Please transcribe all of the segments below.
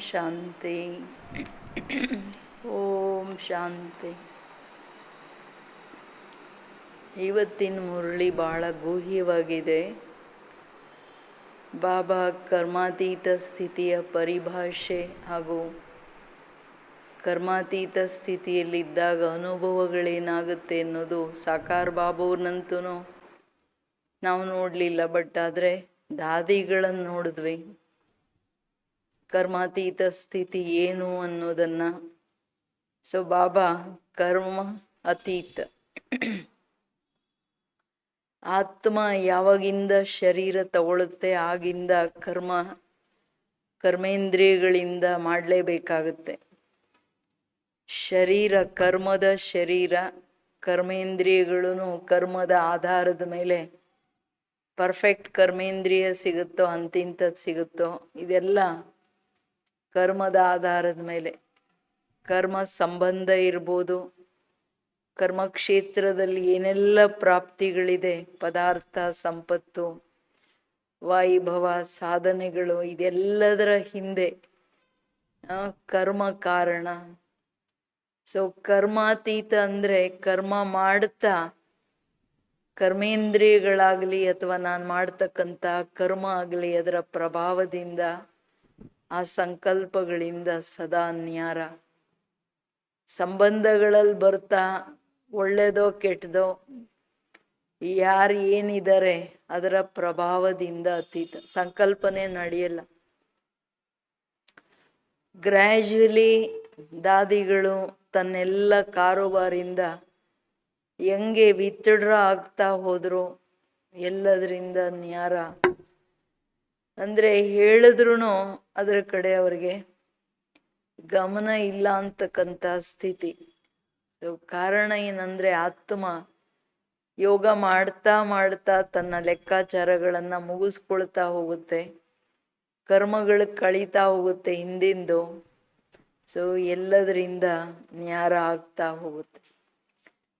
ಶಾಂತಿ. ಓಂ ಶಾಂತಿ. ಇವತ್ತಿನ ಮುರಳಿ ಬಹಳ ಗೂಹ್ಯವಾಗಿದೆ. ಬಾಬಾ ಕರ್ಮಾತೀತ ಸ್ಥಿತಿಯ ಪರಿಭಾಷೆ ಹಾಗೂ ಕರ್ಮಾತೀತ ಸ್ಥಿತಿಯಲ್ಲಿದ್ದಾಗ ಅನುಭವಗಳೇನಾಗುತ್ತೆ ಅನ್ನೋದು ಸಾಕಾರ ಬಾಬುವ್ರನ್ನಂತೂ ನಾವು ನೋಡಲಿಲ್ಲ, ಬಟ್ ಆದರೆ ದಾದಿಗಳನ್ನು ನೋಡಿದ್ವಿ. ಕರ್ಮಾತೀತ ಸ್ಥಿತಿ ಏನು ಅನ್ನೋದನ್ನು. ಸೊ ಬಾಬಾ ಕರ್ಮ ಅತೀತ. ಆತ್ಮ ಯಾವಾಗಿಂದ ಶರೀರ ತಗೊಳುತ್ತೆ ಆಗಿಂದ ಕರ್ಮೇಂದ್ರಿಯಗಳಿಂದ ಮಾಡಲೇಬೇಕಾಗುತ್ತೆ. ಶರೀರ ಕರ್ಮದ ಶರೀರ, ಕರ್ಮೇಂದ್ರಿಯಗಳು ಕರ್ಮದ ಆಧಾರದ ಮೇಲೆ ಪರ್ಫೆಕ್ಟ್ ಕರ್ಮೇಂದ್ರಿಯ ಸಿಗುತ್ತೋ ಅಂತಿಂಥದ್ದು ಸಿಗುತ್ತೋ, ಇದೆಲ್ಲ ಕರ್ಮದ ಆಧಾರದ ಮೇಲೆ. ಕರ್ಮ ಸಂಬಂಧ ಇರ್ಬೋದು, ಕರ್ಮಕ್ಷೇತ್ರದಲ್ಲಿ ಏನೆಲ್ಲ ಪ್ರಾಪ್ತಿಗಳಿದೆ, ಪದಾರ್ಥ, ಸಂಪತ್ತು, ವೈಭವ, ಸಾಧನೆಗಳು, ಇದೆಲ್ಲದರ ಹಿಂದೆ ಕರ್ಮ ಕಾರಣ. ಸೊ ಕರ್ಮಾತೀತ ಅಂದರೆ ಕರ್ಮ ಮಾಡ್ತಾ ಕರ್ಮೇಂದ್ರಿಯಗಳಾಗಲಿ ಅಥವಾ ನಾನು ಮಾಡ್ತಕ್ಕಂಥ ಕರ್ಮ ಆಗಲಿ ಅದರ ಪ್ರಭಾವದಿಂದ, ಆ ಸಂಕಲ್ಪಗಳಿಂದ ಸದಾ ನ್ಯಾರ. ಸಂಬಂಧಗಳಲ್ಲಿ ಬರ್ತಾ ಒಳ್ಳೆಯದೋ ಕೆಟ್ಟದೋ ಯಾರು ಏನಿದ್ದಾರೆ ಅದರ ಪ್ರಭಾವದಿಂದ ಅತೀತ. ಸಂಕಲ್ಪನೆ ನಡೆಯಲ್ಲ. ಗ್ರ್ಯಾಜುವಲಿ ದಾದಿಗಳು ತನ್ನೆಲ್ಲ ಕಾರೋಬಾರಿಂದ ಹೆಂಗೆ ವಿತ್ಡ್ರಾ ಆಗ್ತಾ ಹೋದ್ರು ಎಲ್ಲದರಿಂದ ನ್ಯಾರ. ಅಂದರೆ ಹೇಳಿದ್ರು ಅದರ ಕಡೆ ಅವ್ರಿಗೆ ಗಮನ ಇಲ್ಲ ಅಂತಕ್ಕಂಥ ಸ್ಥಿತಿ. ಕಾರಣ ಏನಂದರೆ ಆತ್ಮ ಯೋಗ ಮಾಡ್ತಾ ಮಾಡ್ತಾ ತನ್ನ ಲೆಕ್ಕಾಚಾರಗಳನ್ನು ಮುಗಿಸ್ಕೊಳ್ತಾ ಹೋಗುತ್ತೆ, ಕರ್ಮಗಳು ಕಳೀತಾ ಹೋಗುತ್ತೆ ಹಿಂದಿಂದು. ಸೊ ಎಲ್ಲದರಿಂದ ನ್ಯಾರ ಆಗ್ತಾ ಹೋಗುತ್ತೆ.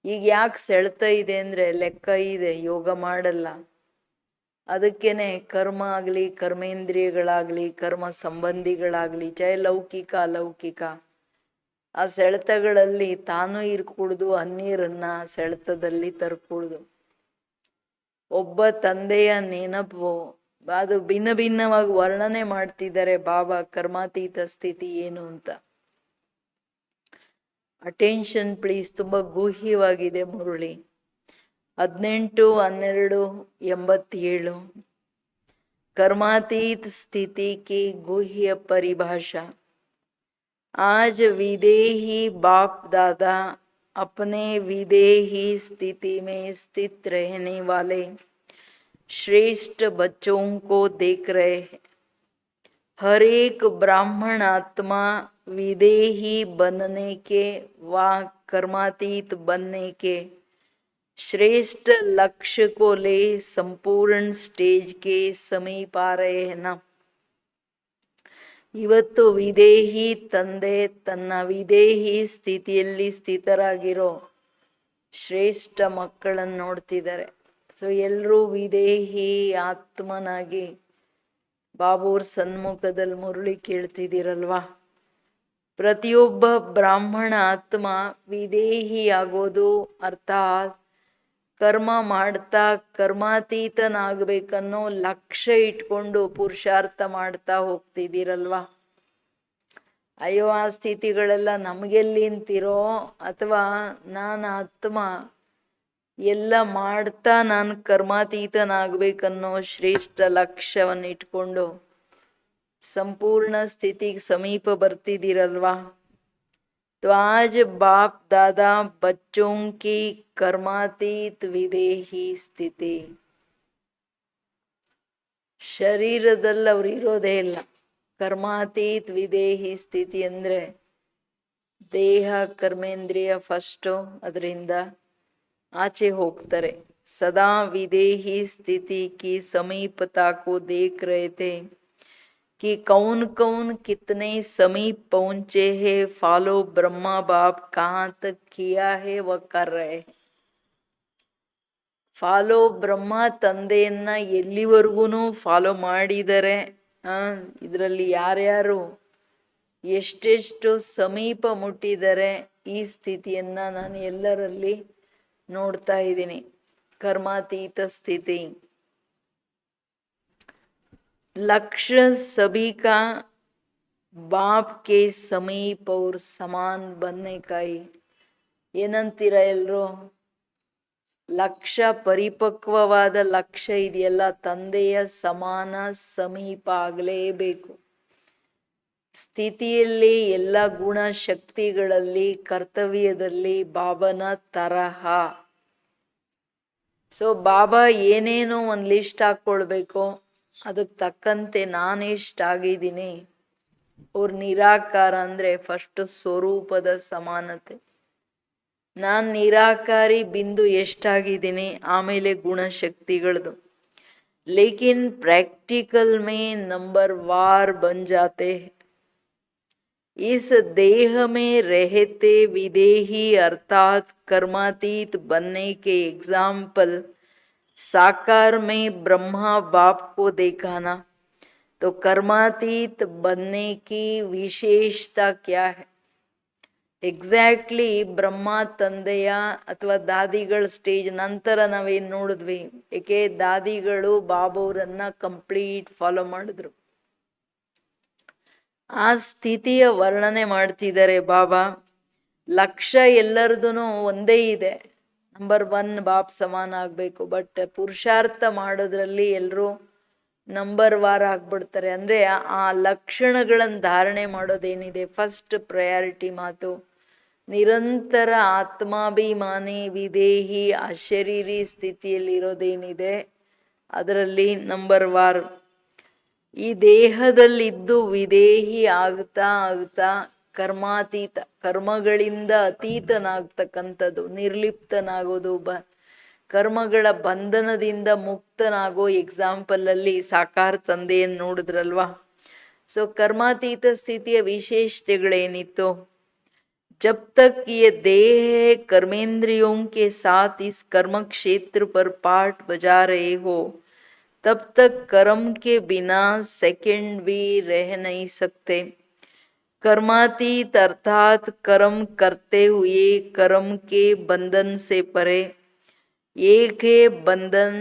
ಈಗ ಯಾಕೆ ಸೆಳ್ತಾ ಇದೆ ಅಂದರೆ ಲೆಕ್ಕ ಇದೆ, ಯೋಗ ಮಾಡಲ್ಲ. ಅದಕ್ಕೇನೆ ಕರ್ಮ ಆಗಲಿ, ಕರ್ಮೇಂದ್ರಿಯಗಳಾಗಲಿ, ಕರ್ಮ ಸಂಬಂಧಿಗಳಾಗಲಿ, ಲೌಕಿಕ ಅಲೌಕಿಕ, ಆ ಸೆಳೆತಗಳಲ್ಲಿ ತಾನು ಇರ್ಕೂಡ್ದು, ಅನ್ಯರನ್ನ ಸೆಳೆತದಲ್ಲಿ ತರ್ಕೂಡ್ದು. ಒಬ್ಬ ತಂದೆಯ ನೆನಪು ಅದು ಭಿನ್ನ ಭಿನ್ನವಾಗಿ ವರ್ಣನೆ ಮಾಡ್ತಿದ್ದಾರೆ ಬಾಬಾ ಕರ್ಮಾತೀತ ಸ್ಥಿತಿ ಏನು ಅಂತ. Attention please. ತುಂಬ ಗೂಹ್ಯವಾಗಿದೆ ಮುರಳಿ. 18/12/87 कर्मातीत स्थिति की गुह्य परिभाषा. आज विदेही बाप दादा अपने विदेही स्थिति में स्थित रहने वाले श्रेष्ठ बच्चों को देख रहे हैं. हर एक ब्राह्मण आत्मा विदेही बनने के व कर्मातीत बनने के श्रेष्ठ लक्ष्य को ले संपूर्ण स्टेज के समीप आ रहे हैं ना. ಇವತ್ತು ವಿದೇಹಿ ತಂದೆ ತನ್ನ ವಿದೇಹಿ ಸ್ಥಿತಿಯಲ್ಲಿ ಸ್ಥಿತರಾಗಿರೋ ಶ್ರೇಷ್ಠ ಮಕ್ಕಳನ್ನು ನೋಡ್ತಿದ್ದಾರೆ. ಸೊ ಎಲ್ಲರೂ ವಿದೇಹಿ ಆತ್ಮನಾಗಿ ಬಾಬೂರ್ ಸನ್ಮುಖದಲ್ಲಿ ಮುರಳಿ ಕೇಳ್ತಿದ್ದೀರಲ್ವಾ. ಪ್ರತಿಯೊಬ್ಬ ಬ್ರಾಹ್ಮಣ ಆತ್ಮ ವಿದೇಹಿ ಆಗೋದು ಅರ್ಥಾತ್ ಕರ್ಮ ಮಾಡ್ತಾ ಕರ್ಮಾತೀತನಾಗಬೇಕನ್ನೋ ಲಕ್ಷ್ಯ ಇಟ್ಕೊಂಡು ಪುರುಷಾರ್ಥ ಮಾಡ್ತಾ ಹೋಗ್ತಿದ್ದೀರಲ್ವಾ. ಅಯ್ಯೋ ಆ ಸ್ಥಿತಿಗಳೆಲ್ಲ ನಮಗೆಲ್ಲಿ ಅಂತಿರೋ, ಅಥವಾ ನಾನು ಆತ್ಮ ಎಲ್ಲ ಮಾಡ್ತಾ ನಾನು ಕರ್ಮಾತೀತನಾಗಬೇಕನ್ನೋ ಶ್ರೇಷ್ಠ ಲಕ್ಷ್ಯವನ್ನು ಇಟ್ಕೊಂಡು ಸಂಪೂರ್ಣ ಸ್ಥಿತಿಗೆ ಸಮೀಪ ಬರ್ತಿದ್ದೀರಲ್ವಾ. तो आज बाप दादा बच्चों की कर्मातीत ವಿದೇಹಿ ಸ್ಥಿತಿ. ಶರೀರದಲ್ಲಿ ಅವ್ರು ಇರೋದೇ ಇಲ್ಲ. ಕರ್ಮಾತೀತ್ ವಿದೇಹಿ ಸ್ಥಿತಿ ಅಂದರೆ ದೇಹ ಕರ್ಮೇಂದ್ರಿಯ ಫಸ್ಟು, ಅದರಿಂದ ಆಚೆ ಹೋಗ್ತಾರೆ. ಸದಾ ವಿದೇಹಿ ಸ್ಥಿತಿ ಕಿ ಸಮೀಪತಾ ಕೋ ದೇಖ್ ರಹೆ ಥೆ कि कौन कौन कितने समीप पहुंचे हैं. फॉलो ब्रह्मा बाप कहाँ तक किया है वह कर रहे. ಫಾಲೋ ಬ್ರಹ್ಮ ತಂದೆಯನ್ನ ಎಲ್ಲಿವರೆಗೂ ಫಾಲೋ ಮಾಡಿದರೆ, ಇದರಲ್ಲಿ ಯಾರ್ಯಾರು ಎಷ್ಟೆಷ್ಟು ಸಮೀಪ ಮುಟ್ಟಿದರೆ ಈ ಸ್ಥಿತಿಯನ್ನ ನಾನು ಎಲ್ಲರಲ್ಲಿ ನೋಡ್ತಾ ಇದ್ದೀನಿ. ಕರ್ಮಾತೀತ ಸ್ಥಿತಿ. लक्ष्य सभी का बाप के समीप और समान बनने का ही. ಏನಂತೀರ ಎಲ್ರು? ಲಕ್ಷ್ಯ, ಪರಿಪಕ್ವವಾದ ಲಕ್ಷ್ಯ ಇದೆಯಲ್ಲ, ತಂದೆಯ ಸಮಾನ ಸಮೀಪ ಆಗಲೇಬೇಕು. ಸ್ಥಿತಿಯಲ್ಲಿ, ಎಲ್ಲ ಗುಣ ಶಕ್ತಿಗಳಲ್ಲಿ, ಕರ್ತವ್ಯದಲ್ಲಿ ಬಾಬನ ತರಹ. ಸೊ ಬಾಬಾ ಏನೇನೋ ಒಂದು ಲಿಸ್ಟ್ ಹಾಕ್ಕೊಳ್ಬೇಕು, ಅದಕ್ಕೆ ತಕ್ಕಂತೆ ನಾನೆಷ್ಟಾಗಿದ್ದೀನಿ. ಅವ್ರ ನಿರಾಕಾರ ಅಂದ್ರೆ ಫಸ್ಟ್ ಸ್ವರೂಪದ ಸಮಾನತೆ. ನಾನ್ ನಿರಾಕಾರಿ ಬಿಂದು ಎಷ್ಟಾಗಿದ್ದೀನಿ, ಆಮೇಲೆ ಗುಣಶಕ್ತಿಗಳದು. ಲೇಕಿನ್ प्रैक्टिकल में नंबर वार बन जाते हैं. इस देह में रहते विदेही अर्थात कर्मातीत बनने के एग्जाम्पल साकार में ब्रह्मा बाप को देखाना. तो कर्मातीत बनने की विशेषता क्या है? ಎಕ್ಸಾಕ್ಟ್ಲಿ ಬ್ರಹ್ಮ ತಂದೆಯ ಅಥವಾ ದಾದಿಗಳ ಸ್ಟೇಜ್ ನಂತರ ನಾವೇನು ನೋಡಿದ್ವಿ. ಏಕೆ ದಾದಿಗಳು ಬಾಬವ್ರನ್ನ ಕಂಪ್ಲೀಟ್ ಫಾಲೋ ಮಾಡಿದ್ರು. ಆ ಸ್ಥಿತಿಯ ವರ್ಣನೆ ಮಾಡ್ತಿದ್ದಾರೆ ಬಾಬಾ. ಲಕ್ಷ್ಯ ಎಲ್ಲರದೂ ಒಂದೇ ಇದೆ, ನಂಬರ್ 1 ಬಾಪ್ ಸಮಾನ ಆಗಬೇಕು. ಬಟ್ ಪುರುಷಾರ್ಥ ಮಾಡೋದ್ರಲ್ಲಿ ಎಲ್ಲರೂ ನಂಬರ್ ವಾರ್ ಆಗ್ಬಿಡ್ತಾರೆ. ಅಂದರೆ ಆ ಲಕ್ಷಣಗಳನ್ನು ಧಾರಣೆ ಮಾಡೋದೇನಿದೆ, ಫಸ್ಟ್ ಪ್ರಯಾರಿಟಿ ಮಾತು ನಿರಂತರ ಆತ್ಮಾಭಿಮಾನಿ ವಿದೇಹಿ ಅಶರೀರಿ ಸ್ಥಿತಿಯಲ್ಲಿರೋದೇನಿದೆ ಅದರಲ್ಲಿ ನಂಬರ್ ವಾರ್. ಈ ದೇಹದಲ್ಲಿದ್ದು ವಿದೇಹಿ ಆಗ್ತಾ ಆಗ್ತಾ ಕರ್ಮಾತೀತ, ಕರ್ಮಗಳಿಂದ ಅತೀತನಾಗ್ತಕ್ಕಂಥದ್ದು, ನಿರ್ಲಿಪ್ತನಾಗೋದು, ಕರ್ಮಗಳ ಬಂಧನದಿಂದ ಮುಕ್ತನಾಗೋ ಎಕ್ಸಾಂಪಲಲ್ಲಿ ಸಾಕಾರ ತಂದೆಯನ್ನು ನೋಡಿದ್ರಲ್ವಾ. ಸೊ ಕರ್ಮಾತೀತ ಸ್ಥಿತಿಯ ವಿಶೇಷತೆಗಳೇನಿತ್ತು? जब तक ये देह है कर्मेंद्रियों के साथ इस कर्म क्षेत्र पर पाठ बजा रहे हो, तब तक कर्म के बिना सेकंड भी रह नहीं सकते. कर्मातीत अर्थात कर्म करते हुए कर्म के बंधन से परे. एक है बंधन,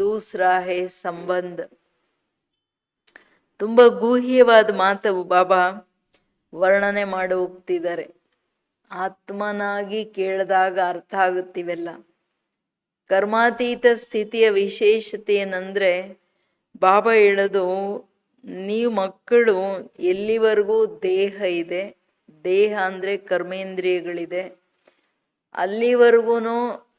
दूसरा है संबंध. ತುಂಬಾ ಗೂಹ್ಯವಾದ ಮಾತು ಬಾಬಾ ವರ್ಣನೆ ಮಾಡಿ ಹೋಗ್ತಿದ್ದಾರೆ. ಆತ್ಮನಾಗಿ ಕೇಳಿದಾಗ ಅರ್ಥ ಆಗುತ್ತಿವೆಲ್ಲ. ಕರ್ಮಾತೀತ ಸ್ಥಿತಿಯ ವಿಶೇಷತೆ ಏನಂದ್ರೆ ಬಾಬಾ ಹೇಳೋದು, ನೀವು ಮಕ್ಕಳು ಎಲ್ಲಿವರೆಗೂ ದೇಹ ಇದೆ, ದೇಹ ಅಂದ್ರೆ ಕರ್ಮೇಂದ್ರಿಯಗಳಿದೆ, ಅಲ್ಲಿವರೆಗೂ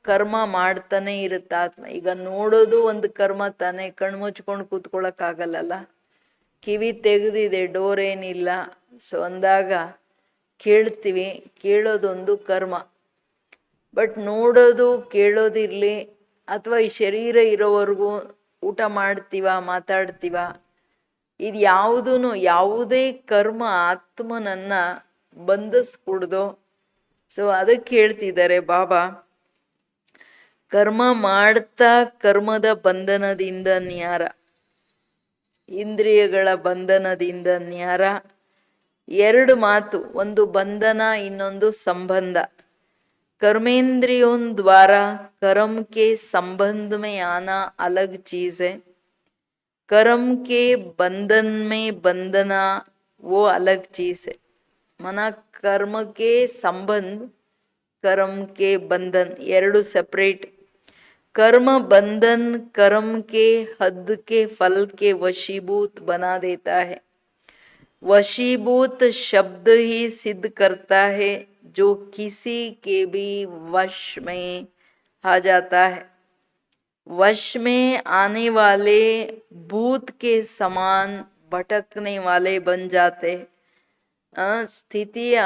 ಕರ್ಮ ಮಾಡ್ತಾನೆ ಇರುತ್ತೆ ಆತ್ಮ. ಈಗ ನೋಡೋದು ಒಂದು ಕರ್ಮ ತಾನೆ, ಕಣ್ಮುಚ್ಕೊಂಡು ಕೂತ್ಕೊಳ್ಳೋಕ್ಕಾಗಲ್ಲ. ಕಿವಿ ತೆಗೆದಿದೆ, ಡೋರ್ ಏನಿಲ್ಲ, ಸೊ ಅಂದಾಗ ಕೇಳ್ತೀವಿ, ಕೇಳೋದೊಂದು ಕರ್ಮ. ಬಟ್ ನೋಡೋದು ಕೇಳೋದಿರ್ಲಿ, ಅಥವಾ ಈ ಶರೀರ ಇರೋವರೆಗೂ ಊಟ ಮಾಡ್ತೀವ, ಮಾತಾಡ್ತೀವ, ಇದು ಯಾವುದೇ ಕರ್ಮ ಆತ್ಮನನ್ನ ಬಂಧಿಸ್ಕೊಡ್ದು. ಸೊ ಅದಕ್ಕೆ ಹೇಳ್ತಿದ್ದಾರೆ ಬಾಬಾ, ಕರ್ಮ ಮಾಡ್ತಾ ಕರ್ಮದ ಬಂಧನದಿಂದ ನ್ಯಾರ, ಇಂದ್ರಿಯಗಳ ಬಂಧನದಿಂದ ನ್ಯಾರ. 2 ಮಾತು, ಒಂದು ಬಂಧನ, ಇನ್ನೊಂದು ಸಂಬಂಧ. कर्मेंद्रियों द्वारा कर्म के संबंध में आना अलग चीज है, कर्म के बंधन में बंधना वो अलग चीज है. मना कर्म के संबंध, कर्म के बंधन 2 सेपरेट. कर्म बंधन कर्म के हद के फल के वशीभूत बना देता है. वशीभूत शब्द ही सिद्ध करता है जो किसी के भी वश में आ जाता है. वश में आने वाले भूत के समान भटकने वाले बन जाते. ಸ್ಥಿತಿಯ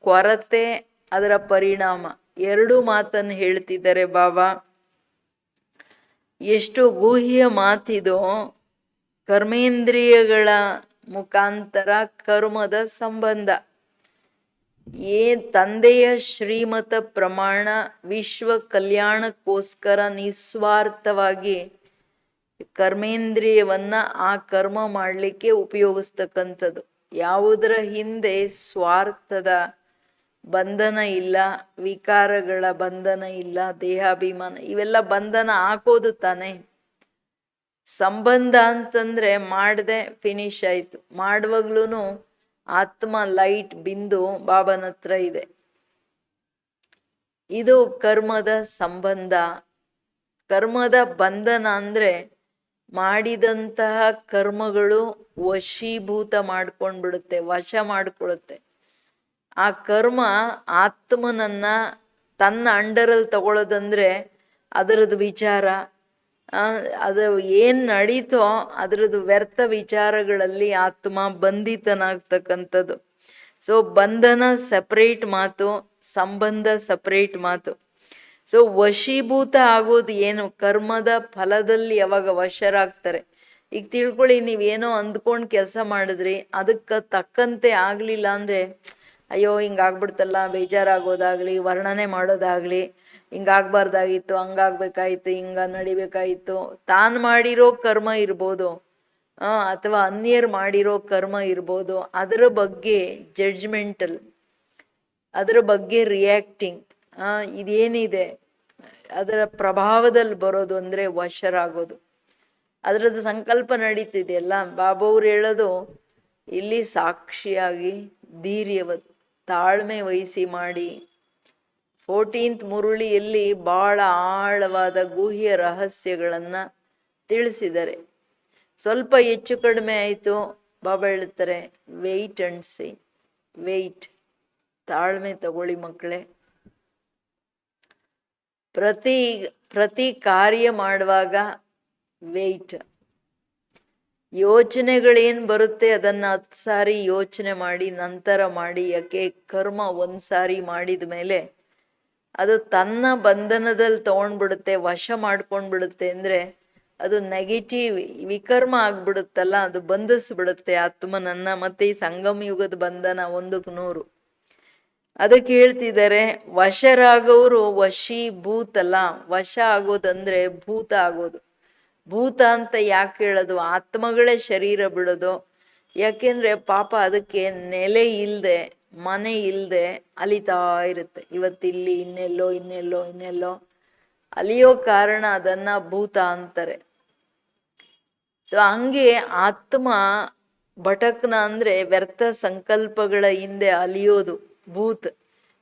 ಕೊರತೆ, ಅದರ ಪರಿಣಾಮ, 2 ಮಾತನ್ನು ಹೇಳ್ತಿದ್ದಾರೆ ಬಾಬಾ. ಎಷ್ಟು ಗೂಹ್ಯ ಮಾತಿದು. ಕರ್ಮೇಂದ್ರಿಯಗಳ ಮುಖಾಂತರ ಕರ್ಮದ ಸಂಬಂಧ. ತಂದೆಯ ಶ್ರೀಮತ ಪ್ರಮಾಣ ವಿಶ್ವ ಕಲ್ಯಾಣಕ್ಕೋಸ್ಕರ ನಿಸ್ವಾರ್ಥವಾಗಿ ಕರ್ಮೇಂದ್ರಿಯವನ್ನ ಆ ಕರ್ಮ ಮಾಡಲಿಕ್ಕೆ ಉಪಯೋಗಿಸ್ತಕ್ಕಂಥದ್ದು. ಯಾವುದರ ಹಿಂದೆ ಸ್ವಾರ್ಥದ ಬಂಧನ ಇಲ್ಲ, ವಿಕಾರಗಳ ಬಂಧನ ಇಲ್ಲ, ದೇಹಾಭಿಮಾನ ಇವೆಲ್ಲ ಬಂಧನ ಹಾಕೋದು ತಾನೆ. ಸಂಬಂಧ ಅಂತಂದ್ರೆ ಮಾಡದೆ ಫಿನಿಶ್ ಆಯ್ತು. ಮಾಡುವಾಗ್ಲೂ ಆತ್ಮ ಲೈಟ್ ಬಿಂದು ಬಾಬನ ಹತ್ರ ಇದೆ. ಇದು ಕರ್ಮದ ಸಂಬಂಧ. ಕರ್ಮದ ಬಂಧನ ಅಂದ್ರೆ ಮಾಡಿದಂತಹ ಕರ್ಮಗಳು ವಶೀಭೂತ ಮಾಡ್ಕೊಂಡ್ಬಿಡುತ್ತೆ, ವಶ ಮಾಡ್ಕೊಳುತ್ತೆ. ಆ ಕರ್ಮ ಆತ್ಮನನ್ನ ತನ್ನ ಅಂಡರಲ್ಲಿ ತಗೊಳ್ಳೋದಂದ್ರೆ ಅದರದ್ದು ವಿಚಾರ, ಅದು ಏನ್ ನಡೀತೋ ಅದರದ್ದು ವ್ಯರ್ಥ ವಿಚಾರಗಳಲ್ಲಿ ಆತ್ಮ ಬಂಧಿತನಾಗ್ತಕ್ಕಂಥದ್ದು. ಸೊ ಬಂಧನ ಸಪ್ರೇಟ್ ಮಾತು, ಸಂಬಂಧ ಸಪ್ರೇಟ್ ಮಾತು. ಸೊ ವಶೀಭೂತ ಆಗೋದು ಏನು? ಕರ್ಮದ ಫಲದಲ್ಲಿ ಯಾವಾಗ ವಶರಾಗ್ತಾರೆ. ಈಗ ತಿಳ್ಕೊಳ್ಳಿ, ನೀವೇನೋ ಅಂದ್ಕೊಂಡು ಕೆಲಸ ಮಾಡಿದ್ರಿ, ಅದಕ್ಕೆ ತಕ್ಕಂತೆ ಆಗ್ಲಿಲ್ಲ ಅಂದ್ರೆ ಅಯ್ಯೋ ಹಿಂಗಾಗ್ಬಿಡ್ತಲ್ಲ, ಬೇಜಾರಾಗೋದಾಗ್ಲಿ, ವರ್ಣನೆ ಮಾಡೋದಾಗ್ಲಿ, ಹಿಂಗಾಗ್ಬಾರ್ದಾಗಿತ್ತು, ಹಂಗಾಗ್ಬೇಕಾಯ್ತು, ಹಿಂಗ ನಡಿಬೇಕಾಯ್ತು. ತಾನು ಮಾಡಿರೋ ಕರ್ಮ ಇರ್ಬೋದು, ಅಥವಾ ಅನ್ಯರು ಮಾಡಿರೋ ಕರ್ಮ ಇರ್ಬೋದು. ಅದರ ಬಗ್ಗೆ ಜಡ್ಜ್ಮೆಂಟಲ್, ಅದರ ಬಗ್ಗೆ ರಿಯಾಕ್ಟಿಂಗ್, ಇದೇನಿದೆ ಅದರ ಪ್ರಭಾವದಲ್ಲಿ ಬರೋದು ಅಂದ್ರೆ ವಶರಾಗೋದು. ಅದರದ್ದು ಸಂಕಲ್ಪ ನಡೀತಿದೆಯಲ್ಲ. ಬಾಬವ್ರು ಹೇಳೋದು ಇಲ್ಲಿ ಸಾಕ್ಷಿಯಾಗಿ ಧೀರ್ಯವತ್ ತಾಳ್ಮೆ ವಹಿಸಿ ಮಾಡಿ. 14th ಮುರುಳಿಯಲ್ಲಿ ಬಹಳ ಆಳವಾದ ಗುಹ್ಯ ರಹಸ್ಯಗಳನ್ನ ತಿಳಿಸಿದ್ದಾರೆ. ಸ್ವಲ್ಪ ಹೆಚ್ಚು ಕಡಿಮೆ ಆಯಿತು, ಬಾಬಾ ಹೇಳ್ತಾರೆ ವೆಯ್ಟ್ ಅಂಡ್ ಸಿ. ವೆಯ್ಟ್, ತಾಳ್ಮೆ ತಗೊಳ್ಳಿ ಮಕ್ಕಳೇ. ಪ್ರತಿ ಕಾರ್ಯ ಮಾಡುವಾಗ ವೆಯ್ಟ್. ಯೋಚನೆಗಳೇನು ಬರುತ್ತೆ ಅದನ್ನ 10 ಸಾರಿ ಯೋಚನೆ ಮಾಡಿ ನಂತರ ಮಾಡಿ. ಯಾಕೆ? ಕರ್ಮ ಒಂದ್ಸಾರಿ ಮಾಡಿದ ಮೇಲೆ ಅದು ತನ್ನ ಬಂಧನದಲ್ಲಿ ತಗೊಂಡ್ಬಿಡುತ್ತೆ, ವಶ ಮಾಡ್ಕೊಂಡ್ಬಿಡುತ್ತೆ. ಅಂದ್ರೆ ಅದು ನೆಗೆಟಿವ್ ವಿಕರ್ಮ ಆಗ್ಬಿಡುತ್ತಲ್ಲ, ಅದು ಬಂಧಿಸ್ಬಿಡುತ್ತೆ ಆತ್ಮನನ್ನ. ಮತ್ತೆ ಈ ಸಂಗಮ ಯುಗದ ಬಂಧನ 1ಕ್ಕೆ 100. ಅದಕ್ಕೆ ಹೇಳ್ತಿದ್ದಾರೆ ವಶರಾಗೋರು ವಶೀಭೂತಲ್ಲ. ವಶ ಆಗೋದಂದ್ರೆ ಭೂತ ಆಗೋದು. ಭೂತ ಅಂತ ಯಾಕೆ ಹೇಳೋದು? ಆತ್ಮಗಳೇ ಶರೀರ ಬಿಡೋದು. ಯಾಕೆಂದ್ರೆ ಪಾಪ ಅದಕ್ಕೆ ನೆಲೆ ಇಲ್ದೆ, ಮನೆ ಇಲ್ದೆ ಅಲಿತಾ ಇರುತ್ತೆ. ಇವತ್ತಿಲ್ಲಿ, ಇನ್ನೆಲ್ಲೋ ಇನ್ನೆಲ್ಲೋ ಇನ್ನೆಲ್ಲೋ ಅಲಿಯೋ ಕಾರಣ ಅದನ್ನ ಭೂತ ಅಂತಾರೆ. ಸೊ ಹಂಗೆ ಆತ್ಮ ಭಟಕ್ನ ಅಂದ್ರೆ ವ್ಯರ್ಥ ಸಂಕಲ್ಪಗಳ ಹಿಂದೆ ಅಲಿಯೋದು ಭೂತ್.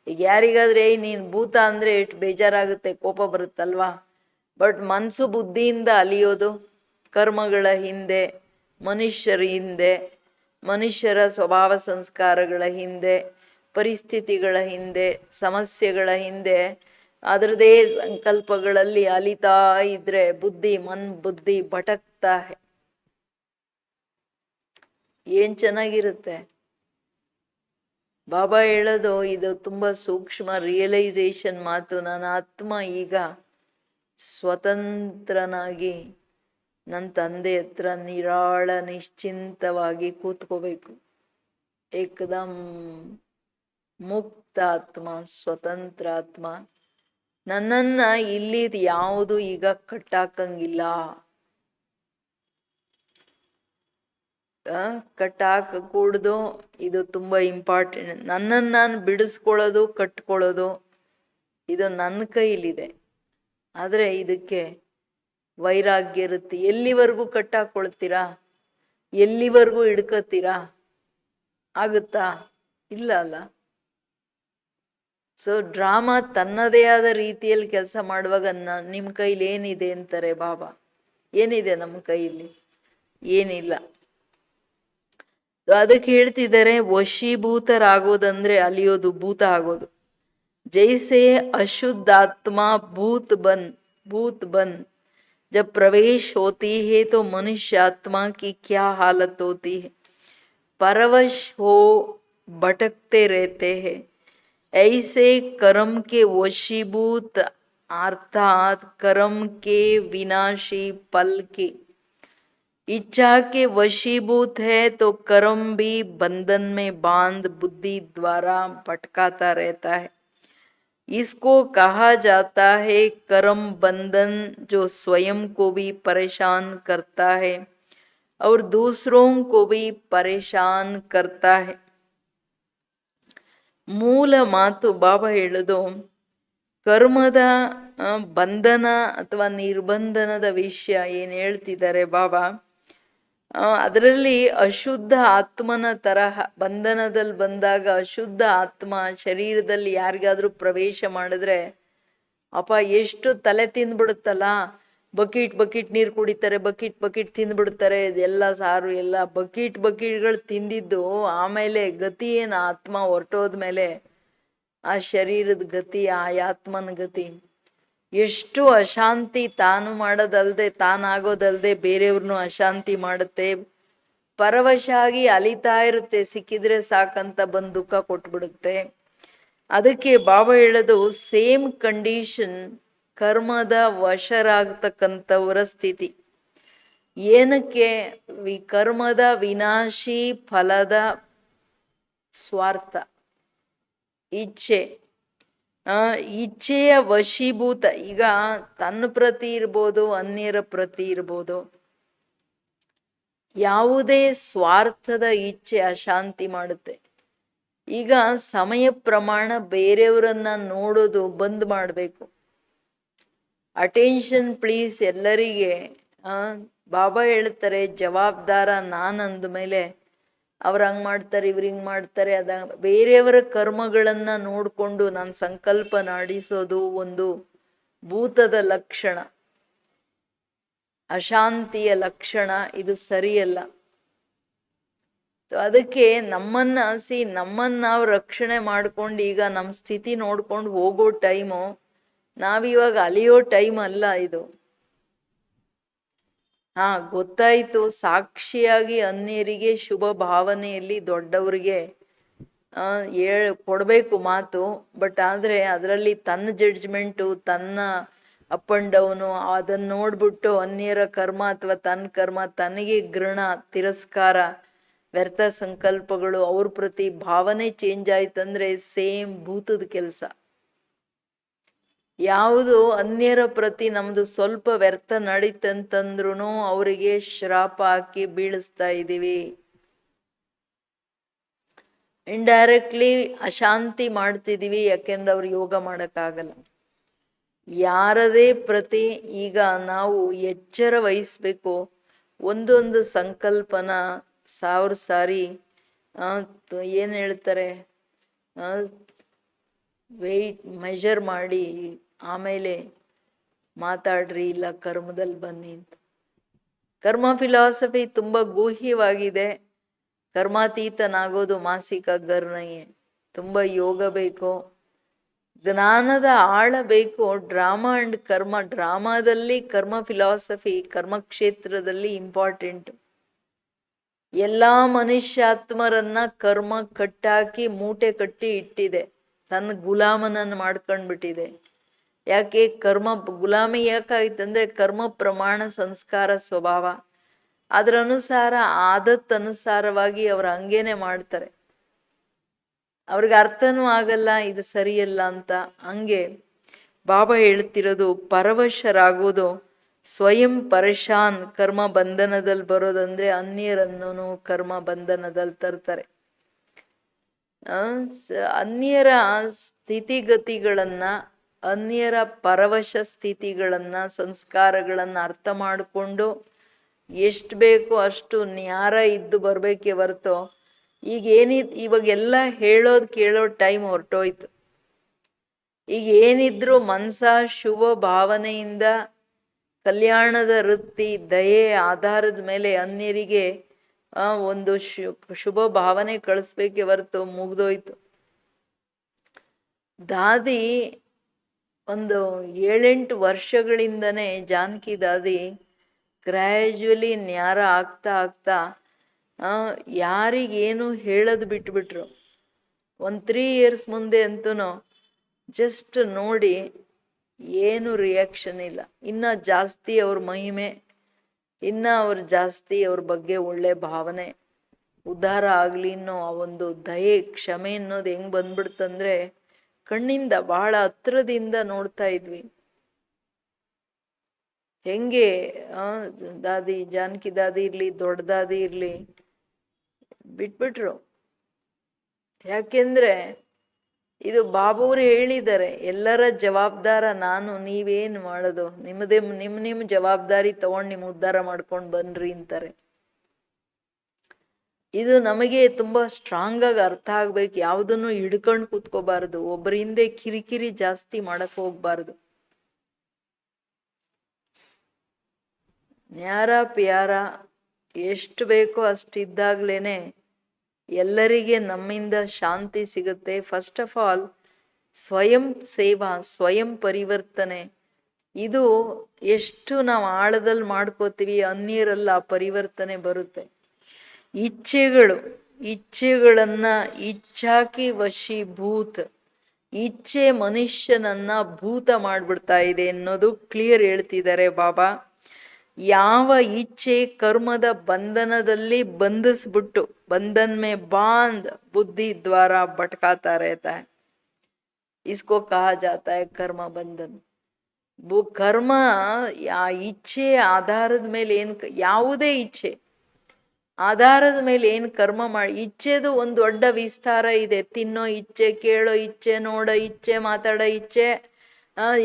ಈಗ ಯಾರಿಗಾದ್ರೆ ನೀನ್ ಭೂತ ಅಂದ್ರೆ ಎಷ್ಟು ಬೇಜಾರಾಗುತ್ತೆ, ಕೋಪ ಬರುತ್ತಲ್ವಾ. ಬಟ್ ಮನಸ್ಸು ಬುದ್ಧಿಯಿಂದ ಅಲಿಯೋದು ಕರ್ಮಗಳ ಹಿಂದೆ, ಮನುಷ್ಯರ ಹಿಂದೆ, ಮನುಷ್ಯರ ಸ್ವಭಾವ ಸಂಸ್ಕಾರಗಳ ಹಿಂದೆ, ಪರಿಸ್ಥಿತಿಗಳ ಹಿಂದೆ, ಸಮಸ್ಯೆಗಳ ಹಿಂದೆ, ಅದರದೇ ಸಂಕಲ್ಪಗಳಲ್ಲಿ ಅಲಿತಾ ಇದ್ರೆ ಬುದ್ಧಿ ಭಟಕ್ತಾ ಏನ್ ಚೆನ್ನಾಗಿರುತ್ತೆ. ಬಾಬಾ ಹೇಳೋದು ಇದು ತುಂಬಾ ಸೂಕ್ಷ್ಮ ರಿಯಲೈಸೇಷನ್ ಮಾತು. ನನ್ನ ಆತ್ಮ ಈಗ ಸ್ವತಂತ್ರನಾಗಿ ನನ್ನ ತಂದೆ ಹತ್ರ ನಿರಾಳ ನಿಶ್ಚಿಂತವಾಗಿ ಕೂತ್ಕೋಬೇಕು. ಏಕದಮ್ ಮುಕ್ತ ಆತ್ಮ, ಸ್ವತಂತ್ರ ಆತ್ಮ. ನನ್ನನ್ನ ಇಲ್ಲಿ ಯಾವುದು ಈಗ ಕಟ್ಟಾಕಂಗಿಲ್ಲ. ಕಟ್ಟಾಕ ಕೂಡ್ದು. ಇದು ತುಂಬಾ ಇಂಪಾರ್ಟೆಂಟ್. ನನ್ನನ್ನು ನಾನು ಬಿಡಿಸ್ಕೊಳ್ಳೋದು, ಕಟ್ಕೊಳ್ಳೋದು ಇದು ನನ್ನ ಕೈಲಿದೆ. ಆದ್ರೆ ಇದಕ್ಕೆ ವೈರಾಗ್ಯ ಇರುತ್ತೆ. ಎಲ್ಲಿವರೆಗೂ ಕಟ್ಟಾಕೊಳ್ತೀರಾ? ಎಲ್ಲಿವರೆಗೂ ಹಿಡ್ಕತ್ತೀರಾ? ಆಗುತ್ತಾ? ಇಲ್ಲ ಅಲ್ಲ. ಸೊ ಡ್ರಾಮಾ ತನ್ನದೇ ಆದ ರೀತಿಯಲ್ಲಿ ಕೆಲಸ ಮಾಡುವಾಗ ನಿಮ್ಮ ಕೈಲಿ ಏನಿದೆ ಅಂತಾರೆ ಬಾಬಾ. ಏನಿದೆ ನಮ್ಮ ಕೈಯಲ್ಲಿ? ಏನಿಲ್ಲ. ಅದಕ್ಕೆ ಹೇಳ್ತಿದ್ದಾರೆ ವಶೀಭೂತರಾಗೋದಂದ್ರೆ ಅಲಿಯೋದು, ಭೂತ ಆಗೋದು. ಜೈಸೆ ಅಶುದ್ಧಾತ್ಮ भूत बन जब प्रवेश होती है तो मनुष्य आत्मा की क्या हालत होती है। परवश हो भटकते रहते हैं। ऐसे कर्म के वशीभूत अर्थात कर्म के विनाशी फल के इच्छा के वशीभूत है तो कर्म भी बंधन में बांध बुद्धि द्वारा भटकाता रहता है। इसको कहा जाता है कर्म बंधन, जो स्वयं को भी परेशान करता है और दूसरों को भी परेशान करता है. ಮೂಲ ಮಾತು ಬಾಬಾ ಹೇಳೋದು ಕರ್ಮದ ಬಂಧನ ಅಥವಾ ನಿರ್ಬಂಧನದ ವಿಷಯ ಏನ್ ಹೇಳ್ತಿದ್ದಾರೆ ಬಾಬಾ, ಅದರಲ್ಲಿ ಅಶುದ್ಧ ಆತ್ಮನ ತರಹ ಬಂಧನದಲ್ಲಿ ಬಂದಾಗ ಅಶುದ್ಧ ಆತ್ಮ ಶರೀರದಲ್ಲಿ ಯಾರಿಗಾದ್ರೂ ಪ್ರವೇಶ ಮಾಡಿದ್ರೆ ಅಪ್ಪ ಎಷ್ಟು ತಲೆ ತಿಂದ್ಬಿಡುತ್ತಲ್ಲ. ಬಕೀಟ್ ನೀರು ಕುಡಿತಾರೆ, ಬಕೀಟ್ ತಿಂದ್ಬಿಡ್ತಾರೆ, ಎಲ್ಲ ಸಾರು ಎಲ್ಲ ಬಕೀಟ್ಗಳು ತಿಂದಿದ್ದು ಆಮೇಲೆ ಗತಿ ಏನು, ಆತ್ಮ ಹೊರಟೋದ್ಮೇಲೆ ಆ ಶರೀರದ ಗತಿ, ಆ ಆತ್ಮನ ಗತಿ ಎಷ್ಟು ಅಶಾಂತಿ, ತಾನು ಮಾಡೋದಲ್ದೆ ತಾನಾಗೋದಲ್ದೆ ಬೇರೆಯವ್ರನ್ನೂ ಅಶಾಂತಿ ಮಾಡುತ್ತೆ. ಪರವಶ ಆಗಿ ಅಲಿತಾ ಇರುತ್ತೆ, ಸಿಕ್ಕಿದ್ರೆ ಸಾಕಂತ ಬಂದು ದುಃಖ ಕೊಟ್ಬಿಡುತ್ತೆ. ಅದಕ್ಕೆ ಬಾಬಾ ಹೇಳೋದು ಸೇಮ್ ಕಂಡೀಷನ್ ಕರ್ಮದ ವಶರಾಗ್ತಕ್ಕಂಥವರ ಸ್ಥಿತಿ. ಏನಕ್ಕೆ? ಕರ್ಮದ ವಿನಾಶಿ ಫಲದ ಸ್ವಾರ್ಥ, ಇಚ್ಛೆಯ ವಶೀಭೂತ. ಈಗ ತನ್ನ ಪ್ರತಿ ಇರ್ಬೋದು, ಅನ್ಯರ ಪ್ರತಿ ಇರ್ಬೋದು, ಯಾವುದೇ ಸ್ವಾರ್ಥದ ಇಚ್ಛೆ ಅಶಾಂತಿ ಮಾಡುತ್ತೆ. ಈಗ ಸಮಯ ಪ್ರಮಾಣ ಬೇರೆಯವರನ್ನ ನೋಡೋದು ಬಂದ್ ಮಾಡಬೇಕು. ಅಟೆನ್ಷನ್ ಪ್ಲೀಸ್ ಎಲ್ಲರಿಗೆ. ಬಾಬಾ ಹೇಳ್ತಾರೆ ಜವಾಬ್ದಾರ ನಾನಂದ ಮೇಲೆ ಅವ್ರು ಹಂಗ್ ಮಾಡ್ತಾರೆ, ಇವ್ರು ಹಿಂಗ್ ಮಾಡ್ತಾರೆ. ಬೇರೆಯವರ ಕರ್ಮಗಳನ್ನ ನೋಡ್ಕೊಂಡು ನಾನು ಸಂಕಲ್ಪ ನಾಡಿಸೋದು ಒಂದು ಭೂತದ ಲಕ್ಷಣ, ಅಶಾಂತಿಯ ಲಕ್ಷಣ. ಇದು ಸರಿಯಲ್ಲ. ಅದಕ್ಕೆ ನಮ್ಮನ್ನ ನಾವು ರಕ್ಷಣೆ ಮಾಡ್ಕೊಂಡು ಈಗ ನಮ್ಮ ಸ್ಥಿತಿ ನೋಡ್ಕೊಂಡು ಹೋಗೋ ಟೈಮು. ನಾವಿವಾಗ ಅಲಿಯೋ ಟೈಮ್ ಅಲ್ಲ ಇದು. ಗೊತ್ತಾಯ್ತು, ಸಾಕ್ಷಿಯಾಗಿ ಅನ್ಯರಿಗೆ ಶುಭ ಭಾವನೆಯಲ್ಲಿ ದೊಡ್ಡವರಿಗೆ ಕೊಡ್ಬೇಕು ಮಾತು. ಬಟ್ ಆದ್ರೆ ಅದರಲ್ಲಿ ತನ್ನ ಜಡ್ಜ್ಮೆಂಟು, ತನ್ನ ಅಪ್ ಅಂಡ್ ಡೌನು ಅದನ್ನ ನೋಡ್ಬಿಟ್ಟು ಅನ್ಯರ ಕರ್ಮ ಅಥವಾ ತನ್ನ ಕರ್ಮ, ತನಗೆ ಗೃಣ, ತಿರಸ್ಕಾರ, ವ್ಯರ್ಥ ಸಂಕಲ್ಪಗಳು, ಅವ್ರ ಪ್ರತಿ ಭಾವನೆ ಚೇಂಜ್ ಆಯ್ತಂದ್ರೆ ಸೇಮ್ ಭೂತದ ಕೆಲಸ. ಯಾವುದು ಅನ್ಯರ ಪ್ರತಿ ನಮ್ದು ಸ್ವಲ್ಪ ವ್ಯರ್ಥ ನಡೀತಂತಂದ್ರೂ ಅವರಿಗೆ ಶ್ರಾಪ ಹಾಕಿ ಬೀಳಿಸ್ತಾ ಇದ್ದೀವಿ. ಇಂಡೈರೆಕ್ಟ್ಲಿ ಅಶಾಂತಿ ಮಾಡ್ತಿದೀವಿ. ಯಾಕೆಂದ್ರೆ ಅವ್ರು ಯೋಗ ಮಾಡಕ್ಕಾಗಲ್ಲ. ಯಾರದೇ ಪ್ರತಿ ಈಗ ನಾವು ಎಚ್ಚರ ವಹಿಸ್ಬೇಕು. ಒಂದೊಂದು ಸಂಕಲ್ಪನ 1000 ಸಾರಿ ಏನ್ ಹೇಳ್ತಾರೆ, ವೆಯ್ಟ್ ಮೆಜರ್ ಮಾಡಿ ಆಮೇಲೆ ಮಾತಾಡ್ರಿ, ಇಲ್ಲ ಕರ್ಮದಲ್ಲಿ ಬನ್ನಿ ಅಂತ. ಕರ್ಮ ಫಿಲಾಸಫಿ ತುಂಬಾ ಗೂಹ್ಯವಾಗಿದೆ. ಕರ್ಮಾತೀತನಾಗೋದು ಮಾಸಿಕ ಗರ್ನಯೇ. ತುಂಬಾ ಯೋಗ ಬೇಕು, ಜ್ಞಾನದ ಆಳ ಬೇಕು. ಡ್ರಾಮಾ ಅಂಡ್ ಕರ್ಮ, ಡ್ರಾಮಾದಲ್ಲಿ ಕರ್ಮ ಫಿಲಾಸಫಿ ಕರ್ಮಕ್ಷೇತ್ರದಲ್ಲಿ ಇಂಪಾರ್ಟೆಂಟ್. ಎಲ್ಲಾ ಮನುಷ್ಯಾತ್ಮರನ್ನ ಕರ್ಮ ಕಟ್ಟಾಕಿ ಮೂಟೆ ಕಟ್ಟಿ ಇಟ್ಟಿದೆ, ತನ್ನ ಗುಲಾಮನನ್ನು ಮಾಡ್ಕೊಂಡ್ಬಿಟ್ಟಿದೆ. ಯಾಕೆ ಕರ್ಮ ಗುಲಾಮಿ ಯಾಕಾಯ್ತಂದ್ರೆ ಕರ್ಮ ಪ್ರಮಾಣ, ಸಂಸ್ಕಾರ, ಸ್ವಭಾವ, ಅದರ ಅನುಸಾರ ಆದತ್ ಅನುಸಾರವಾಗಿ ಅವ್ರು ಹಂಗೇನೆ ಮಾಡ್ತಾರೆ. ಅವ್ರಿಗೆ ಅರ್ಥನೂ ಆಗಲ್ಲ ಇದು ಸರಿಯಲ್ಲ ಅಂತ. ಹಂಗೆ ಬಾಬಾ ಹೇಳ್ತಿರೋದು ಪರವಶರಾಗೋದು, ಸ್ವಯಂ ಪರೇಶಾನ್, ಕರ್ಮ ಬಂಧನದಲ್ಲಿ ಬರೋದಂದ್ರೆ ಅನ್ಯರನ್ನು ಕರ್ಮ ಬಂಧನದಲ್ಲಿ ತರ್ತಾರೆ. ಅನ್ಯರ ಸ್ಥಿತಿಗತಿಗಳನ್ನ, ಅನ್ಯರ ಪರವಶ ಸ್ಥಿತಿಗಳನ್ನ, ಸಂಸ್ಕಾರಗಳನ್ನ ಅರ್ಥ ಮಾಡಿಕೊಂಡು ಎಷ್ಟು ಬೇಕೋ ಅಷ್ಟು ನ್ಯಾರ ಇದ್ದು ಬರ್ಬೇಕೆ ಹೊರ್ತು ಇವಾಗೆಲ್ಲ ಹೇಳೋದು ಕೇಳೋ ಟೈಮ್ ಹೊರಟೋಯ್ತು. ಈಗ ಏನಿದ್ರು ಮನ್ಸ ಶುಭ ಭಾವನೆಯಿಂದ ಕಲ್ಯಾಣದ ವೃತ್ತಿ, ದಯೆ ಆಧಾರದ ಮೇಲೆ ಅನ್ಯರಿಗೆ ಒಂದು ಶುಭ ಭಾವನೆ ಕಳಿಸ್ಬೇಕೆ ಹೊರತು ಮುಗ್ದೋಯ್ತು. ದಾದಿ ಒಂದು 7-8 ವರ್ಷಗಳಿಂದನೇ ಜಾನಕಿ ದಾದಿ ಗ್ರ್ಯಾಜುವಲಿ ನ್ಯಾರ ಆಗ್ತಾ ಆಗ್ತಾ ಯಾರಿಗೇನು ಹೇಳೋದು ಬಿಟ್ಬಿಟ್ರು. ಒಂದು 3 years ಮುಂದೆ ಅಂತೂ ಜಸ್ಟ್ ನೋಡಿ ಏನು ರಿಯಾಕ್ಷನ್ ಇಲ್ಲ. ಇನ್ನ ಜಾಸ್ತಿ ಅವ್ರ ಮಹಿಮೆ, ಇನ್ನ ಅವ್ರ ಜಾಸ್ತಿ ಅವ್ರ ಬಗ್ಗೆ ಒಳ್ಳೆ ಭಾವನೆ, ಉದ್ಧಾರ ಆಗ್ಲಿ ಅನ್ನೋ ಆ ಒಂದು ದಯೆ, ಕ್ಷಮೆ ಅನ್ನೋದು ಹೆಂಗ್ ಬಂದ್ಬಿಡ್ತಂದ್ರೆ ಕಣ್ಣಿಂದ ಬಹಳ ಹತ್ರದಿಂದ ನೋಡ್ತಾ ಇದ್ವಿ. ಹೆಂಗೆ ದಾದಿ ಜಾನಕಿ ದಾದಿ ಇರ್ಲಿ, ದೊಡ್ಡ ದಾದಿ ಇರ್ಲಿ, ಬಿಟ್ಬಿಟ್ರು. ಯಾಕೆಂದ್ರೆ ಇದು ಬಾಬುವ್ರು ಹೇಳಿದ್ದಾರೆ, ಎಲ್ಲರ ಜವಾಬ್ದಾರ ನಾನು, ನೀವೇನ್ ಮಾಡೋದು, ನಿಮ್ ಜವಾಬ್ದಾರಿ ತಗೊಂಡು ನಿಮ್ ಉದ್ಧಾರ ಮಾಡ್ಕೊಂಡು ಬನ್ರಿ ಅಂತಾರೆ. ಇದು ನಮಗೆ ತುಂಬಾ ಸ್ಟ್ರಾಂಗ್ ಆಗಿ ಅರ್ಥ ಆಗ್ಬೇಕು. ಯಾವುದನ್ನು ಹಿಡ್ಕೊಂಡು ಕೂತ್ಕೋಬಾರದು, ಒಬ್ಬರ ಹಿಂದೆ ಕಿರಿಕಿರಿ ಜಾಸ್ತಿ ಮಾಡಕ್ ಹೋಗ್ಬಾರ್ದು. ನ್ಯಾರ ಪ್ಯಾರ ಎಷ್ಟು ಬೇಕೋ ಅಷ್ಟಿದ್ದಾಗ್ಲೇನೆ ಎಲ್ಲರಿಗೆ ನಮ್ಮಿಂದ ಶಾಂತಿ ಸಿಗುತ್ತೆ. ಫಸ್ಟ್ ಆಫ್ ಆಲ್ ಸ್ವಯಂ ಸೇವಾ, ಸ್ವಯಂ ಪರಿವರ್ತನೆ, ಇದು ಎಷ್ಟು ನಾವು ಆಳದಲ್ಲಿ ಮಾಡ್ಕೋತೀವಿ ಅನ್ಯರಲ್ಲ ಪರಿವರ್ತನೆ ಬರುತ್ತೆ. ಇಚ್ಛೆಗಳನ್ನ ಇಚ್ಛಾಕಿ ವಶೀಭೂತ್, ಇಚ್ಛೆ ಮನುಷ್ಯನನ್ನ ಭೂತ ಮಾಡ್ಬಿಡ್ತಾ ಇದೆ ಅನ್ನೋದು ಕ್ಲಿಯರ್ ಹೇಳ್ತಿದ್ದಾರೆ ಬಾಬಾ. ಯಾವ ಇಚ್ಛೆ ಕರ್ಮದ ಬಂಧನದಲ್ಲಿ ಬಂಧಿಸ್ಬಿಟ್ಟು, ಬಂಧನ್ ಮೇ ಬಾಂಧ್ ಬುದ್ಧಿ ದ್ವಾರ ಭಟಕಾತಾ रहता है, इसको कहा जाता है ಕರ್ಮ ಬಂಧನ್. ಕರ್ಮ ಆ ಇಚ್ಛೆ ಆಧಾರದ ಮೇಲೆ ಯಾವುದೇ ಇಚ್ಛೆ ಆಧಾರದ ಮೇಲೆ ಏನ್ ಕರ್ಮ ಮಾಡಿ, ಇಚ್ಛೆದು ಒಂದು ದೊಡ್ಡ ವಿಸ್ತಾರ ಇದೆ. ತಿನ್ನೋ ಇಚ್ಛೆ, ಕೇಳೋ ಇಚ್ಛೆ, ನೋಡೋ ಇಚ್ಛೆ, ಮಾತಾಡೋ ಇಚ್ಛೆ,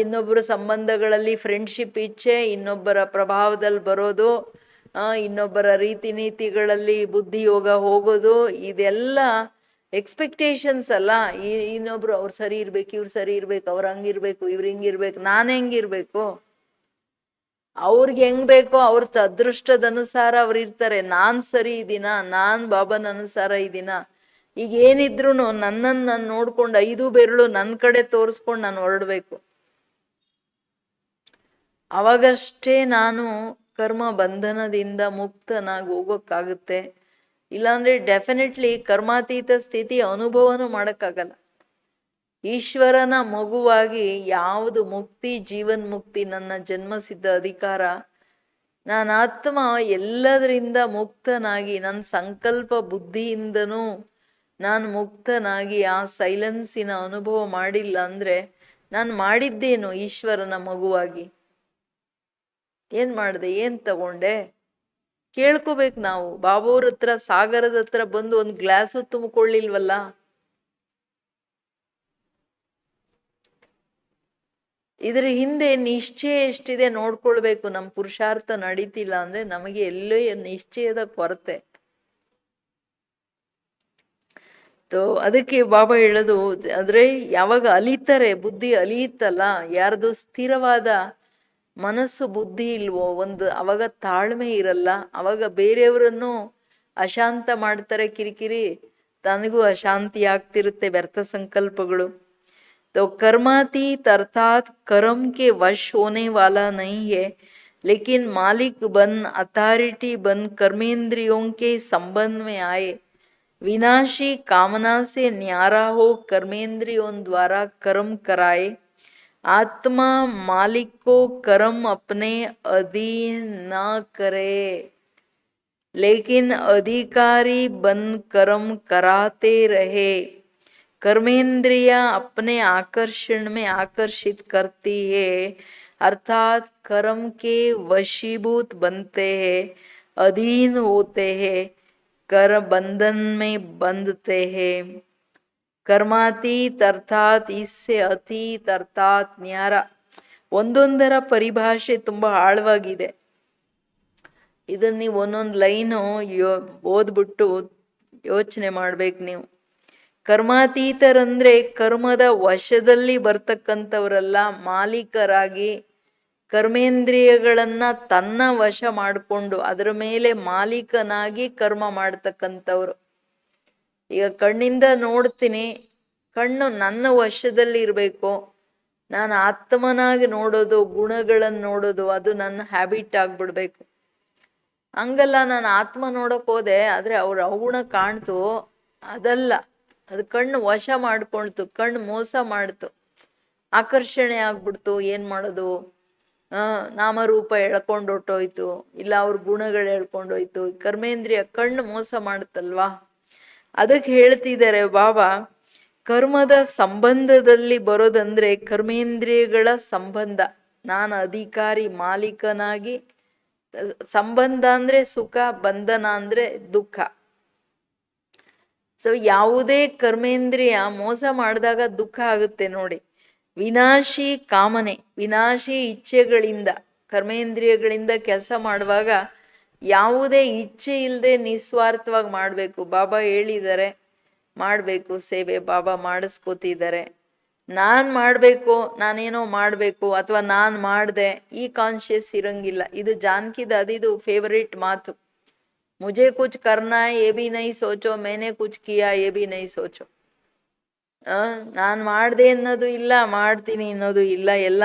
ಇನ್ನೊಬ್ಬರ ಸಂಬಂಧಗಳಲ್ಲಿ ಫ್ರೆಂಡ್ಶಿಪ್ ಇಚ್ಛೆ, ಇನ್ನೊಬ್ಬರ ಪ್ರಭಾವದಲ್ಲಿ ಬರೋದು, ಇನ್ನೊಬ್ಬರ ರೀತಿ ನೀತಿಗಳಲ್ಲಿ ಬುದ್ಧಿಯೋಗ ಹೋಗೋದು, ಇದೆಲ್ಲ ಎಕ್ಸ್ಪೆಕ್ಟೇಷನ್ಸ್ ಅಲ್ಲ. ಇನ್ನೊಬ್ರು ಅವ್ರು ಸರಿ ಇರ್ಬೇಕು, ಇವ್ರು ಸರಿ ಇರ್ಬೇಕು, ಅವ್ರು ಹಂಗಿರ್ಬೇಕು, ಇವ್ರು ಹಿಂಗಿರ್ಬೇಕು, ನಾನು ಹೆಂಗಿರ್ಬೇಕು, ಅವ್ರಿಗೆ ಹೆಂಗ್ ಬೇಕೋ ಅವ್ರ ಅದೃಷ್ಟದ ಅನುಸಾರ ಅವ್ರು ಇರ್ತಾರೆ. ನಾನ್ ಸರಿ ಇದ್ದೀನ, ನಾನ್ ಬಾಬನ ಅನುಸಾರ ಇದ್ದೀನ, ಈಗ ಏನಿದ್ರು ನನ್ನನ್ನು ನಾನು ನೋಡ್ಕೊಂಡು 5 ಬೆರಳು ನನ್ನ ಕಡೆ ತೋರಿಸ್ಕೊಂಡು ನಾನು ಹೊರಡ್ಬೇಕು. ಅವಾಗಷ್ಟೇ ನಾನು ಕರ್ಮ ಬಂಧನದಿಂದ ಮುಕ್ತನಾಗಿ ಹೋಗೋಕ್ಕಾಗುತ್ತೆ. ಇಲ್ಲಾಂದ್ರೆ ಡೆಫಿನೆಟ್ಲಿ ಕರ್ಮಾತೀತ ಸ್ಥಿತಿ ಅನುಭವನೂ ಮಾಡೋಕ್ಕಾಗಲ್ಲ. ಈಶ್ವರನ ಮಗುವಾಗಿ ಯಾವುದು ಮುಕ್ತಿ, ಜೀವನ್ ಮುಕ್ತಿ, ನನ್ನ ಜನ್ಮಸಿದ್ಧ ಅಧಿಕಾರ, ನಾನು ಆತ್ಮ ಎಲ್ಲದರಿಂದ ಮುಕ್ತನಾಗಿ, ನನ್ನ ಸಂಕಲ್ಪ ಬುದ್ಧಿಯಿಂದನೂ ನಾನು ಮುಕ್ತನಾಗಿ ಆ ಸೈಲೆನ್ಸಿನ ಅನುಭವ ಮಾಡಿಲ್ಲ ಅಂದ್ರೆ ನಾನು ಮಾಡಿದ್ದೇನು ಈಶ್ವರನ ಮಗುವಾಗಿ? ಏನ್ ಮಾಡಿದೆ, ಏನ್ ತಗೊಂಡೆ? ಕೇಳ್ಕೋಬೇಕು ನಾವು. ಬಾಬುವ್ರ ಹತ್ರ, ಸಾಗರದ ಹತ್ರ ಬಂದು ಒಂದು ಗ್ಲಾಸು ತುಂಬಿಕೊಳ್ಳಿಲ್ವಲ್ಲ. ಇದ್ರ ಹಿಂದೆ ನಿಶ್ಚಯ ಎಷ್ಟಿದೆ ನೋಡ್ಕೊಳ್ಬೇಕು. ನಮ್ಮ ಪುರುಷಾರ್ಥ ನಡೀತಿಲ್ಲ ಅಂದ್ರೆ ನಮಗೆ ಎಲ್ಲೋ ನಿಶ್ಚಯದ ಕೊರತೆ. ಅದಕ್ಕೆ ಬಾಬಾ ಹೇಳೋದು, ಆದ್ರೆ ಯಾವಾಗ ಅಲಿತಾರೆ, ಬುದ್ಧಿ ಅಲಿಯುತ್ತಲ್ಲ, ಯಾರ್ದು ಸ್ಥಿರವಾದ ಮನಸ್ಸು ಬುದ್ಧಿ ಇಲ್ವೋ, ಅವಾಗ ತಾಳ್ಮೆ ಇರಲ್ಲ. ಅವಾಗ ಬೇರೆಯವರನ್ನು ಅಶಾಂತ ಮಾಡ್ತಾರೆ, ಕಿರಿಕಿರಿ, ತನಗೂ ಅಶಾಂತಿ ಆಗ್ತಿರುತ್ತೆ, ವ್ಯರ್ಥ ಸಂಕಲ್ಪಗಳು. तो कर्मातीत अर्थात कर्म के वश होने वाला नहीं है, लेकिन मालिक बन, अथॉरिटी बन कर्मेंद्रियों के संबंध में आए, विनाशी कामना से न्यारा हो कर्मेंद्रियों द्वारा कर्म कराए, आत्मा मालिक को कर्म अपने अधीन न करे, लेकिन अधिकारी बन कर्म कराते रहे. कर्मेंद्रिय अपने आकर्षण में आकर्षित करती है, अर्थात कर्म के वशीभूत बनते हैं, अधीन होते हैं, कर बंधन में बंधते हैं. कर्मातीत अर्थात इससे अतीत अर्थात ನ್ಯಾರ. ಒಂದೊಂದರ ಪರಿಭಾಷೆ ತುಂಬಾ ಆಳವಾಗಿದೆ. ಇದನ್ನ ನೀವು ಒಂದೊಂದು ಲೈನು ಓದ್ಬಿಟ್ಟು ಯೋಚನೆ ಮಾಡ್ಬೇಕು ನೀವು. ಕರ್ಮಾತೀತರಂದ್ರೆ ಕರ್ಮದ ವಶದಲ್ಲಿ ಬರ್ತಕ್ಕಂಥವರಲ್ಲ, ಮಾಲೀಕರಾಗಿ ಕರ್ಮೇಂದ್ರಿಯಗಳನ್ನ ತನ್ನ ವಶ ಮಾಡಿಕೊಂಡು ಅದರ ಮೇಲೆ ಮಾಲೀಕನಾಗಿ ಕರ್ಮ ಮಾಡ್ತಕ್ಕಂಥವ್ರು. ಈಗ ಕಣ್ಣಿಂದ ನೋಡ್ತೀನಿ, ಕಣ್ಣು ನನ್ನ ವಶದಲ್ಲಿ ಇರಬೇಕು, ನಾನು ಆತ್ಮನಾಗಿ ನೋಡೋದು, ಗುಣಗಳನ್ನು ನೋಡೋದು, ಅದು ನನ್ನ ಹ್ಯಾಬಿಟ್ ಆಗ್ಬಿಡ್ಬೇಕು. ಹಂಗಲ್ಲ, ನಾನು ಆತ್ಮ ನೋಡಕ್ ಹೋದೆ ಆದ್ರೆ ಅವ್ರ ಅವಗುಣ ಕಾಣ್ತು, ಅದಲ್ಲ, ಅದು ಕಣ್ಣು ವಶ ಮಾಡ್ಕೊಳ್ತು, ಕಣ್ಣು ಮೋಸ ಮಾಡ್ತು, ಆಕರ್ಷಣೆ ಆಗ್ಬಿಡ್ತು. ಏನ್ ಮಾಡೋದು, ನಾಮರೂಪ ಎಳ್ಕೊಂಡೊಟ್ಟೋಯ್ತು, ಇಲ್ಲ ಅವ್ರ ಗುಣಗಳು ಎಳ್ಕೊಂಡೋಯ್ತು. ಕರ್ಮೇಂದ್ರಿಯ ಕಣ್ಣು ಮೋಸ ಮಾಡುತ್ತಲ್ವಾ. ಅದಕ್ಕೆ ಹೇಳ್ತಿದ್ದಾರೆ ಬಾಬಾ, ಕರ್ಮದ ಸಂಬಂಧದಲ್ಲಿ ಬರೋದಂದ್ರೆ ಕರ್ಮೇಂದ್ರಿಯಗಳ ಸಂಬಂಧ. ನಾನು ಅಧಿಕಾರಿ ಮಾಲೀಕನಾಗಿ, ಸಂಬಂಧ ಅಂದ್ರೆ ಸುಖ, ಬಂಧನ ಅಂದ್ರೆ ದುಃಖ. ಸೊ ಯಾವುದೇ ಕರ್ಮೇಂದ್ರಿಯ ಮೋಸ ಮಾಡಿದಾಗ ದುಃಖ ಆಗುತ್ತೆ ನೋಡಿ. ವಿನಾಶಿ ಕಾಮನೆ, ವಿನಾಶಿ ಇಚ್ಛೆಗಳಿಂದ, ಕರ್ಮೇಂದ್ರಿಯಗಳಿಂದ ಕೆಲಸ ಮಾಡುವಾಗ ಯಾವುದೇ ಇಚ್ಛೆ ಇಲ್ಲದೆ ನಿಸ್ವಾರ್ಥವಾಗಿ ಮಾಡಬೇಕು. ಬಾಬಾ ಹೇಳಿದ್ದಾರೆ ಮಾಡಬೇಕು ಸೇವೆ, ಬಾಬಾ ಮಾಡಿಸ್ಕೋತಿದ್ದಾರೆ. ನಾನು ಮಾಡಬೇಕು, ನಾನೇನೋ ಮಾಡಬೇಕು, ಅಥವಾ ನಾನು ಮಾಡಿದೆ ಈ ಕಾನ್ಶಿಯಸ್ ಇರಂಗಿಲ್ಲ. ಇದು ಜಾನಕಿ ದಾದಿದು ಫೇವರಿಟ್ ಮಾತು. ಮುಜೆ ಕುಚ್ ಕರ್ನಾ ಯೇ ಬಿ ನೈ ಸೋಚೋ, ಮೇನೆ ಕುಚ್ ಕಿಯಾ ಯೇ ಬಿ ನೈ ಸೋಚೋ. ನಾನು ಮಾಡ್ದೆ ಅನ್ನೋದು ಇಲ್ಲ, ಮಾಡ್ತೀನಿ ಅನ್ನೋದು ಇಲ್ಲ. ಎಲ್ಲ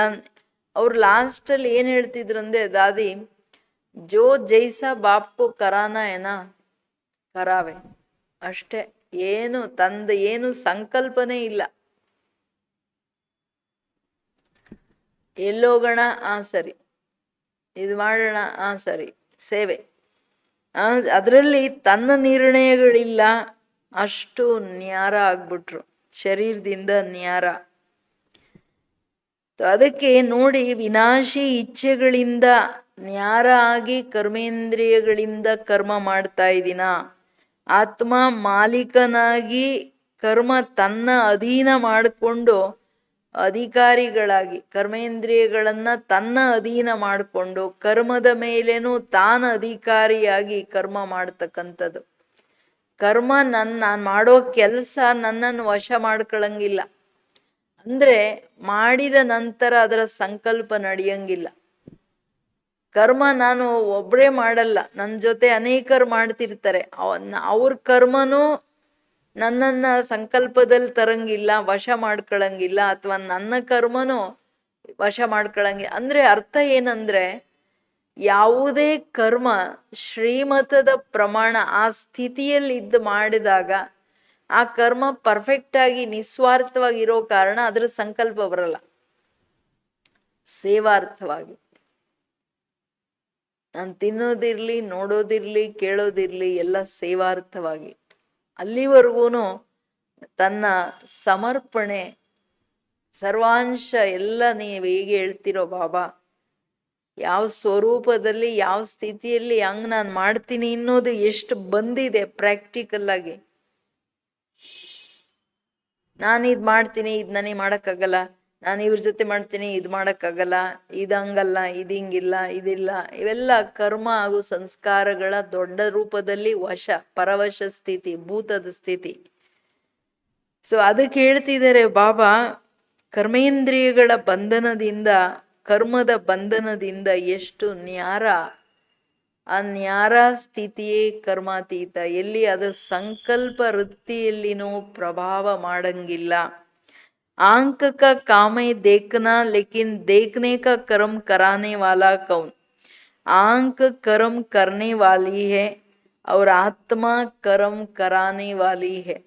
ಅವ್ರು ಲಾಸ್ಟಲ್ಲಿ ಏನು ಹೇಳ್ತಿದ್ರು ಅಂದ್ರೆ, ದಾದಿ ಜೋ ಜೈಸಾ ಬಾಪ್ಕೋ ಕರಾನ ಏನಾ ಕರಾವೆ, ಅಷ್ಟೇ. ಏನು ತಂದ ಏನು ಸಂಕಲ್ಪನೆ ಇಲ್ಲ. ಎಲ್ಲೋಗೋಣ, ಸರಿ, ಇದು ಮಾಡೋಣ, ಸರಿ, ಸೇವೆ. ಅದರಲ್ಲಿ ತನ್ನ ನಿರ್ಣಯಗಳಿಲ್ಲ, ಅಷ್ಟು ನ್ಯಾರ ಆಗ್ಬಿಟ್ರು, ಶರೀರದಿಂದ ನ್ಯಾರ. ಅದಕ್ಕೆ ನೋಡಿ, ವಿನಾಶಿ ಇಚ್ಛೆಗಳಿಂದ ನ್ಯಾರ ಆಗಿ ಕರ್ಮೇಂದ್ರಿಯಗಳಿಂದ ಕರ್ಮ ಮಾಡ್ತಾ ಇದ್ದೀನ. ಆತ್ಮ ಮಾಲೀಕನಾಗಿ ಕರ್ಮ ತನ್ನ ಅಧೀನ ಮಾಡಿಕೊಂಡು ಅಧಿಕಾರಿಗಳಾಗಿ ಕರ್ಮೇಂದ್ರಿಯಗಳನ್ನ ತನ್ನ ಅಧೀನ ಮಾಡಿಕೊಂಡು ಕರ್ಮದ ಮೇಲೇನು ತಾನ ಅಧಿಕಾರಿಯಾಗಿ ಕರ್ಮ ಮಾಡ್ತಕ್ಕಂಥದ್ದು. ಕರ್ಮ ನಾನು ಮಾಡೋ ಕೆಲಸ ನನ್ನನ್ನು ವಶ ಮಾಡ್ಕೊಳಂಗಿಲ್ಲ. ಅಂದ್ರೆ ಮಾಡಿದ ನಂತರ ಅದರ ಸಂಕಲ್ಪ ನಡೆಯಂಗಿಲ್ಲ. ಕರ್ಮ ನಾನು ಒಬ್ಬರೇ ಮಾಡಲ್ಲ, ನನ್ನ ಜೊತೆ ಅನೇಕರು ಮಾಡ್ತಿರ್ತಾರೆ. ಅವ್ರ ಕರ್ಮನೂ ನನ್ನನ್ನ ಸಂಕಲ್ಪದಲ್ಲಿ ತರಂಗಿಲ್ಲ, ವಶ ಮಾಡ್ಕೊಳಂಗಿಲ್ಲ, ಅಥವಾ ನನ್ನ ಕರ್ಮನೂ ವಶ ಮಾಡ್ಕೊಳಂಗಿಲ್ಲ. ಅಂದ್ರೆ ಅರ್ಥ ಏನಂದ್ರೆ, ಯಾವುದೇ ಕರ್ಮ ಶ್ರೀಮತದ ಪ್ರಮಾಣ ಆ ಸ್ಥಿತಿಯಲ್ಲಿ ಇದ್ದು ಮಾಡಿದಾಗ ಆ ಕರ್ಮ ಪರ್ಫೆಕ್ಟ್ ಆಗಿ ನಿಸ್ವಾರ್ಥವಾಗಿ ಇರೋ ಕಾರಣ ಅದ್ರ ಸಂಕಲ್ಪ ಬರಲ್ಲ. ಸೇವಾರ್ಥವಾಗಿ ನಾನು ತಿನ್ನೋದಿರ್ಲಿ, ನೋಡೋದಿರ್ಲಿ, ಕೇಳೋದಿರ್ಲಿ ಎಲ್ಲ ಸೇವಾರ್ಥವಾಗಿ. ಅಲ್ಲಿವರೆಗೂ ತನ್ನ ಸಮರ್ಪಣೆ ಸರ್ವಾಂಶ ಎಲ್ಲ ನೀವು ಹೇಗೆ ಹೇಳ್ತಿರೋ ಬಾಬಾ, ಯಾವ ಸ್ವರೂಪದಲ್ಲಿ ಯಾವ ಸ್ಥಿತಿಯಲ್ಲಿ ಹಂಗ್ ನಾನು ಮಾಡ್ತೀನಿ ಅನ್ನೋದು ಎಷ್ಟು ಬಂದಿದೆ ಪ್ರಾಕ್ಟಿಕಲ್ ಆಗಿ. ನಾನು ಇದು ಮಾಡ್ತೀನಿ, ಇದು ನನಗೆ ಮಾಡೋಕ್ಕಾಗಲ್ಲ, ನಾನು ಇವ್ರ ಜೊತೆ ಮಾಡ್ತೀನಿ, ಇದು ಮಾಡೋಕ್ಕಾಗಲ್ಲ, ಇದು ಹಂಗಲ್ಲ, ಇದು ಹಿಂಗಿಲ್ಲ, ಇದಿಲ್ಲ. ಇವೆಲ್ಲ ಕರ್ಮ ಹಾಗೂ ಸಂಸ್ಕಾರಗಳ ದೊಡ್ಡ ರೂಪದಲ್ಲಿ ವಶ, ಪರವಶ ಸ್ಥಿತಿ, ಭೂತದ ಸ್ಥಿತಿ. ಸೊ ಅದಕ್ಕೆ ಹೇಳ್ತಿದ್ದಾರೆ ಬಾಬಾ, ಕರ್ಮೇಂದ್ರಿಯಗಳ ಬಂಧನದಿಂದ, ಕರ್ಮದ ಬಂಧನದಿಂದ ಎಷ್ಟು ನ್ಯಾರ. ಆ ನ್ಯಾರ ಸ್ಥಿತಿಯೇ ಕರ್ಮಾತೀತ, ಎಲ್ಲಿ ಅದು ಸಂಕಲ್ಪ ವೃತ್ತಿಯಲ್ಲಿನೂ ಪ್ರಭಾವ ಮಾಡಂಗಿಲ್ಲ. आंख का काम है देखना, लेकिन देखने का कर्म कराने वाला कौन? आंख कर्म करने वाली है और आत्मा कर्म कराने वाली है.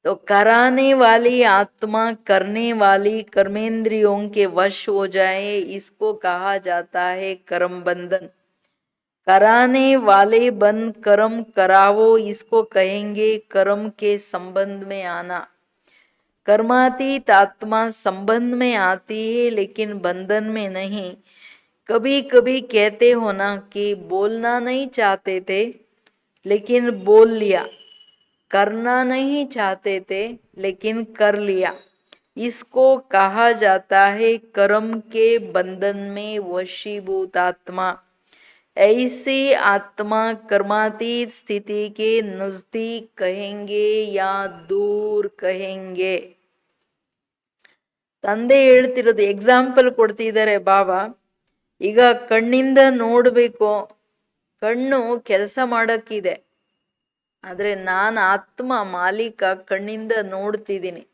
तो कराने वाली आत्मा करने वाली कर्मेंद्रियों के वश हो जाए, इसको कहा जाता है कर्म बंधन. कराने वाले बन कर्म करावो, इसको कहेंगे कर्म के संबंध में आना. कर्मातीत आत्मा संबंध में आती है लेकिन बंधन में नहीं. कभी कभी कहते हो ना कि बोलना नहीं चाहते थे लेकिन बोल लिया, करना नहीं चाहते थे लेकिन कर लिया, इसको कहा जाता है कर्म के बंधन में वशीभूत आत्मा. ऐसी आत्मा कर्मातीत स्थिति के नजदीक कहेंगे या दूर कहेंगे. ತಂದೆ ಹೇಳ್ತಿರೋದು ಎಕ್ಸಾಂಪಲ್ ಕೊಡ್ತಿದ್ದಾರೆ ಬಾಬಾ. ಈಗ ಕಣ್ಣಿಂದ ನೋಡ್ಬೇಕು, ಕಣ್ಣು ಕೆಲಸ ಮಾಡಕ್ಕಿದೆ, ಆದ್ರೆ ನಾನು ಆತ್ಮ ಮಾಲೀಕ ಕಣ್ಣಿಂದ ನೋಡ್ತಿದ್ದೀನಿ.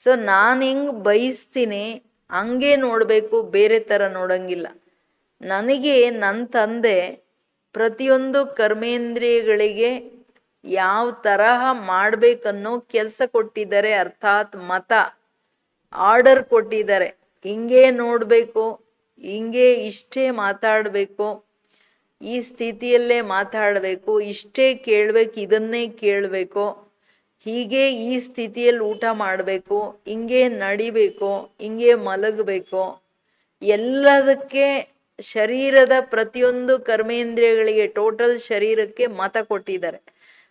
ಸೊ ನಾನು ಹೆಂಗ್ ಬಯಸ್ತೀನಿ ಹಂಗೆ ನೋಡ್ಬೇಕು, ಬೇರೆ ತರ ನೋಡಂಗಿಲ್ಲ. ನನಗೆ ನನ್ನ ತಂದೆ ಪ್ರತಿಯೊಂದು ಕರ್ಮೇಂದ್ರಿಯಗಳಿಗೆ ಯಾವ ತರಹ ಮಾಡ್ಬೇಕನ್ನೋ ಕೆಲಸ ಕೊಟ್ಟಿದ್ದಾರೆ, ಅರ್ಥಾತ್ ಮತ ಆರ್ಡರ್ ಕೊಟ್ಟಿದ್ದಾರೆ. ಹಿಂಗೆ ನೋಡ್ಬೇಕು, ಹಿಂಗೆ ಇಷ್ಟೇ ಮಾತಾಡಬೇಕು, ಈ ಸ್ಥಿತಿಯಲ್ಲೇ ಮಾತಾಡಬೇಕು, ಇಷ್ಟೇ ಕೇಳಬೇಕು, ಇದನ್ನೇ ಕೇಳಬೇಕು, ಹೀಗೆ ಈ ಸ್ಥಿತಿಯಲ್ಲಿ ಊಟ ಮಾಡಬೇಕು, ಹಿಂಗೆ ನಡಿಬೇಕು, ಹಿಂಗೆ ಮಲಗಬೇಕು, ಎಲ್ಲದಕ್ಕೆ ಶರೀರದ ಪ್ರತಿಯೊಂದು ಕರ್ಮೇಂದ್ರಿಯಗಳಿಗೆ ಟೋಟಲ್ ಶರೀರಕ್ಕೆ ಮತ ಕೊಟ್ಟಿದ್ದಾರೆ.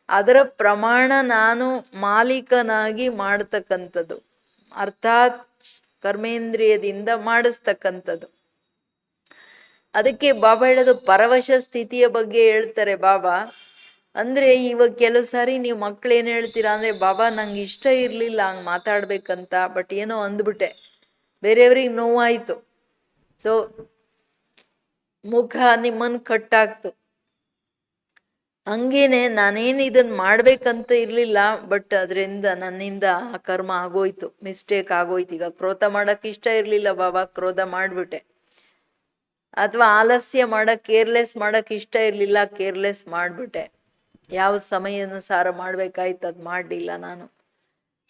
ಅದರ ಪ್ರಮಾಣ ನಾನು ಮಾಲೀಕನಾಗಿ ಮಾಡ್ತಕ್ಕಂಥದ್ದು, ಅರ್ಥಾತ್ ಕರ್ಮೇಂದ್ರಿಯದಿಂದ ಮಾಡಿಸ್ತಕ್ಕಂಥದ್ದು. ಅದಕ್ಕೆ ಬಾಬಾ ಹೇಳೋದು ಪರವಶ ಸ್ಥಿತಿಯ ಬಗ್ಗೆ ಹೇಳ್ತಾರೆ ಬಾಬಾ. ಅಂದ್ರೆ ಇವಾಗ ಕೆಲವು ಸಾರಿ ನೀವು ಮಕ್ಳು ಏನ್ ಹೇಳ್ತೀರಾ ಅಂದ್ರೆ, ಬಾಬಾ ನಂಗೆ ಇಷ್ಟ ಇರ್ಲಿಲ್ಲ ಹಂಗ್ ಮಾತಾಡ್ಬೇಕಂತ, ಬಟ್ ಏನೋ ಅಂದ್ಬಿಟ್ಟೆ, ಬೇರೆಯವ್ರಿಗೆ ನೋವಾಯ್ತು, ಸೊ ಮುಖ ನಿಮ್ಮನ್ ಕಟ್ಟಾಕ್ತು. ಹಂಗೇನೆ ನಾನೇನ್ ಇದನ್ ಮಾಡ್ಬೇಕಂತ ಇರ್ಲಿಲ್ಲ, ಬಟ್ ಅದರಿಂದ ನನ್ನಿಂದ ಆ ಕರ್ಮ ಆಗೋಯ್ತು, ಮಿಸ್ಟೇಕ್ ಆಗೋಯ್ತು. ಈಗ ಕ್ರೋಧ ಮಾಡಕ್ ಇಷ್ಟ ಇರ್ಲಿಲ್ಲ ಬಾಬಾ, ಕ್ರೋಧ ಮಾಡ್ಬಿಟ್ಟೆ. ಅಥವಾ ಆಲಸ್ಯ ಮಾಡಕ್, ಕೇರ್ಲೆಸ್ ಮಾಡಕ್ ಇಷ್ಟ ಇರ್ಲಿಲ್ಲ, ಕೇರ್ಲೆಸ್ ಮಾಡ್ಬಿಟ್ಟೆ. ಯಾವ ಸಮಯಾನುಸಾರ ಮಾಡ್ಬೇಕಾಯ್ತು ಅದ್ ಮಾಡ್ಲಿಲ್ಲ ನಾನು.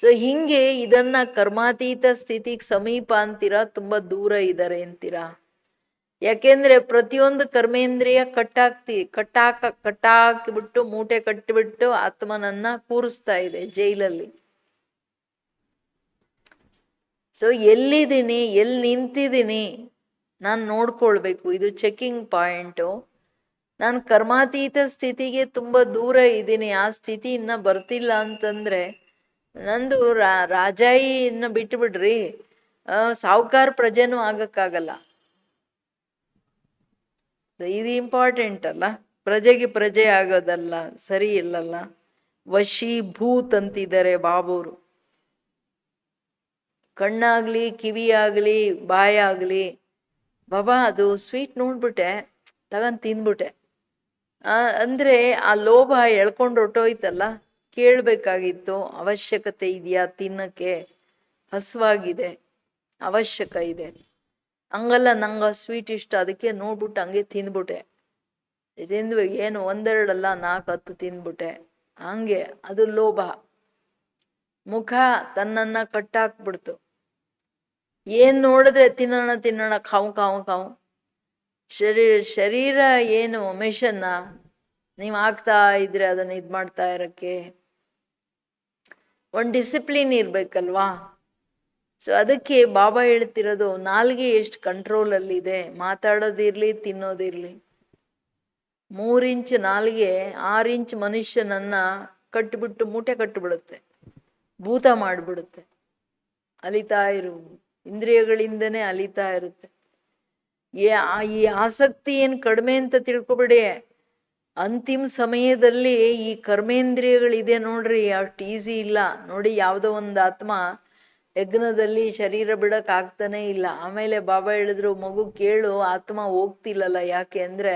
ಸೊ ಹಿಂಗೆ ಇದನ್ನ ಕರ್ಮಾತೀತ ಸ್ಥಿತಿಗೆ ಸಮೀಪ ಅಂತೀರಾ, ತುಂಬಾ ದೂರ ಇದ್ದಾರೆ ಅಂತೀರಾ? ಯಾಕೆಂದ್ರೆ ಪ್ರತಿಯೊಂದು ಕರ್ಮೇಂದ್ರಿಯ ಕಟ್ಟಾಕಿಬಿಟ್ಟು ಮೂಟೆ ಕಟ್ಟಿಬಿಟ್ಟು ಆತ್ಮನನ್ನ ಕೂರಿಸ್ತಾ ಇದೆ ಜೈಲಲ್ಲಿ. ಸೊ ಎಲ್ಲಿದ್ದೀನಿ, ಎಲ್ಲಿ ನಿಂತಿದ್ದೀನಿ ನಾನು ನೋಡ್ಕೊಳ್ಬೇಕು. ಇದು ಚೆಕಿಂಗ್ ಪಾಯಿಂಟು. ನಾನು ಕರ್ಮಾತೀತ ಸ್ಥಿತಿಗೆ ತುಂಬಾ ದೂರ ಇದ್ದೀನಿ, ಆ ಸ್ಥಿತಿ ಇನ್ನ ಬರ್ತಿಲ್ಲ ಅಂತಂದ್ರೆ ನಂದು ರಾಜಾಯಿನ ಬಿಟ್ಟು ಬಿಡ್ರಿ, ಸಾವುಕಾರ ಪ್ರಜೆನೂ ಆಗಕ್ಕಾಗಲ್ಲ. ಇದು ಇಂಪಾರ್ಟೆಂಟ್ ಅಲ್ಲ, ಪ್ರಜೆಗೆ ಪ್ರಜೆ ಆಗೋದಲ್ಲ, ಸರಿ ಇಲ್ಲಲ್ಲ. ವಶೀಭೂತ್ ಅಂತಿದ್ದಾರೆ ಬಾಬೂರು. ಕಣ್ಣಾಗ್ಲಿ, ಕಿವಿಯಾಗ್ಲಿ, ಬಾಯಾಗ್ಲಿ, ಬಾಬಾ ಅದು ಸ್ವೀಟ್ ನೋಡ್ಬಿಟ್ಟೆ ತಗೊಂಡ್ ತಿಂದ್ಬಿಟ್ಟೆ ಅಂದ್ರೆ ಆ ಲೋಭ ಎಳ್ಕೊಂಡು ಹೊಟ್ಟೋಯ್ತಲ್ಲ. ಕೇಳ್ಬೇಕಾಗಿತ್ತು, ಅವಶ್ಯಕತೆ ಇದೆಯಾ ತಿನ್ನಕ್ಕೆ, ಹಸುವಾಗಿದೆ, ಅವಶ್ಯಕ ಇದೆ. ಹಂಗಲ್ಲ, ನಂಗೆ ಸ್ವೀಟ್ ಇಷ್ಟ, ಅದಕ್ಕೆ ನೋಡ್ಬಿಟ್ಟು ಹಂಗೆ ತಿಂದ್ಬಿಟ್ಟೆ. ತಿಂದ್ವಿ ಏನು ಒಂದೆರಡಲ್ಲ 4-10 ತಿಂದ್ಬಿಟ್ಟೆ. ಹಂಗೆ ಅದು ಲೋಭ. ಮುಖ ತನ್ನನ್ನ ಕಟ್ಟಾಕ್ಬಿಡ್ತು. ಏನ್ ನೋಡಿದ್ರೆ ತಿನ್ನೋಣ ತಿನ್ನೋಣ, ಕಾವು ಕಾವು ಕಾವು. ಶರೀರ ಏನು ಮಿಷನ್ನ, ನೀವು ಆಗ್ತಾ ಇದ್ರೆ ಅದನ್ನ ಇದ್ ಮಾಡ್ತಾ ಇರಕ್ಕೆ ಒಂದ್ ಡಿಸಿಪ್ಲಿನ್ ಇರ್ಬೇಕಲ್ವಾ. ಸೊ ಅದಕ್ಕೆ ಬಾಬಾ ಹೇಳ್ತಿರೋದು, ನಾಲ್ಗೆ ಎಷ್ಟು ಕಂಟ್ರೋಲ್ ಅಲ್ಲಿದೆ, ಮಾತಾಡೋದಿರ್ಲಿ ತಿನ್ನೋದಿರ್ಲಿ. 3 ಇಂಚ್ ನಾಲ್ಗೆ 6 ಇಂಚ್ ಮನುಷ್ಯನನ್ನ ಕಟ್ಟಿಬಿಟ್ಟು ಮೂಟೆ ಕಟ್ಟಿಬಿಡುತ್ತೆ, ಭೂತ ಮಾಡಿಬಿಡುತ್ತೆ. ಅಲಿತಾ ಇರು, ಇಂದ್ರಿಯಗಳಿಂದನೇ ಅಲಿತಾ ಇರುತ್ತೆ. ಈ ಆಸಕ್ತಿ ಏನ್ ಕಡಿಮೆ ಅಂತ ತಿಳ್ಕೊಬೇಡಿ. ಅಂತಿಮ ಸಮಯದಲ್ಲಿ ಈ ಕರ್ಮೇಂದ್ರಿಯಗಳಿದೆ ನೋಡ್ರಿ, ಅಷ್ಟು ಈಸಿ ಇಲ್ಲ ನೋಡಿ. ಯಾವುದೋ ಒಂದು ಆತ್ಮ ಯಜ್ಞದಲ್ಲಿ ಶರೀರ ಬಿಡಕ್ ಆಗ್ತಾನೆ ಇಲ್ಲ. ಆಮೇಲೆ ಬಾಬಾ ಹೇಳಿದ್ರು, ಮಗು ಕೇಳು, ಆತ್ಮ ಹೋಗ್ತಿಲ್ಲಲ್ಲ. ಯಾಕೆ ಅಂದ್ರೆ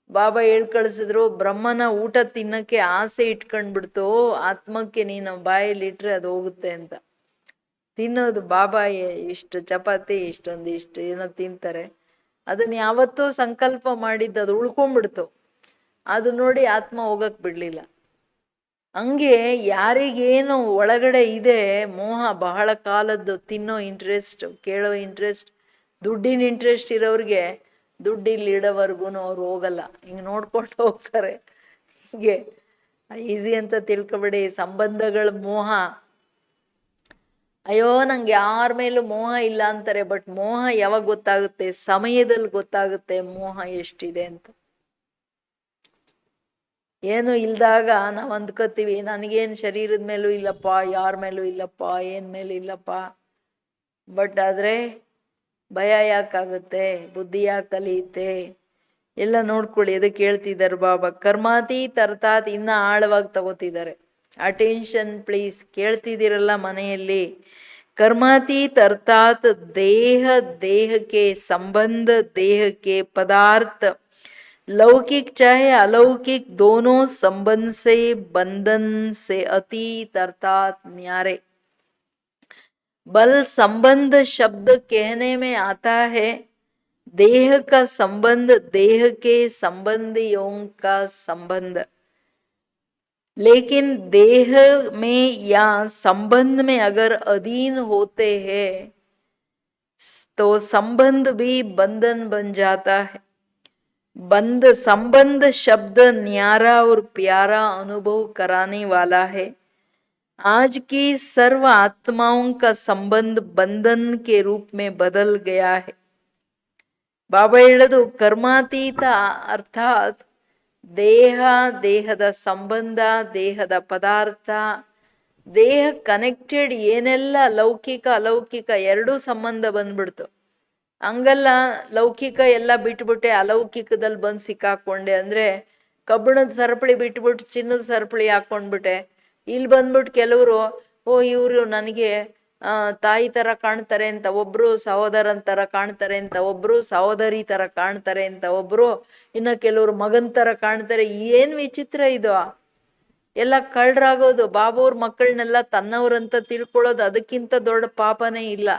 ಬಾಬಾ ಕಳಿಸಿದ್ರು, ಬ್ರಹ್ಮನ ಊಟ ತಿನ್ನಕ್ಕೆ ಆಸೆ ಇಟ್ಕೊಂಡ್ಬಿಡ್ತು ಆತ್ಮಕ್ಕೆ, ನೀನು ಬಾಯಲ್ಲಿ ಇಟ್ರೆ ಅದು ಹೋಗುತ್ತೆ ಅಂತ. ತಿನ್ನೋದು ಬಾಬಾ ಇಷ್ಟು ಚಪಾತಿ, ಇಷ್ಟು ಏನೋ ತಿಂತಾರೆ, ಅದನ್ನ ಯಾವತ್ತೋ ಸಂಕಲ್ಪ ಮಾಡಿದ್ದು, ಅದು ಉಳ್ಕೊಂಡ್ಬಿಡ್ತು. ಅದು ನೋಡಿ ಆತ್ಮ ಹೋಗಕ್ ಬಿಡ್ಲಿಲ್ಲ. ಹಂಗೆ ಯಾರಿಗೇನು ಒಳಗಡೆ ಇದೆ ಮೋಹ, ಬಹಳ ಕಾಲದ್ದು ತಿನ್ನೋ ಇಂಟ್ರೆಸ್ಟ್, ಕೇಳೋ ಇಂಟ್ರೆಸ್ಟ್, ದುಡ್ಡಿನ ಇಂಟ್ರೆಸ್ಟ್ ಇರೋರಿಗೆ ದುಡ್ಡಿಲ್ಲಿ ಇಡೋವರೆಗೂ ಅವ್ರು ಹೋಗಲ್ಲ, ಹಿಂಗೆ ನೋಡ್ಕೊಂಡು ಹೋಗ್ತಾರೆ. ಹೀಗೆ ಈಸಿ ಅಂತ ತಿಳ್ಕೊಬೇಡಿ. ಸಂಬಂಧಗಳ ಮೋಹ, ಅಯ್ಯೋ ನಂಗೆ ಯಾರ ಮೇಲೂ ಮೋಹ ಇಲ್ಲ ಅಂತಾರೆ, ಬಟ್ ಮೋಹ ಯಾವಾಗ ಗೊತ್ತಾಗುತ್ತೆ? ಸಮಯದಲ್ಲಿ ಗೊತ್ತಾಗುತ್ತೆ ಮೋಹ ಎಷ್ಟಿದೆ ಅಂತ. ಏನು ಇಲ್ದಾಗ ನಾವು ಅಂದ್ಕೋತೀವಿ, ನನಗೇನು ಶರೀರದ ಮೇಲೂ ಇಲ್ಲಪ್ಪ, ಯಾರ ಮೇಲೂ ಇಲ್ಲಪ್ಪ, ಏನ್ ಮೇಲೂ ಇಲ್ಲಪ್ಪ. ಬಟ್ ಆದ್ರೆ ಭಯ ಯಾಕಾಗುತ್ತೆ, ಬುದ್ಧಿ ಯಾಕೆ ಕಲಿಯುತ್ತೆ ಎಲ್ಲ ನೋಡ್ಕೊಳ್ಳಿ. ಅದಕ್ಕೆ ಹೇಳ್ತಿದ್ದಾರೆ ಬಾಬಾ, ಕರ್ಮಾತೀತ ಅರ್ಥಾತ್ ಇನ್ನ ಆಳವಾಗಿ ತಗೋತಿದ್ದಾರೆ. ಅಟೆನ್ಷನ್ ಪ್ಲೀಸ್, ಕೇಳ್ತಿದ್ದೀರಲ್ಲ ಮನೆಯಲ್ಲಿ. कर्मातीत अर्थात देह, देह के संबंध, देह के पदार्थ, लौकिक चाहे अलौकिक, दोनों संबंध से, बंधन से अतीत अर्थात न्यारे. बल संबंध शब्द कहने में आता है देह का संबंध, देह के संबंधियों का संबंध. लेकिन देह में या संबंध में अगर अधीन होते हैं तो संबंध भी बंधन बन जाता है. बंध संबंध शब्द न्यारा और प्यारा अनुभव कराने वाला है. आज की सर्व आत्माओं का संबंध बंधन के रूप में बदल गया है. ಬಾಬಾ ಹೇಳೋದು ಕರ್ಮಾತೀತ ಅರ್ಥಾತ್ ದೇಹ, ದೇಹದ ಸಂಬಂಧ, ದೇಹದ ಪದಾರ್ಥ, ದೇಹ ಕನೆಕ್ಟೆಡ್ ಏನೆಲ್ಲ ಲೌಕಿಕ ಅಲೌಕಿಕ ಎರಡೂ ಸಂಬಂಧ ಬಂದ್ಬಿಡ್ತು. ಹಂಗಲ್ಲ ಲೌಕಿಕ ಎಲ್ಲ ಬಿಟ್ಬಿಟ್ಟೆ ಅಲೌಕಿಕದಲ್ಲಿ ಬಂದು ಸಿಕ್ಕಾಕೊಂಡೆ ಅಂದ್ರೆ ಕಬ್ಬಿಣದ ಸರಪಳಿ ಬಿಟ್ಬಿಟ್ಟು ಚಿನ್ನದ ಸರಪಳಿ ಹಾಕೊಂಡ್ಬಿಟ್ಟೆ. ಇಲ್ಲಿ ಬಂದ್ಬಿಟ್ಟು ಕೆಲವರು ಇವರು ನನಗೆ ತಾಯಿ ತರ ಕಾಣ್ತಾರೆ ಅಂತ ಒಬ್ರು, ಸಹೋದರನ್ ತರ ಕಾಣ್ತಾರೆ ಅಂತ ಒಬ್ರು, ಸಹೋದರಿ ತರ ಕಾಣ್ತಾರೆ ಅಂತ ಒಬ್ರು, ಇನ್ನ ಕೆಲವರು ಮಗನ್ ತರ ಕಾಣ್ತಾರೆ. ಏನ್ ವಿಚಿತ್ರ ಇದು! ಎಲ್ಲ ಕಳ್ರಾಗೋದು. ಬಾಬುವ್ರ ಮಕ್ಕಳನ್ನೆಲ್ಲ ತನ್ನವ್ರಂತ ತಿಳ್ಕೊಳ್ಳೋದು ಅದಕ್ಕಿಂತ ದೊಡ್ಡ ಪಾಪನೇ ಇಲ್ಲ.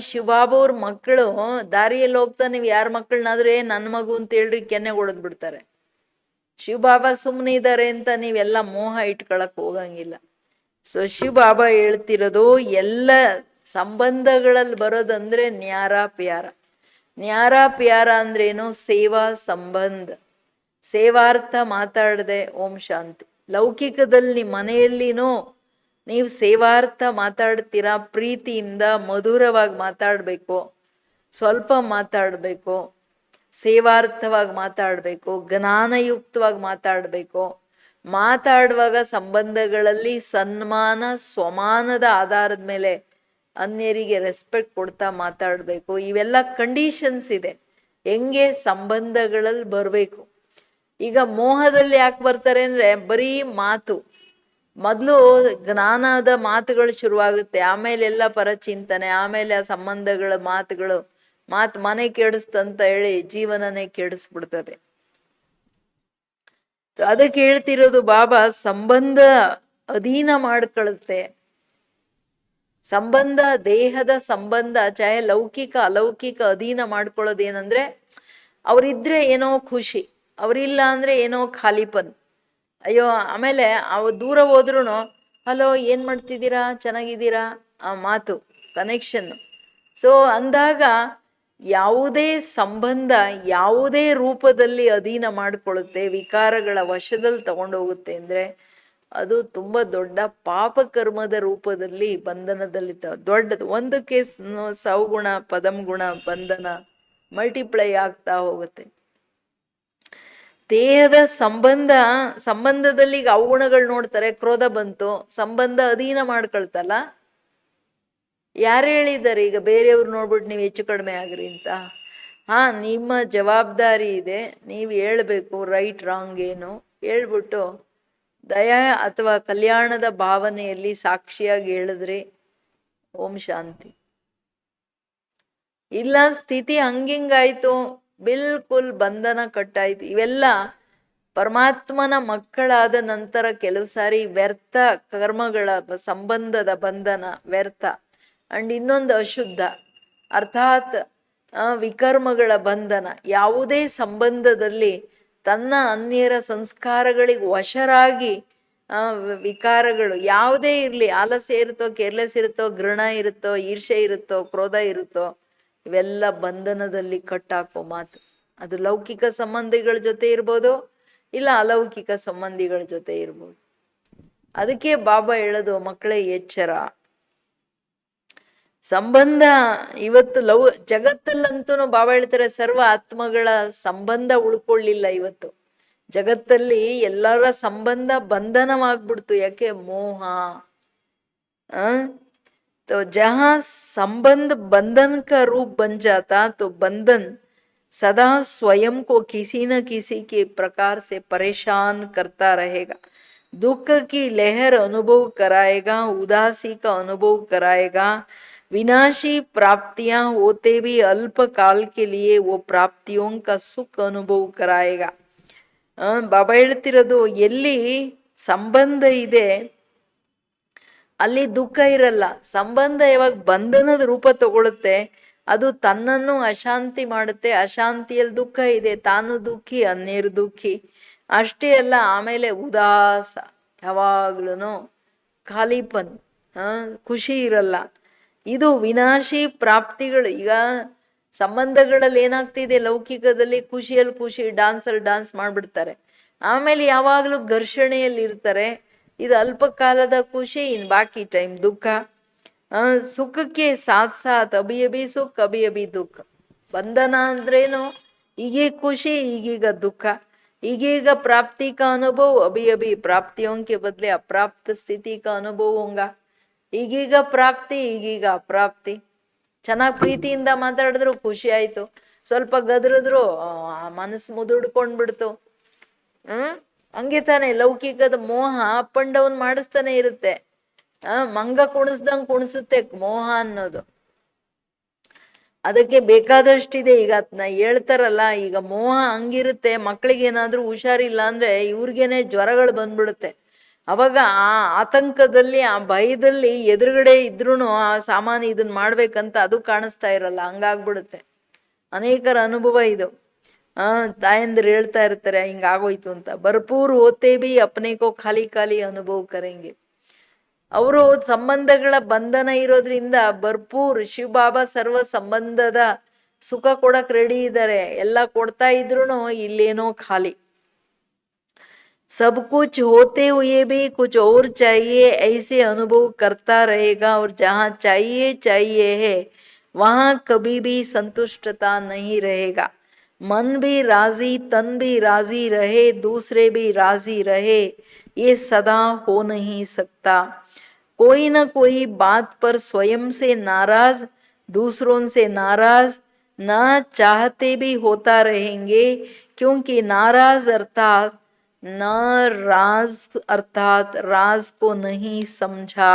ಶಿವಬಾಬುವ್ರ ಮಕ್ಕಳು ದಾರಿಯಲ್ಲಿ ಹೋಗ್ತಾ ನೀವ್ ಯಾರ ಮಕ್ಕಳನ್ನಾದ್ರೂ ನನ್ನ ಮಗು ಅಂತ ಹೇಳ್ರಿ ಕೆನ್ನೆ ಹೊಡೆದ್ ಬಿಡ್ತಾರೆ. ಶಿವಬಾಬಾ ಸುಮ್ಮನೆ ಇದ್ದಾರೆ ಅಂತ ನೀವೆಲ್ಲ ಮೋಹ ಇಟ್ಕೊಳಕ್ ಹೋಗಂಗಿಲ್ಲ. ಸೊ ಶಿವಬಾಬಾ ಹೇಳ್ತಿರೋದು ಎಲ್ಲ ಸಂಬಂಧಗಳಲ್ಲಿ ಬರೋದಂದ್ರೆ ನ್ಯಾರ ಪ್ಯಾರ. ನ್ಯಾರ ಪ್ಯಾರ ಅಂದ್ರೇನು? ಸೇವಾ ಸಂಬಂಧ. ಸೇವಾರ್ಥ ಮಾತಾಡದೆ ಓಂ ಶಾಂತಿ. ಲೌಕಿಕದಲ್ಲಿ ಮನೆಯಲ್ಲಿನೂ ನೀವು ಸೇವಾರ್ಥ ಮಾತಾಡ್ತೀರಾ, ಪ್ರೀತಿಯಿಂದ ಮಧುರವಾಗಿ ಮಾತಾಡಬೇಕು, ಸ್ವಲ್ಪ ಮಾತಾಡಬೇಕು, ಸೇವಾರ್ಥವಾಗಿ ಮಾತಾಡಬೇಕು, ಜ್ಞಾನಯುಕ್ತವಾಗಿ ಮಾತಾಡಬೇಕು. ಮಾತಾಡುವಾಗ ಸಂಬಂಧಗಳಲ್ಲಿ ಸನ್ಮಾನ, ಸ್ವಮಾನದ ಆಧಾರದ ಮೇಲೆ ಅನ್ಯರಿಗೆ ರೆಸ್ಪೆಕ್ಟ್ ಕೊಡ್ತಾ ಮಾತಾಡಬೇಕು. ಇವೆಲ್ಲ ಕಂಡೀಷನ್ಸ್ ಇದೆ ಹೆಂಗೆ ಸಂಬಂಧಗಳಲ್ಲಿ ಬರಬೇಕು. ಈಗ ಮೋಹದಲ್ಲಿ ಯಾಕೆ ಬರ್ತಾರೆ ಅಂದ್ರೆ ಬರೀ ಮಾತು. ಮೊದಲು ಜ್ಞಾನದ ಮಾತುಗಳು ಶುರುವಾಗುತ್ತೆ, ಆಮೇಲೆ ಎಲ್ಲ ಪರಚಿಂತನೆ, ಆಮೇಲೆ ಆ ಸಂಬಂಧಗಳ ಮಾತುಗಳು ಮನೆ ಕೆಡಿಸ್ತಂತ ಹೇಳಿ ಜೀವನನೇ ಕೆಡಿಸ್ಬಿಡ್ತದೆ. ಅದಕ್ಕೆ ಹೇಳ್ತಿರೋದು ಬಾಬಾ ಸಂಬಂಧ ಅಧೀನ ಮಾಡ್ಕೊಳುತ್ತೆ. ಸಂಬಂಧ, ದೇಹದ ಸಂಬಂಧ ಚಾಹೆ ಲೌಕಿಕ ಅಲೌಕಿಕ ಅಧೀನ ಮಾಡ್ಕೊಳ್ಳೋದೇನಂದ್ರೆ ಅವರಿದ್ರೆ ಏನೋ ಖುಷಿ, ಅವರಿಲ್ಲ ಅಂದ್ರೆ ಏನೋ ಖಾಲಿಪನ್. ಅಯ್ಯೋ, ಆಮೇಲೆ ಅವ್ ದೂರ ಹೋದ್ರು ಹಲೋ ಏನ್ ಮಾಡ್ತಿದ್ದೀರಾ, ಚೆನ್ನಾಗಿದ್ದೀರಾ, ಆ ಮಾತು ಕನೆಕ್ಷನ್. ಸೊ ಅಂದಾಗ ಯಾವುದೇ ಸಂಬಂಧ ಯಾವುದೇ ರೂಪದಲ್ಲಿ ಅಧೀನ ಮಾಡ್ಕೊಳ್ಳುತ್ತೆ, ವಿಕಾರಗಳ ವಶದಲ್ಲಿ ತಗೊಂಡೋಗುತ್ತೆ ಅಂದ್ರೆ ಅದು ತುಂಬಾ ದೊಡ್ಡ ಪಾಪಕರ್ಮದ ರೂಪದಲ್ಲಿ ಬಂಧನದಲ್ಲಿ ದೊಡ್ಡದು. ಒಂದಕ್ಕೆ ಸೌಗುಣ ಪದಂ ಗುಣ ಬಂಧನ ಮಲ್ಟಿಪ್ಲೈ ಆಗ್ತಾ ಹೋಗುತ್ತೆ. ದೇಹದ ಸಂಬಂಧದಲ್ಲಿ ಈಗ ಅವಗುಣಗಳು ನೋಡ್ತಾರೆ, ಕ್ರೋಧ ಬಂತು, ಸಂಬಂಧ ಅಧೀನ ಮಾಡ್ಕೊಳ್ತಲ್ಲ. ಯಾರು ಹೇಳಿದ್ದಾರೆ ಈಗ ಬೇರೆಯವ್ರು ನೋಡ್ಬಿಟ್ಟು ನೀವು ಹೆಚ್ಚು ಕಡಿಮೆ ಆಗ್ರಿ ಅಂತ? ನಿಮ್ಮ ಜವಾಬ್ದಾರಿ ಇದೆ, ನೀವು ಹೇಳ್ಬೇಕು ರೈಟ್ ರಾಂಗ್ ಏನು ಹೇಳ್ಬಿಟ್ಟು ದಯಾ ಅಥವಾ ಕಲ್ಯಾಣದ ಭಾವನೆಯಲ್ಲಿ ಸಾಕ್ಷಿಯಾಗಿ ಹೇಳಿದ್ರಿ ಓಂ ಶಾಂತಿ. ಇಲ್ಲ ಸ್ಥಿತಿ ಹಂಗಿಂಗಾಯ್ತು, ಬಿಲ್ಕುಲ್ ಬಂಧನ ಕಟ್ಟಾಯ್ತು. ಇವೆಲ್ಲ ಪರಮಾತ್ಮನ ಮಕ್ಕಳಾದ ನಂತರ ಕೆಲವು ಸಾರಿ ವ್ಯರ್ಥ ಕರ್ಮಗಳ ಸಂಬಂಧದ ಬಂಧನ ವ್ಯರ್ಥ. ಅಂಡ್ ಇನ್ನೊಂದು ಅಶುದ್ಧ ಅರ್ಥಾತ್ ವಿಕರ್ಮಗಳ ಬಂಧನ. ಯಾವುದೇ ಸಂಬಂಧದಲ್ಲಿ ತನ್ನ ಅನ್ಯರ ಸಂಸ್ಕಾರಗಳಿಗೆ ವಶರಾಗಿ ವಿಕಾರಗಳು ಯಾವುದೇ ಇರಲಿ, ಆಲಸ್ಯ ಇರುತ್ತೋ, ಕೇರ್ಲೆಸ್ ಇರುತ್ತೋ, ಘೃಣ ಇರುತ್ತೋ, ಈರ್ಷೆ ಇರುತ್ತೋ, ಕ್ರೋಧ ಇರುತ್ತೋ, ಇವೆಲ್ಲ ಬಂಧನದಲ್ಲಿ ಕಟ್ಟಾಕೋ ಮಾತು. ಅದು ಲೌಕಿಕ ಸಂಬಂಧಿಗಳ ಜೊತೆ ಇರ್ಬೋದು, ಇಲ್ಲ ಅಲೌಕಿಕ ಸಂಬಂಧಿಗಳ ಜೊತೆ ಇರ್ಬೋದು. ಅದಕ್ಕೆ ಬಾಬಾ ಹೇಳೋದು ಮಕ್ಕಳೇ ಎಚ್ಚರ. ಸಂಬಂಧ ಇವತ್ತು ಜಗತ್ತಲ್ಲಂತೂ ಬಾಬಾ ಹೇಳ್ತಾರೆ ಸರ್ವ ಆತ್ಮಗಳ ಸಂಬಂಧ ಉಳ್ಕೊಳ್ಳಿಲ್ಲ. ಇವತ್ತು ಜಗತ್ತಲ್ಲಿ ಎಲ್ಲರ ಸಂಬಂಧ ಬಂಧನವಾಗ್ಬಿಡ್ತು. ಯಾಕೆ? ಮೋಹ. तो जहां संबंध बंधन का रूप बन जाता तो बंधन सदा स्वयं को किसी न किसी के प्रकार से परेशान करता रहेगा, दुख की लहर अनुभव कराएगा, उदासी का अनुभव कराएगा, विनाशी प्राप्तियां होते भी अल्प काल के लिए वो प्राप्तियों का सुख अनुभव कराएगा. ಬಾಬಾ ಹೇಳ್ತಿರೋದು ಎಲ್ಲಿ ಸಂಬಂಧ ಇದೆ ಅಲ್ಲಿ ದುಃಖ ಇರಲ್ಲ. ಸಂಬಂಧ ಯಾವಾಗ ಬಂಧನದ ರೂಪ ತಗೊಳುತ್ತೆ ಅದು ತನ್ನನ್ನು ಅಶಾಂತಿ ಮಾಡುತ್ತೆ. ಅಶಾಂತಿಯಲ್ಲಿ ದುಃಖ ಇದೆ, ತಾನು ದುಃಖಿ, ಅನ್ಯರು ದುಃಖಿ. ಅಷ್ಟೇ ಅಲ್ಲ, ಆಮೇಲೆ ಉದಾಸ, ಯಾವಾಗ್ಲೂ ಖಾಲಿಪನ್, ಖುಷಿ ಇರಲ್ಲ. ಇದು ವಿನಾಶಿ ಪ್ರಾಪ್ತಿಗಳು. ಈಗ ಸಂಬಂಧಗಳಲ್ಲಿ ಏನಾಗ್ತಿದೆ, ಲೌಕಿಕದಲ್ಲಿ ಖುಷಿಯಲ್ಲಿ ಖುಷಿ, ಡ್ಯಾನ್ಸಲ್ಲಿ ಡ್ಯಾನ್ಸ್ ಮಾಡ್ಬಿಡ್ತಾರೆ, ಆಮೇಲೆ ಯಾವಾಗಲೂ ಘರ್ಷಣೆಯಲ್ಲಿ ಇರ್ತಾರೆ. ಇದು ಅಲ್ಪ ಕಾಲದ ಖುಷಿ, ಇನ್ ಬಾಕಿ ಟೈಮ್ ದುಃಖ. ಸುಖಕ್ಕೆ ಸಾಥ್ ಸಾಥ್ ಅಭಿ ಅಭಿ ಸುಖ ಅಭಿ ಅಭಿ ದುಃಖ. ಬಂಧನ ಅಂದ್ರೇನು? ಈಗೀಗ ಖುಷಿ, ಈಗೀಗ ದುಃಖ, ಈಗೀಗ ಪ್ರಾಪ್ತಿ ಕಾ ಅನುಭವ, ಅಭಿ ಅಭಿ ಪ್ರಾಪ್ತಿಯೋं के बदले अप्राप्त स्थिति का अनुभव होगा. ಈಗೀಗ ಪ್ರಾಪ್ತಿ, ಈಗೀಗ ಅಪ್ರಾಪ್ತಿ. ಚೆನ್ನಾಗಿ ಪ್ರೀತಿಯಿಂದ ಮಾತಾಡಿದ್ರು ಖುಷಿ ಆಯ್ತು, ಸ್ವಲ್ಪ ಗದ್ರಿದ್ರು ಮನಸ್ಸು ಮುದುಡ್ಕೊಂಡ್ಬಿಡ್ತು. ಹಂಗೆ ತಾನೆ ಲೌಕಿಕದ ಮೋಹ ಅಪ್ ಅಂಡ್ ಡೌನ್ ಮಾಡಿಸ್ತಾನೆ ಇರುತ್ತೆ. ಮಂಗ ಕುಣಿಸ್ದಂಗ್ ಕುಣಿಸುತ್ತೆ ಮೋಹ ಅನ್ನೋದು. ಅದಕ್ಕೆ ಬೇಕಾದಷ್ಟಿದೆ. ಈಗ ಹೇಳ್ತಾರಲ್ಲ, ಈಗ ಮೋಹ ಹಂಗಿರುತ್ತೆ, ಮಕ್ಳಿಗೆ ಏನಾದ್ರೂ ಹುಷಾರಿಲ್ಲ ಅಂದ್ರೆ ಇವ್ರಿಗೇನೆ ಜ್ವರಗಳು ಬಂದ್ಬಿಡುತ್ತೆ. ಅವಾಗ ಆ ಆತಂಕದಲ್ಲಿ, ಆ ಭಯದಲ್ಲಿ ಎದುರುಗಡೆ ಇದ್ರೂ ಆ ಸಾಮಾನ್ಯ ಇದನ್ನ ಮಾಡ್ಬೇಕಂತ ಅದು ಕಾಣಿಸ್ತಾ ಇರಲ್ಲ, ಹಂಗಾಗ್ಬಿಡುತ್ತೆ. ಅನೇಕರ ಅನುಭವ ಇದು. ತಾಯಂದ್ರು ಹೇಳ್ತಾ ಇರ್ತಾರೆ ಹಿಂಗಾಗೋಯ್ತು ಅಂತ. ಭರ್ಪೂರ್ ಹೋತೆ ಬಿ ಅಪ್ನೇಕೋ ಖಾಲಿ ಖಾಲಿ ಅನುಭವ ಕರೆಂಗೆ. ಅವರು ಸಂಬಂಧಗಳ ಬಂಧನ ಇರೋದ್ರಿಂದ ಭರ್ಪೂರ್ ಶಿವಬಾಬಾ ಸರ್ವ ಸಂಬಂಧದ ಸುಖ ಕೊಡಕ್ ರೆಡಿ ಇದ್ದಾರೆ. ಎಲ್ಲ ಕೊಡ್ತಾ ಇದ್ರು ಇಲ್ಲೇನೋ ಖಾಲಿ. सब कुछ होते हुए भी कुछ और चाहिए, ऐसे अनुभव करता रहेगा. और जहाँ चाहिए चाहिए है वहाँ कभी भी संतुष्टता नहीं रहेगा. मन भी राजी, तन भी राजी रहे, दूसरे भी राजी रहे, ये सदा हो नहीं सकता. कोई न कोई बात पर स्वयं से नाराज, दूसरों से नाराज, ना चाहते भी होता रहेंगे. क्योंकि नाराज अर्थात न राज, अर्थात राज को नहीं समझा.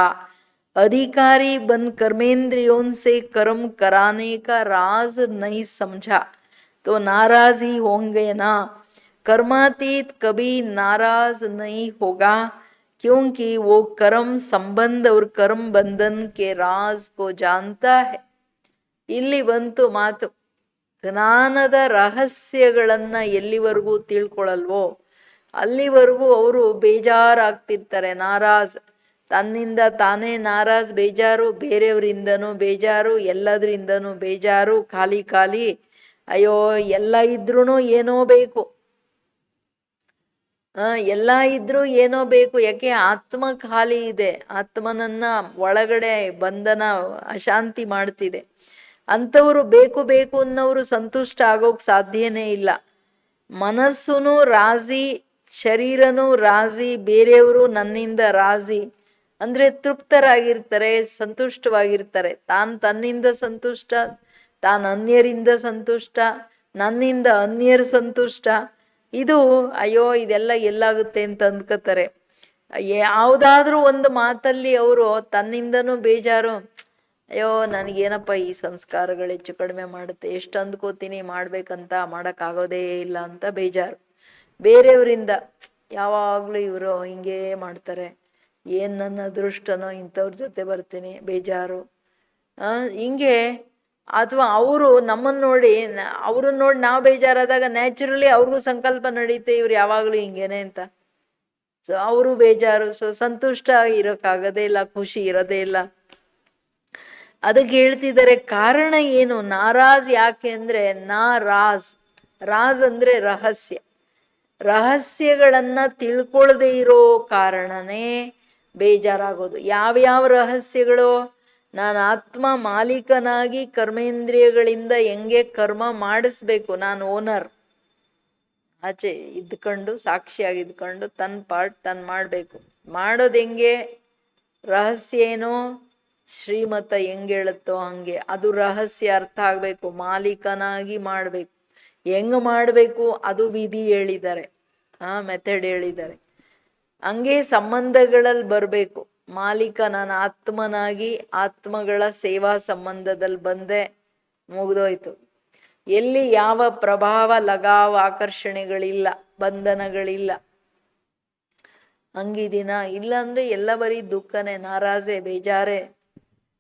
अधिकारी बन कर्मेंद्रियों से कर्म कराने का राज नहीं समझा तो नाराज ही होंगे ना. कर्मातीत कभी नाराज नहीं होगा, क्योंकि वो कर्म संबंध और कर्म बंधन के राज को जानता है. ಇಲ್ಲಿ ಬಂತು ಮಾತು. ಜ್ಞಾನದ ರಹಸ್ಯಗಳನ್ನ ಎಲ್ಲಿವರೆಗೂ ತಿಳ್ಕೊಳಲ್ವೋ ಅಲ್ಲಿವರೆಗೂ ಅವರು ಬೇಜಾರಾಗ್ತಿರ್ತಾರೆ. ನಾರಾಜ್, ತನ್ನಿಂದ ತಾನೇ ನಾರಾಜ್, ಬೇಜಾರು, ಬೇರೆಯವರಿಂದನೂ ಬೇಜಾರು, ಎಲ್ಲದರಿಂದನೂ ಬೇಜಾರು, ಖಾಲಿ ಖಾಲಿ. ಅಯ್ಯೋ ಎಲ್ಲ ಇದ್ರೂ ಏನೋ ಬೇಕು, ಎಲ್ಲ ಇದ್ರೂ ಏನೋ ಬೇಕು. ಯಾಕೆ? ಆತ್ಮ ಖಾಲಿ ಇದೆ, ಆತ್ಮನನ್ನ ಒಳಗಡೆ ಬಂಧನ ಅಶಾಂತಿ ಮಾಡ್ತಿದೆ. ಅಂಥವ್ರು ಬೇಕು ಬೇಕು ಅನ್ನೋರು ಸಂತುಷ್ಟ ಆಗೋಕ್ ಸಾಧ್ಯನೇ ಇಲ್ಲ. ಮನಸ್ಸುನು ರಾಜಿ, ಶರೀರನೂ ರಾಜಿ, ಬೇರೆಯವರು ನನ್ನಿಂದ ರಾಜಿ ಅಂದ್ರೆ ತೃಪ್ತರಾಗಿರ್ತಾರೆ, ಸಂತುಷ್ಟವಾಗಿರ್ತಾರೆ. ತನ್ನಿಂದ ಸಂತುಷ್ಟ, ಅನ್ಯರಿಂದ ಸಂತುಷ್ಟ, ನನ್ನಿಂದ ಅನ್ಯರ ಸಂತುಷ್ಟ. ಇದು ಅಯ್ಯೋ ಇದೆಲ್ಲ ಎಲ್ಲಾಗುತ್ತೆ ಅಂತ ಅಂದ್ಕೋತಾರೆ. ಯಾವುದಾದ್ರೂ ಒಂದು ಮಾತಲ್ಲಿ ಅವರು ತನ್ನಿಂದನೂ ಬೇಜಾರು, ಅಯ್ಯೋ ನನಗೇನಪ್ಪ ಈ ಸಂಸ್ಕಾರಗಳು ಹೆಚ್ಚು ಕಡಿಮೆ ಮಾಡುತ್ತೆ, ಎಷ್ಟು ಅಂದ್ಕೋತೀನಿ ಮಾಡ್ಬೇಕಂತ, ಮಾಡೋಕ್ಕಾಗೋದೇ ಇಲ್ಲ ಅಂತ ಬೇಜಾರು. ಬೇರೆಯವರಿಂದ ಯಾವಾಗಲೂ ಇವರು ಹಿಂಗೇ ಮಾಡ್ತಾರೆ, ಏನು ನನ್ನ ಅದೃಷ್ಟನೋ ಇಂಥವ್ರ ಜೊತೆ ಬರ್ತೀನಿ, ಬೇಜಾರು. ಹಿಂಗೆ. ಅಥವಾ ಅವರು ನಮ್ಮನ್ನು ನೋಡಿ, ಅವ್ರನ್ನ ನೋಡಿ ನಾವು ಬೇಜಾರಾದಾಗ ನ್ಯಾಚುರಲಿ ಅವ್ರಿಗೂ ಸಂಕಲ್ಪ ನಡೀತೆ ಇವ್ರು ಯಾವಾಗಲೂ ಹಿಂಗೇನೆ ಅಂತ. ಸೊ ಅವರು ಬೇಜಾರು. ಸೊ ಸಂತುಷ್ಟ ಇರೋಕ್ಕಾಗದೇ ಇಲ್ಲ, ಖುಷಿ ಇರೋದೇ ಇಲ್ಲ. ಅದಕ್ಕೆ ಹೇಳ್ತಿದ್ದಾರೆ ಕಾರಣ ಏನು? ನಾರಾಜ್ ಯಾಕೆ ಅಂದ್ರೆ, ರಾಜ್ ಅಂದ್ರೆ ರಹಸ್ಯ. ರಹಸ್ಯಗಳನ್ನ ತಿಳ್ಕೊಳ್ಳದೆ ಇರೋ ಕಾರಣನೇ ಬೇಜಾರಾಗೋದು. ಯಾವ್ಯಾವ ರಹಸ್ಯಗಳು? ನಾನು ಆತ್ಮ ಮಾಲೀಕನಾಗಿ ಕರ್ಮೇಂದ್ರಿಯಗಳಿಂದ ಹೆಂಗೆ ಕರ್ಮ ಮಾಡಿಸ್ಬೇಕು, ನಾನು ಓನರ್, ಆಚೆ ಇದ್ಕೊಂಡು ಸಾಕ್ಷಿಯಾಗಿ ಇದ್ಕೊಂಡು ತನ್ನ ಪಾರ್ಟ್ ತಾನು ಮಾಡಬೇಕು. ಮಾಡೋದು ಹೆಂಗೆ? ರಹಸ್ಯ ಏನೋ ಶ್ರೀಮತ ಹೆಂಗೆ ಹೇಳುತ್ತೋ ಹಂಗೆ. ಅದು ರಹಸ್ಯ ಅರ್ಥ ಆಗ್ಬೇಕು. ಮಾಲೀಕನಾಗಿ ಮಾಡ್ಬೇಕು. ಹೆಂಗ್ ಮಾಡ್ಬೇಕು ಅದು ವಿಧಿ ಹೇಳಿದ್ದಾರೆ, ಮೆಥಡ್ ಹೇಳಿದ್ದಾರೆ. ಹಂಗೆ ಸಂಬಂಧಗಳಲ್ಲಿ ಬರಬೇಕು. ಮಾಲೀಕ ನಾನು ಆತ್ಮನಾಗಿ ಆತ್ಮಗಳ ಸೇವಾ ಸಂಬಂಧದಲ್ಲಿ ಬಂದೆ, ಮುಗಿದೋಯ್ತು. ಎಲ್ಲಿ ಯಾವ ಪ್ರಭಾವ, ಲಗಾವ, ಆಕರ್ಷಣೆಗಳಿಲ್ಲ, ಬಂಧನಗಳಿಲ್ಲ. ಹಂಗಿದಿನ ಇಲ್ಲ ಅಂದ್ರೆ ಎಲ್ಲ ಬರೀ ದುಃಖನೇ, ನಾರಾಜೆ, ಬೇಜಾರೆ,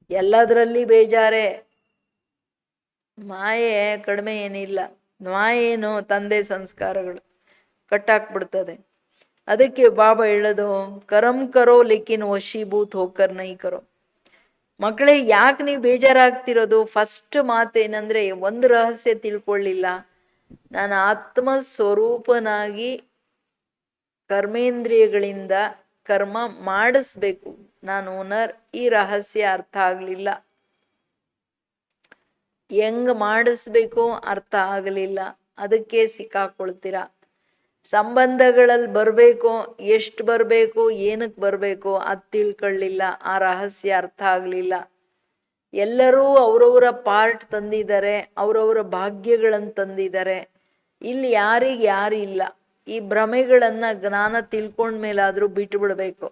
ಎಲ್ಲದರಲ್ಲಿ ಬೇಜಾರೆ. ಮಾಯೆ ಕಡಿಮೆ ಏನಿಲ್ಲ. ಮಾಯೇನು? ತಂದೆ ಸಂಸ್ಕಾರಗಳು ಕಟ್ಟಾಕ್ಬಿಡ್ತದೆ. ಅದಕ್ಕೆ ಬಾಬಾ ಹೇಳೋದು, ಕರಂ ಕರೋ ಲೇಕಿನ್ ವಶೀಭೂತ್ ಹೋಕರ್ ನೈ ಕರೋ. ಮಕ್ಕಳೇ, ಯಾಕೆ ನೀವು ಬೇಜಾರಾಗ್ತಿರೋದು? ಫಸ್ಟ್ ಮಾತೇನಂದ್ರೆ, ಒಂದು ರಹಸ್ಯ ತಿಳ್ಕೊಳ್ಳಿಲ್ಲ. ನಾನು ಆತ್ಮ ಸ್ವರೂಪನಾಗಿ ಕರ್ಮೇಂದ್ರಿಯಗಳಿಂದ ಕರ್ಮ ಮಾಡಿಸ್ಬೇಕು. ನಾನು ಓನರ್. ಈ ರಹಸ್ಯ ಅರ್ಥ ಆಗ್ಲಿಲ್ಲ. ಹೆಂಗ್ ಮಾಡಿಸ್ಬೇಕು ಅರ್ಥ ಆಗಲಿಲ್ಲ, ಅದಕ್ಕೆ ಸಿಕ್ಕಾಕೊಳ್ತೀರ. ಸಂಬಂಧಗಳಲ್ಲಿ ಬರಬೇಕು, ಎಷ್ಟು ಬರಬೇಕು, ಏನಕ್ಕೆ ಬರಬೇಕು ಅದು ತಿಳ್ಕೊಳ್ಳಿಲ್ಲ, ಆ ರಹಸ್ಯ ಅರ್ಥ ಆಗಲಿಲ್ಲ. ಎಲ್ಲರೂ ಅವರವರ ಪಾರ್ಟ್ ತಂದಿದ್ದಾರೆ, ಅವರವರ ಭಾಗ್ಯಗಳನ್ನು ತಂದಿದ್ದಾರೆ. ಇಲ್ಲಿ ಯಾರಿಗೆ ಯಾರು ಇಲ್ಲ. ಈ ಭ್ರಮೆಗಳನ್ನ ಜ್ಞಾನ ತಿಳ್ಕೊಂಡ್ಮೇಲಾದ್ರೂ ಬಿಟ್ಟು ಬಿಡಬೇಕು.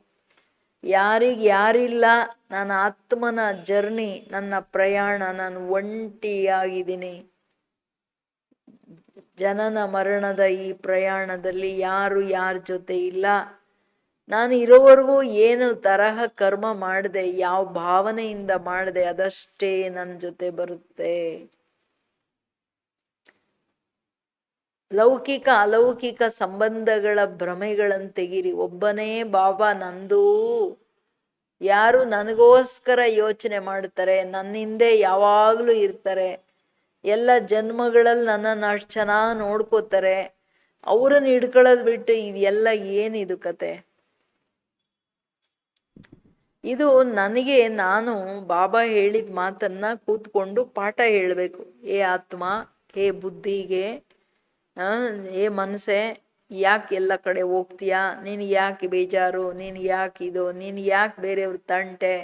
ಯಾರಿಗೆ ಯಾರಿಲ್ಲ, ನನ್ನ ಆತ್ಮನ ಜರ್ನಿ, ನನ್ನ ಪ್ರಯಾಣ, ನಾನು ಒಂಟಿಯಾಗಿದ್ದೀನಿ. ಜನನ ಮರಣದ ಈ ಪ್ರಯಾಣದಲ್ಲಿ ಯಾರು ಯಾರ ಜೊತೆ ಇಲ್ಲ. ನಾನು ಇರೋವರೆಗೂ ಏನು ತರಹ ಕರ್ಮ ಮಾಡಿದೆ, ಯಾವ ಭಾವನೆಯಿಂದ ಮಾಡಿದೆ, ಅದಷ್ಟೇ ನನ್ನ ಜೊತೆ ಬರುತ್ತೆ. ಲೌಕಿಕ ಅಲೌಕಿಕ ಸಂಬಂಧಗಳ ಭ್ರಮೆಗಳನ್ನು ತೆಗಿರಿ. ಒಬ್ಬನೇ ಬಾಬಾ ನಂದು. ಯಾರು ನನಗೋಸ್ಕರ ಯೋಚನೆ ಮಾಡ್ತಾರೆ, ನನ್ನ ಹಿಂದೆ ಯಾವಾಗಲೂ ಇರ್ತಾರೆ, ಎಲ್ಲ ಜನ್ಮಗಳಲ್ಲಿ ನನ್ನನ್ನು ಅಷ್ಟು ಚೆನ್ನಾಗಿ ನೋಡ್ಕೋತಾರೆ, ಅವ್ರನ್ನ ಹಿಡ್ಕೊಳ್ಳೋದು ಬಿಟ್ಟು ಇದೆಲ್ಲ ಏನಿದು ಕತೆ? ಇದು ನನಗೆ ನಾನು ಬಾಬಾ ಹೇಳಿದ ಮಾತನ್ನ ಕೂತ್ಕೊಂಡು ಪಾಠ ಹೇಳಬೇಕು. ಹೇ ಆತ್ಮ, ಹೇ ಬುದ್ಧಿಗೆ, ಹೇ ಮನಸ್ಸೆ, ಯಾಕೆ ಎಲ್ಲ ಕಡೆ ಹೋಗ್ತೀಯಾ? ನೀನು ಯಾಕೆ ಬೇಜಾರು? ನೀನು ಯಾಕೆ ಇದು? ನೀನು ಯಾಕೆ ಬೇರೆಯವ್ರ ತಂಟೆ?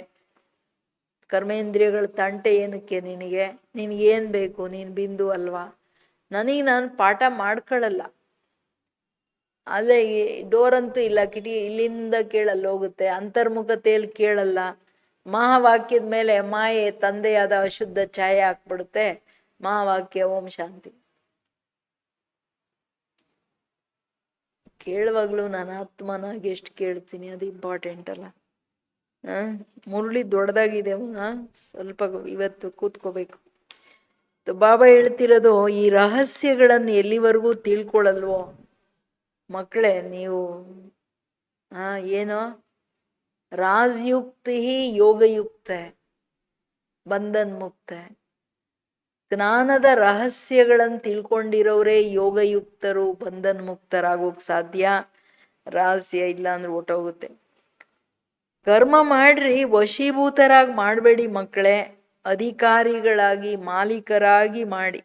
ಕರ್ಮೇಂದ್ರಿಯಗಳ ತಂಟೆ ಏನಕ್ಕೆ ನಿನಗೆ? ನಿನಗೇನು ಬೇಕು? ನೀನು ಬಿಂದು ಅಲ್ವಾ? ನನಗೆ ನಾನು ಪಾಠ ಮಾಡ್ಕೊಳ್ಳಲ್ಲ. ಅಲ್ಲೇ ಡೋರ್ ಅಂತೂ ಇಲ್ಲ, ಕಿಟಕಿ ಇಲ್ಲಿಂದ ಕೇಳಲ್ಲ ಹೋಗುತ್ತೆ, ಅಂತರ್ಮುಖತೆಯಲ್ಲಿ ಕೇಳಲ್ಲ. ಮಹಾವಾಕ್ಯದ ಮೇಲೆ ಮಾಯೆ ತಂದೆಯಾದ ಅಶುದ್ಧ ಛಾಯೆ ಹಾಕ್ಬಿಡುತ್ತೆ. ಮಹಾವಾಕ್ಯ ಓಂ ಶಾಂತಿ ಕೇಳುವಾಗ್ಲೂ ನಾನು ಆತ್ಮನಾಗಿ ಎಷ್ಟು ಕೇಳ್ತೀನಿ, ಅದು ಇಂಪಾರ್ಟೆಂಟ್ ಅಲ್ಲ. ಮುರುಳಿ ದೊಡ್ಡದಾಗಿದೆ, ಸ್ವಲ್ಪ ಇವತ್ತು ಕೂತ್ಕೋಬೇಕು. ಬಾಬಾ ಹೇಳ್ತಿರೋದು, ಈ ರಹಸ್ಯಗಳನ್ನು ಎಲ್ಲಿವರೆಗೂ ತಿಳ್ಕೊಳ್ಳಲ್ವೋ ಮಕ್ಕಳೇ ನೀವು, ಏನೋ ರಾಜಯುಕ್ತ ಯೋಗಯುಕ್ತ ಬಂಧನ್ ಮುಕ್ತ. ಜ್ಞಾನದ ರಹಸ್ಯಗಳನ್ನು ತಿಳ್ಕೊಂಡಿರೋರೇ ಯೋಗಯುಕ್ತರು, ಬಂಧನ್ ಮುಕ್ತರಾಗೋಕ್ ಸಾಧ್ಯ. ರಹಸ್ಯ ಇಲ್ಲ ಅಂದ್ರೆ ಹೊಟ್ಟೋಗುತ್ತೆ. ಕರ್ಮ ಮಾಡ್ರಿ, ವಶೀಭೂತರಾಗಿ ಮಾಡಬೇಡಿ ಮಕ್ಕಳೇ, ಅಧಿಕಾರಿಗಳಾಗಿ ಮಾಲೀಕರಾಗಿ ಮಾಡಿ.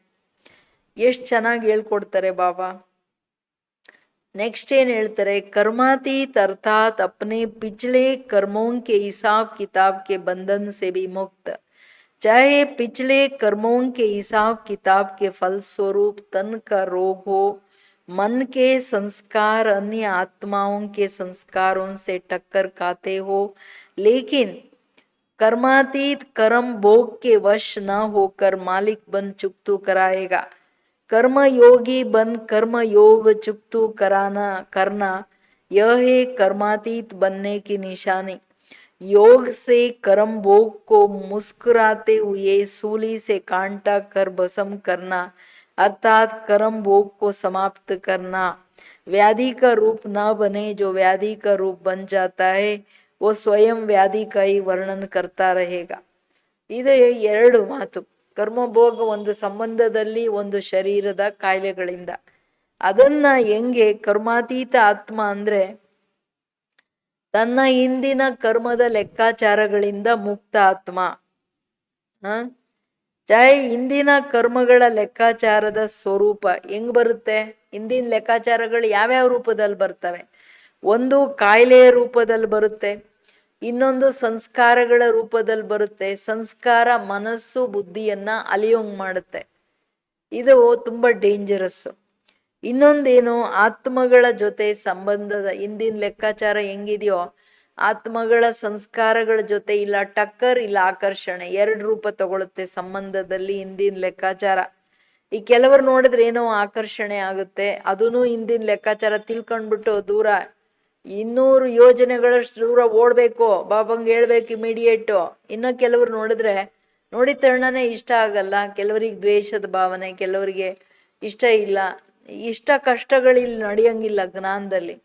ಎಷ್ಟು ಚೆನ್ನಾಗಿ ಹೇಳ್ಕೊಡ್ತಾರೆ ಬಾಬಾ. ನೆಕ್ಸ್ಟ್ ಏನ್ ಹೇಳ್ತಾರೆ? कर्मातीत अर्थात अपने पिछले कर्मों के हिसाब किताब के बंधन से भी मुक्त, चाहे पिछले कर्मों के हिसाब किताब के फल स्वरूप तन का रोग हो, मन के संस्कार अन्य आत्माओं के संस्कारों से टक्कर खाते हो, लेकिन कर्मातीत कर्म भोग के वश न होकर मालिक बन चुकतू कराएगा. कर्म योगी बन कर्म योग चुकतू करना, यह है कर्मातीत बनने की निशानी. योग से कर्म भोग को मुस्कुराते हुए सूली से कांटा कर भस्म करना, अर्थात कर्म भोग को समाप्त करना. व्याधि का रूप न बने, जो व्याधि का रूप बन जाता है वो स्वयं व्याधि का ही वर्णन करता रहेगा. ಇದು ಎರಡು ಮಾತು. ಕರ್ಮಭೋಗ ಒಂದು ಸಂಬಂಧದಲ್ಲಿ, ಒಂದು ಶರೀರದ ಕಾಯಿಲೆಗಳಿಂದ. ಅದನ್ನ ಹೆಂಗೆ ಕರ್ಮಾತೀತ ಆತ್ಮ ಅಂದ್ರೆ ತನ್ನ ಹಿಂದಿನ ಕರ್ಮದ ಲೆಕ್ಕಾಚಾರಗಳಿಂದ ಮುಕ್ತ ಆತ್ಮ. ಹಿಂದಿನ ಕರ್ಮಗಳ ಲೆಕ್ಕಾಚಾರದ ಸ್ವರೂಪ ಹೆಂಗ್ ಬರುತ್ತೆ? ಹಿಂದಿನ ಲೆಕ್ಕಾಚಾರಗಳು ಯಾವ್ಯಾವ ರೂಪದಲ್ಲಿ ಬರ್ತವೆ? ಒಂದು ಕಾಯಿಲೆಯ ರೂಪದಲ್ಲಿ ಬರುತ್ತೆ, ಇನ್ನೊಂದು ಸಂಸ್ಕಾರಗಳ ರೂಪದಲ್ಲಿ ಬರುತ್ತೆ. ಸಂಸ್ಕಾರ ಮನಸ್ಸು ಬುದ್ಧಿಯನ್ನ ಅಲಿಯೋಂಗ್ ಮಾಡುತ್ತೆ, ಇದು ತುಂಬಾ ಡೇಂಜರಸ್ಸು. ಇನ್ನೊಂದೇನು, ಆತ್ಮಗಳ ಜೊತೆ ಸಂಬಂಧದ ಹಿಂದಿನ ಲೆಕ್ಕಾಚಾರ ಹೆಂಗಿದೆಯೋ, ಆತ್ಮಗಳ ಸಂಸ್ಕಾರಗಳ ಜೊತೆ ಇಲ್ಲ ಟಕ್ಕರ್ ಇಲ್ಲ ಆಕರ್ಷಣೆ, ಎರಡು ರೂಪ ತಗೊಳುತ್ತೆ ಸಂಬಂಧದಲ್ಲಿ ಹಿಂದಿನ ಲೆಕ್ಕಾಚಾರ. ಈ ಕೆಲವರು ನೋಡಿದ್ರೆ ಏನೋ ಆಕರ್ಷಣೆ ಆಗುತ್ತೆ, ಅದೂ ಹಿಂದಿನ ಲೆಕ್ಕಾಚಾರ ತಿಳ್ಕೊಂಡ್ಬಿಟ್ಟು ದೂರ 200 ಯೋಜನೆಗಳಷ್ಟು ದೂರ ಓಡ್ಬೇಕು, ಬಾಬಂಗೆ ಹೇಳ್ಬೇಕು ಇಮಿಡಿಯೇಟು. ಇನ್ನು ಕೆಲವರು ನೋಡಿದ್ರೆ ನೋಡಿದ ತಕ್ಷಣನೇ ಇಷ್ಟ ಆಗಲ್ಲ, ಕೆಲವರಿಗೆ ದ್ವೇಷದ ಭಾವನೆ, ಕೆಲವರಿಗೆ ಇಷ್ಟ ಇಲ್ಲ. ಇಷ್ಟ ಕಷ್ಟಗಳಿಲ್ಲಿ ನಡೆಯಂಗಿಲ್ಲ ಜ್ಞಾನದಲ್ಲಿ.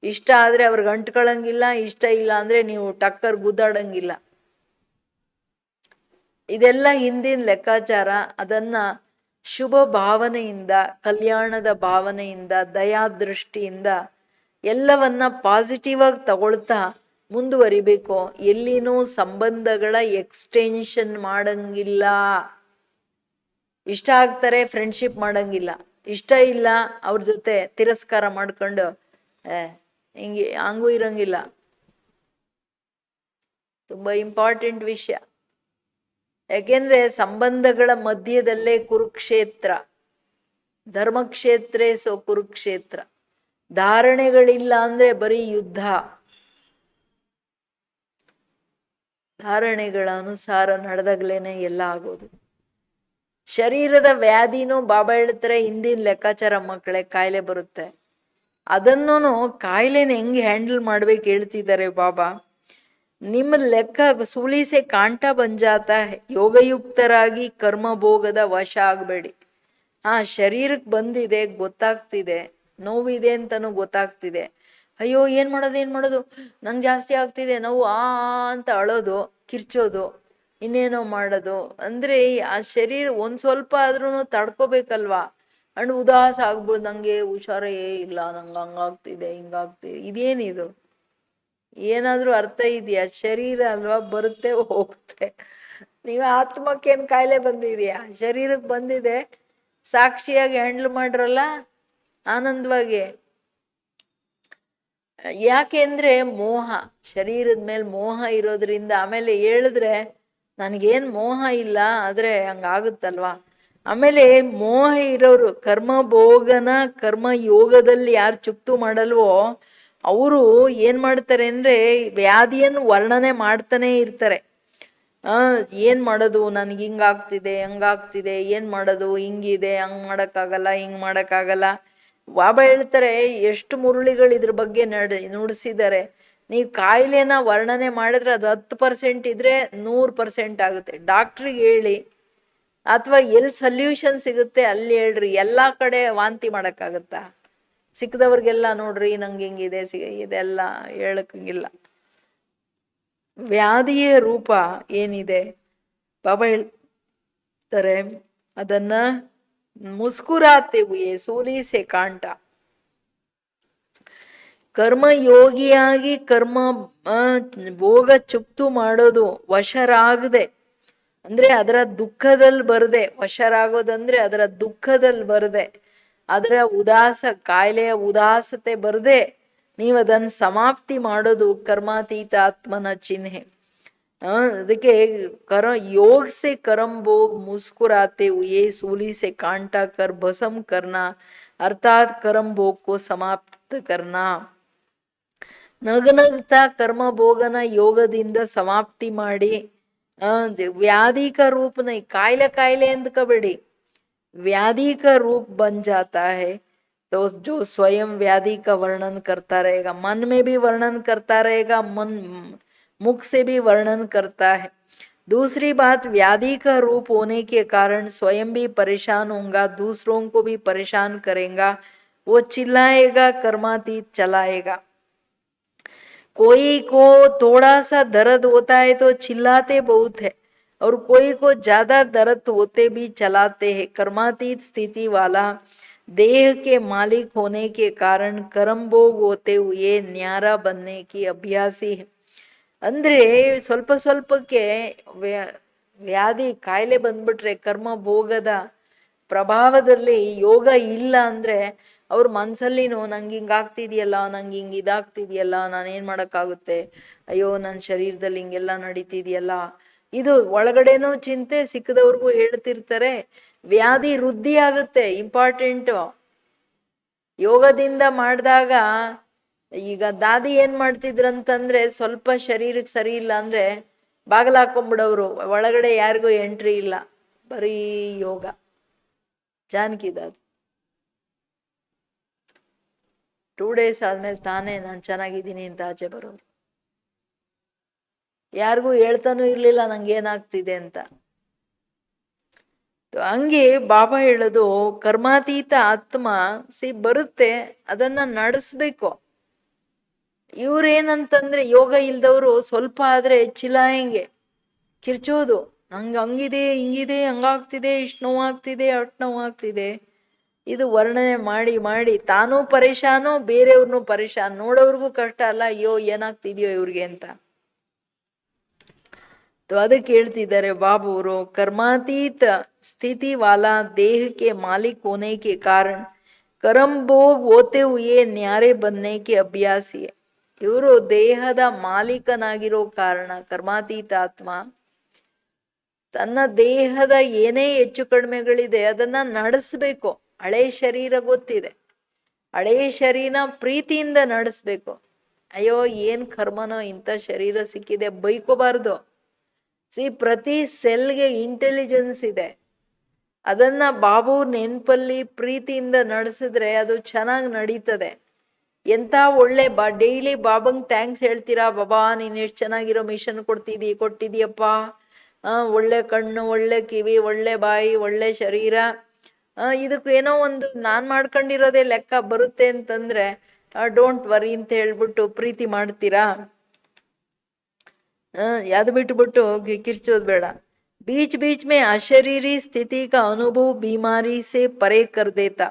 ಇಷ್ಟ ಆದ್ರೆ ಅವ್ರಿಗೆ ಅಂಟ್ಕೊಳಂಗಿಲ್ಲ, ಇಷ್ಟ ಇಲ್ಲ ಅಂದ್ರೆ ನೀವು ಟಕ್ಕರ್ ಗುದ್ದಾಡಂಗಿಲ್ಲ. ಇದೆಲ್ಲ ಹಿಂದಿನ ಲೆಕ್ಕಾಚಾರ. ಅದನ್ನ ಶುಭ ಭಾವನೆಯಿಂದ, ಕಲ್ಯಾಣದ ಭಾವನೆಯಿಂದ, ದಯಾದೃಷ್ಟಿಯಿಂದ ಎಲ್ಲವನ್ನ ಪಾಸಿಟಿವ್ ಆಗಿ ತಗೊಳ್ತಾ ಮುಂದುವರಿಬೇಕು. ಎಲ್ಲಿನೂ ಸಂಬಂಧಗಳ ಎಕ್ಸ್ಟೆನ್ಷನ್ ಮಾಡಂಗಿಲ್ಲ. ಇಷ್ಟ ಆಗ್ತಾರೆ, ಫ್ರೆಂಡ್ಶಿಪ್ ಮಾಡಂಗಿಲ್ಲ. ಇಷ್ಟ ಇಲ್ಲ, ಅವ್ರ ಜೊತೆ ತಿರಸ್ಕಾರ ಮಾಡ್ಕೊಂಡು ಹಿಂಗೆ ಹಂಗೂ ಇರಂಗಿಲ್ಲ. ತುಂಬಾ ಇಂಪಾರ್ಟೆಂಟ್ ವಿಷಯ. ಯಾಕೆಂದ್ರೆ ಸಂಬಂಧಗಳ ಮಧ್ಯದಲ್ಲೇ ಕುರುಕ್ಷೇತ್ರ. ಧರ್ಮಕ್ಷೇತ್ರೇ ಸೋ ಕುರುಕ್ಷೇತ್ರ. ಧಾರಣೆಗಳಿಲ್ಲ ಅಂದ್ರೆ ಬರೀ ಯುದ್ಧ. ಧಾರಣೆಗಳ ಅನುಸಾರ ನಡೆದಾಗ್ಲೇನೆ ಎಲ್ಲ ಆಗೋದು. ಶರೀರದ ವ್ಯಾಧಿನೂ ಬಾಬಾ ಹೇಳ್ತಾರೆ ಹಿಂದಿನ ಲೆಕ್ಕಾಚಾರ ಮಕ್ಕಳೇ, ಕಾಯಿಲೆ ಬರುತ್ತೆ. ಅದನ್ನೂ ಕಾಯಿಲೆನ ಹೆಂಗೆ ಹ್ಯಾಂಡಲ್ ಮಾಡ್ಬೇಕು ಹೇಳ್ತಿದ್ದಾರೆ ಬಾಬಾ. ನಿಮ್ಮ ಲೆಕ್ಕ ಸೂಲಿಸೆ ಕಾಂಟ ಬಂಜಾತ. ಯೋಗಯುಕ್ತರಾಗಿ ಕರ್ಮಭೋಗದ ವಶ ಆಗಬೇಡಿ. ಶರೀರಕ್ಕೆ ಬಂದಿದೆ, ಗೊತ್ತಾಗ್ತಿದೆ, ನೋವಿದೆ ಅಂತನೂ ಗೊತ್ತಾಗ್ತಿದೆ. ಅಯ್ಯೋ ಏನ್ ಮಾಡೋದು, ನಂಗೆ ಜಾಸ್ತಿ ಆಗ್ತಿದೆ ನೋವು, ಅಂತ ಅಳೋದು, ಕಿರ್ಚೋದು, ಇನ್ನೇನೋ ಮಾಡೋದು. ಅಂದ್ರೆ ಆ ಶರೀರ ಒಂದ್ ಸ್ವಲ್ಪ ಆದ್ರೂ ತಡ್ಕೋಬೇಕಲ್ವಾ. ಅಂಡ್ ಉದಾಸ ಆಗ್ಬೋದು, ನಂಗೆ ಹುಷಾರೇ ಇಲ್ಲ, ನಂಗೆ ಹಂಗಾಗ್ತಿದೆ ಹಿಂಗಾಗ್ತಿದೆ. ಇದೇನಿದು? ಏನಾದ್ರೂ ಅರ್ಥ ಇದೆಯಾ? ಶರೀರ ಅಲ್ವಾ, ಬರುತ್ತೆ ಹೋಗುತ್ತೆ. ನೀವು ಆತ್ಮಕ್ಕೇನ್ ಕಾಯಿಲೆ ಬಂದಿದ್ಯಾ? ಶರೀರಕ್ಕೆ ಬಂದಿದೆ, ಸಾಕ್ಷಿಯಾಗಿ ಹ್ಯಾಂಡಲ್ ಮಾಡ್ರಲ್ಲ ಆನಂದವಾಗಿ. ಯಾಕೆಂದ್ರೆ ಮೋಹ, ಶರೀರದ ಮೇಲೆ ಮೋಹ ಇರೋದ್ರಿಂದ. ಆಮೇಲೆ ಹೇಳಿದ್ರೆ ನನಗೇನ್ ಮೋಹ ಇಲ್ಲ, ಆದ್ರೆ ಹಂಗಾಗುತ್ತಲ್ವಾ. ಆಮೇಲೆ ಮೋಹ ಇರೋರು ಕರ್ಮ ಭೋಗನ ಕರ್ಮ ಯೋಗದಲ್ಲಿ ಯಾರು ಚುಕ್ತು ಮಾಡಲ್ವೋ ಅವರು ಏನ್ ಮಾಡ್ತಾರೆ ಅಂದ್ರೆ ವ್ಯಾಧಿಯನ್ನು ವರ್ಣನೆ ಮಾಡ್ತಾನೆ ಇರ್ತಾರೆ. ಏನ್ ಮಾಡೋದು, ನನ್ಗೆ ಹಿಂಗಾಗ್ತಿದೆ ಹಂಗಾಗ್ತಿದೆ, ಏನ್ ಮಾಡೋದು, ಹಿಂಗಿದೆ, ಹಂಗ್ ಮಾಡಕ್ಕಾಗಲ್ಲ, ಹಿಂಗ್ ಮಾಡಕ್ಕಾಗಲ್ಲ. ಬಾಬಾ ಹೇಳ್ತಾರೆ ಎಷ್ಟು ಮುರುಳಿಗಳು ಇದ್ರ ಬಗ್ಗೆ ನುಡಿಸಿದ್ದಾರೆ. ನೀವು ಕಾಯಿಲೆನ ವರ್ಣನೆ ಮಾಡಿದ್ರೆ ಅದು 10% ಇದ್ರೆ 100% ಆಗುತ್ತೆ. ಡಾಕ್ಟ್ರಿಗೆ ಹೇಳಿ, ಅಥವಾ ಎಲ್ಲಿ ಸೊಲ್ಯೂಷನ್ ಸಿಗುತ್ತೆ ಅಲ್ಲಿ ಹೇಳ್ರಿ. ಎಲ್ಲಾ ಕಡೆ ವಾಂತಿ ಮಾಡಕ್ಕಾಗತ್ತಾ? ಸಿಕ್ಕದವ್ರಿಗೆಲ್ಲ ನೋಡ್ರಿ ನಂಗೆ ಹಿಂಗಿದೆ ಇದೆಲ್ಲ ಹೇಳಕ್ಕಂಗಿಲ್ಲ. ವ್ಯಾಧಿಯ ರೂಪ ಏನಿದೆ ಬಾಬಾ ಹೇಳ್ತಾರೆ, ಅದನ್ನ ಮುಸ್ಕುರಾತೆವು ಸೂಲಿಸೆ ಕಾಂಟ. ಕರ್ಮಯೋಗಿಯಾಗಿ ಕರ್ಮ ಭೋಗ ಚುಕ್ತು ಮಾಡೋದು ವಶರಾಗದೆ, ಅಂದ್ರೆ ಅದರ ದುಃಖದಲ್ಲಿ ಬರದೆ. ವಶರಾಗೋದಂದ್ರೆ ಅದರ ದುಃಖದಲ್ಲಿ ಬರದೆ, ಅದರ ಉದಾಸ ಕಾಯಿಲೆಯ ಉದಾಸತೆ ಬರದೆ ನೀವು ಅದನ್ನು ಸಮಾಪ್ತಿ ಮಾಡೋದು ಕರ್ಮಾತೀತ ಆತ್ಮನ ಚಿಹ್ನೆ. ಅದಕ್ಕೆ योग से कर्म भोग मुस्कुराते हुए सूली से कांटा कर भस्म करना अर्थात कर्म भोग को समाप्त करना. ನಗನಗ್ತಾ ಕರ್ಮ ಭೋಗನ ಯೋಗದಿಂದ ಸಮಾಪ್ತಿ ಮಾಡಿ व्याधि का रूप नहीं, कायले अंदकबेड़ी, व्याधि का रूप बन जाता है. तो जो स्वयं व्याधि का वर्णन करता रहेगा, मन में भी वर्णन करता रहेगा, मन मुख से भी वर्णन करता है. दूसरी बात, व्याधि का रूप होने के कारण स्वयं भी परेशान होगा, दूसरों को भी परेशान करेगा. वो चिल्लाएगा, कर्मातीत चलाएगा. कोई को थोड़ा सा दर्द होता है तो चिल्लाते बहुत है, और कोई को ज्यादा दर्द होते भी चलाते हैं. कर्मातीत स्थिति वाला देह के मालिक होने के कारण कर्म भोग होते हुए न्यारा बनने की अभ्यासी है. ಅಂದ್ರೆ ಸ್ವಲ್ಪ ಸ್ವಲ್ಪಕ್ಕೆ ವ್ಯಾಧಿ ಕಾಯಿಲೆ ಬಂದ್ಬಿಟ್ರೆ ಕರ್ಮ ಭೋಗದ ಪ್ರಭಾವದಲ್ಲಿ ಯೋಗ ಇಲ್ಲ ಅಂದ್ರೆ ಅವ್ರ ಮನ್ಸಲ್ಲಿನೂ ನಂಗೆ ಹಿಂಗಾಗ್ತಿದ್ಯಲ್ಲ, ನಂಗೆ ಹಿಂಗೆ ಇದಾಗ್ತಿದ್ಯಲ್ಲ, ನಾನೇನ್ ಮಾಡಕ್ಕಾಗುತ್ತೆ, ಅಯ್ಯೋ ನನ್ನ ಶರೀರದಲ್ಲಿ ಹಿಂಗೆಲ್ಲ ನಡೀತಿದ್ಯಲ್ಲ, ಇದು ಒಳಗಡೆನೂ ಚಿಂತೆ, ಸಿಕ್ಕದವ್ರಿಗೂ ಹೇಳ್ತಿರ್ತಾರೆ. ವ್ಯಾಧಿ ವೃದ್ಧಿ ಆಗುತ್ತೆ. ಇಂಪಾರ್ಟೆಂಟು. ಯೋಗದಿಂದ ಮಾಡಿದಾಗ ಈಗ ದಾದಿ ಏನ್ ಮಾಡ್ತಿದ್ರಂತಂದ್ರೆ ಸ್ವಲ್ಪ ಶರೀರಕ್ಕೆ ಸರಿ ಇಲ್ಲ ಅಂದ್ರೆ ಬಾಗಿಲು ಹಾಕೊಂಡ್ಬಿಡೋರು, ಒಳಗಡೆ ಯಾರಿಗೂ ಎಂಟ್ರಿ ಇಲ್ಲ, ಬರೀ ಯೋಗ. ಜಾನಕಿ ದಾದಿ 2 days ಆದ್ಮೇಲೆ ತಾನೇ ನಾನು ಚೆನ್ನಾಗಿದ್ದೀನಿ ಅಂತ ಆಚೆ ಬರೋರು. ಯಾರಿಗೂ ಹೇಳ್ತಾನೂ ಇರ್ಲಿಲ್ಲ ನಂಗೇನಾಗ್ತಿದೆ ಅಂತ. ಹಂಗೆ ಬಾಬಾ ಹೇಳೋದು ಕರ್ಮಾತೀತ ಆತ್ಮ ಬರುತ್ತೆ, ಅದನ್ನ ನಡೆಸ್ಬೇಕು. ಇವ್ರೇನಂತಂದ್ರೆ ಯೋಗ ಇಲ್ದವ್ರು ಸ್ವಲ್ಪ ಆದ್ರೆ ಚಿಲಾಯಂಗೆ ಕಿರ್ಚೋದು, ನಂಗೆ ಹಂಗಿದೆ ಹಿಂಗಿದೆ ಹಂಗಾಗ್ತಿದೆ, ಇಷ್ಟು ನೋವಾಗ್ತಿದೆ ಅಷ್ಟು ನೋವಾಗ್ತಿದೆ. ಇದು ವರ್ಣನೆ ಮಾಡಿ ಮಾಡಿ ತಾನೂ ಪರೇಶಾನು, ಬೇರೆಯವ್ರನ್ನೂ ಪರೇಶಾನ್, ನೋಡೋರ್ಗೂ ಕಷ್ಟ ಅಲ್ಲ, ಅಯ್ಯೋ ಏನಾಗ್ತಿದ್ಯೋ ಇವ್ರಿಗೆ ಅಂತ. ಅದಕ್ಕೆ ಹೇಳ್ತಿದ್ದಾರೆ ಬಾಬುವರು, कर्मातीत स्थिति वाला देह के मालिक होने के कारण कर्म भोग होते हुए न्यारे बनने के अभ्यासी है. ಇವರು ದೇಹದ ಮಾಲೀಕನಾಗಿರೋ ಕಾರಣ, ಕರ್ಮಾತೀತ ಆತ್ಮ ತನ್ನ ದೇಹದ ಏನೇ ಹೆಚ್ಚು ಕಡಿಮೆಗಳಿದೆ ಅದನ್ನ ನಡೆಸ್ಬೇಕು. ಹಳೆ ಶರೀರ ಗೊತ್ತಿದೆ, ಹಳೆ ಶರೀರ ಪ್ರೀತಿಯಿಂದ ನಡೆಸ್ಬೇಕು. ಅಯ್ಯೋ ಏನ್ ಕರ್ಮನೋ ಇಂಥ ಶರೀರ ಸಿಕ್ಕಿದೆ ಬೈಕೋಬಾರ್ದು. ಪ್ರತಿ ಸೆಲ್ಗೆ ಇಂಟೆಲಿಜೆನ್ಸ್ ಇದೆ, ಅದನ್ನ ಬಾಬು ನೆನ್ಪಲ್ಲಿ ಪ್ರೀತಿಯಿಂದ ನಡೆಸಿದ್ರೆ ಅದು ಚೆನ್ನಾಗಿ ನಡೀತದೆ. ಎಂತ ಒಳ್ಳೆ ಡೈಲಿ ಬಾಬಂಗ್ ಥ್ಯಾಂಕ್ಸ್ ಹೇಳ್ತೀರಾ, ಬಾಬಾ ನೀನ್ ಎಷ್ಟು ಚೆನ್ನಾಗಿರೋ ಮಿಷನ್ ಕೊಟ್ಟಿದೀಯಪ್ಪ, ಒಳ್ಳೆ ಕಣ್ಣು, ಒಳ್ಳೆ ಕಿವಿ, ಒಳ್ಳೆ ಬಾಯಿ, ಒಳ್ಳೆ ಶರೀರ, ಇದಕ್ಕೇನೋ ಒಂದು ನಾನ್ ಮಾಡ್ಕೊಂಡಿರೋದೇ ಲೆಕ್ಕ ಬರುತ್ತೆ ಅಂತಂದ್ರೆ ಡೋಂಟ್ ವರಿ ಅಂತ ಹೇಳ್ಬಿಟ್ಟು ಪ್ರೀತಿ ಮಾಡ್ತೀರಾ? ಯಾವ್ದು ಬಿಟ್ಟುಬಿಟ್ಟು ಕಿರ್ಚೋದು ಬೇಡ. बीच बीच में अशरीरी स्थिति का अनुभव बीमारी से परे कर देता.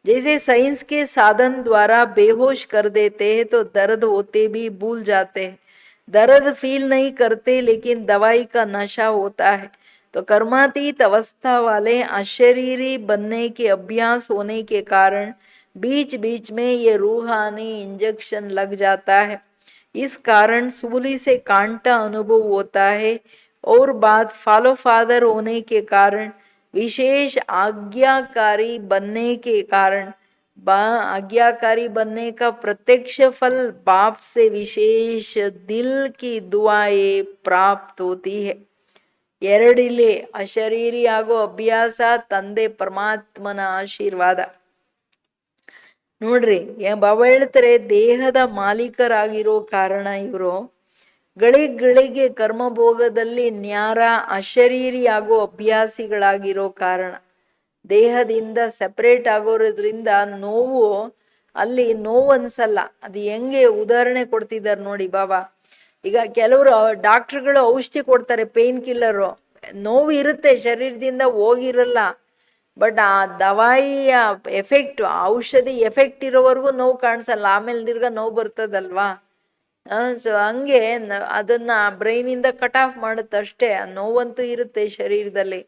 जैसे साइंस के साधन द्वारा बेहोश कर देते हैं तो दर्द होते भी भूल जाते हैं. दर्द फील नहीं करते लेकिन दवाई का नशा होता है. तो कर्मातीत अवस्था वाले अशरीरी बनने के अभ्यास होने के कारण बीच बीच में ये रूहानी इंजेक्शन लग जाता है. इस कारण सूली से कांटा अनुभव होता है और बाद फॉलो फादर होने के कारण विशेष आज्ञाकारी बनने के कारण आज्ञाकारी बनने का प्रत्यक्ष फल बाप से विशेष दिल की दुआएं प्राप्त होती है. ಎರಡಿಲೆ ಅಶರೀರಿ ಆಗೋ ಅಭ್ಯಾಸ, ತಂದೆ ಪರಮಾತ್ಮನ ಆಶೀರ್ವಾದ. ನೋಡ್ರಿ, ಬಾಬಾ ಹೇಳ್ತಾರೆ ದೇಹದ ಮಾಲೀಕರಾಗಿರೋ ಕಾರಣ ಇವರು ಗಳಿಗೆ ಕರ್ಮಭೋಗದಲ್ಲಿ ನ್ಯಾರ ಅಶರೀರಿ ಆಗೋ ಅಭ್ಯಾಸಿಗಳಾಗಿರೋ ಕಾರಣ, ದೇಹದಿಂದ ಸೆಪರೇಟ್ ಆಗೋದ್ರಿಂದ ನೋವು, ಅಲ್ಲಿ ನೋವು ಅನ್ಸಲ್ಲ. ಅದು ಹೆಂಗೆ ಉದಾಹರಣೆ ಕೊಡ್ತಿದ್ದಾರೆ ನೋಡಿ ಬಾಬಾ. ಈಗ ಕೆಲವರು ಡಾಕ್ಟರ್ಗಳು ಔಷಧಿ ಕೊಡ್ತಾರೆ, ಪೇನ್ ಕಿಲ್ಲರು, ನೋವು ಇರುತ್ತೆ, ಶರೀರದಿಂದ ಹೋಗಿರಲ್ಲ, ಬಟ್ ಆ ದವಾಯಿಯ ಎಫೆಕ್ಟ್, ಔಷಧಿ ಎಫೆಕ್ಟ್ ಇರೋವರೆಗೂ ನೋವು ಕಾಣಿಸಲ್ಲ, ಆಮೇಲೆ ತಿರ್ಗಾ ನೋವು ಬರ್ತದಲ್ವಾ. ಸೊ ಹಂಗೆ ಅದನ್ನ ಬ್ರೈನಿಂದ ಕಟ್ ಆಫ್ ಮಾಡುತ್ತಷ್ಟೇ, ಆ ನೋವಂತೂ ಇರುತ್ತೆ ಶರೀರದಲ್ಲಿ.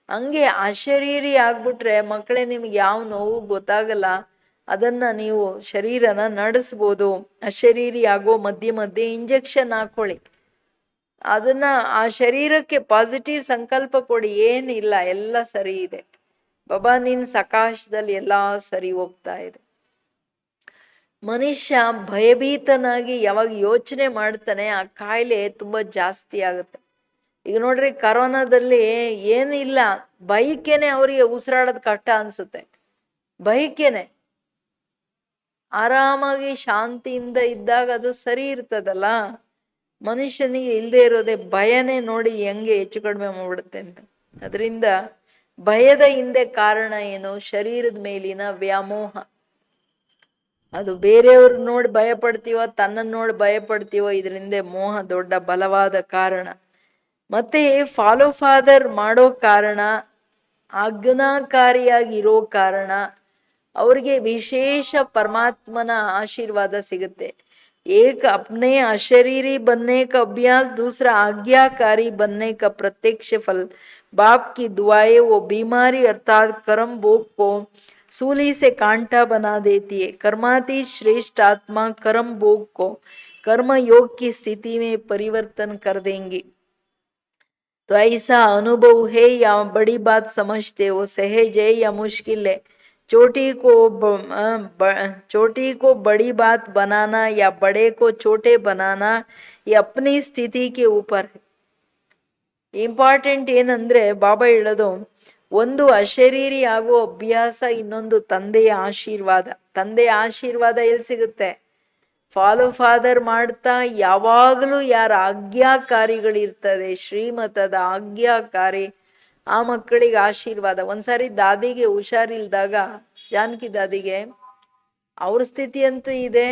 ಹಂಗೆ ಅಶರೀರಿ ಆಗ್ಬಿಟ್ರೆ ಮಕ್ಕಳೇ ನಿಮ್ಗೆ ಯಾವ ನೋವು ಗೊತ್ತಾಗಲ್ಲ, ಅದನ್ನ ನೀವು ಶರೀರನ ನಡೆಸ್ಬೋದು. ಅಶರೀರಿ ಆಗೋ ಮಧ್ಯೆ ಮಧ್ಯೆ ಇಂಜೆಕ್ಷನ್ ಹಾಕೊಳ್ಳಿ, ಅದನ್ನ ಆ ಶರೀರಕ್ಕೆ ಪಾಸಿಟಿವ್ ಸಂಕಲ್ಪ ಕೊಡಿ, ಏನಿಲ್ಲ ಎಲ್ಲ ಸರಿ ಇದೆ ಬಾಬಾ, ನಿನ್ ಸಕಾಶದಲ್ಲಿ ಎಲ್ಲಾ ಸರಿ ಹೋಗ್ತಾ ಇದೆ. ಮನುಷ್ಯ ಭಯಭೀತನಾಗಿ ಯಾವಾಗ ಯೋಚನೆ ಮಾಡ್ತಾನೆ ಆ ಕಾಯಿಲೆ ತುಂಬಾ ಜಾಸ್ತಿ ಆಗುತ್ತೆ. ಈಗ ನೋಡ್ರಿ, ಕರೋನಾದಲ್ಲಿ ಏನಿಲ್ಲ, ಬೈಕೇನೆ ಅವರಿಗೆ ಉಸಿರಾಡೋದ್ ಕಷ್ಟ ಅನ್ಸುತ್ತೆ, ಬೈಕೇನೆ. ಆರಾಮಾಗಿ ಶಾಂತಿಯಿಂದ ಇದ್ದಾಗ ಅದು ಸರಿ ಇರ್ತದಲ್ಲ. ಮನುಷ್ಯನಿಗೆ ಇಲ್ಲದೆ ಇರೋದೇ ಭಯನೇ, ನೋಡಿ ಹೆಂಗೆ ಹೆಚ್ಚು ಕಡಿಮೆ ಮಾಡ್ಬಿಡುತ್ತೆ ಅಂತ. ಅದರಿಂದ ಭಯದ ಹಿಂದೆ ಕಾರಣ ಏನು? ಶರೀರದ ಮೇಲಿನ ವ್ಯಾಮೋಹ. ಅದು ಬೇರೆಯವ್ರ ನೋಡಿ ಭಯ ಪಡ್ತೀವೋ, ತನ್ನನ್ನು ನೋಡಿ ಭಯ ಪಡ್ತೀವೋ, ಇದರಿಂದ ಮೋಹ ದೊಡ್ಡ ಬಲವಾದ ಕಾರಣ. ಮತ್ತೆ ಫಾಲೋ ಫಾದರ್ ಮಾಡೋ ಕಾರಣ, ಆಜ್ಞಾಕಾರಿಯಾಗಿರೋ ಕಾರಣ ಅವ್ರಿಗೆ ವಿಶೇಷ ಪರಮಾತ್ಮನ ಆಶೀರ್ವಾದ ಸಿಗುತ್ತೆ. एक अपने अशरीरी बनने का अभ्यास, दूसरा आज्ञाकारी बनने का प्रत्यक्ष फल. बाप की दुआएं वो बीमारी अर्थात कर्म भोग को सूली से कांटा बना देती है. कर्मातीत श्रेष्ठ आत्मा कर्म भोग को कर्म योग की स्थिति में परिवर्तन कर देंगे. तो ऐसा अनुभव है या बड़ी बात समझते हो? सहज है या मुश्किल है? चोटी को बड़ी बात बनाना या बड़े को छोटे बनाना, ये अपनी स्थिति के ऊपर है. ಇಂಪಾರ್ಟೆಂಟ್ ಏನಂದ್ರೆ ಬಾಬಾ ಹೇಳೋದು, ಒಂದು ಅಶರೀರಿ ಆಗೋ ಅಭ್ಯಾಸ, ಇನ್ನೊಂದು ತಂದೆಯ ಆಶೀರ್ವಾದ. ತಂದೆಯ ಆಶೀರ್ವಾದ ಎಲ್ಲಿ ಸಿಗುತ್ತೆ? ಫಾಲೋ ಫಾದರ್ ಮಾಡ್ತಾ ಯಾವಾಗಲೂ ಯಾರ ಆಜ್ಞಾಕಾರಿಗಳಿರ್ತದೆ, ಶ್ರೀಮತದ ಆಜ್ಞಾಕಾರಿ, ಆ ಮಕ್ಕಳಿಗೆ ಆಶೀರ್ವಾದ. ಒಂದ್ಸಾರಿ ದಾದಿಗೆ ಹುಷಾರಿಲ್ದಾಗ, ಜಾನಕಿ ದಾದಿಗೆ, ಅವ್ರ ಸ್ಥಿತಿ ಅಂತೂ ಇದೆ,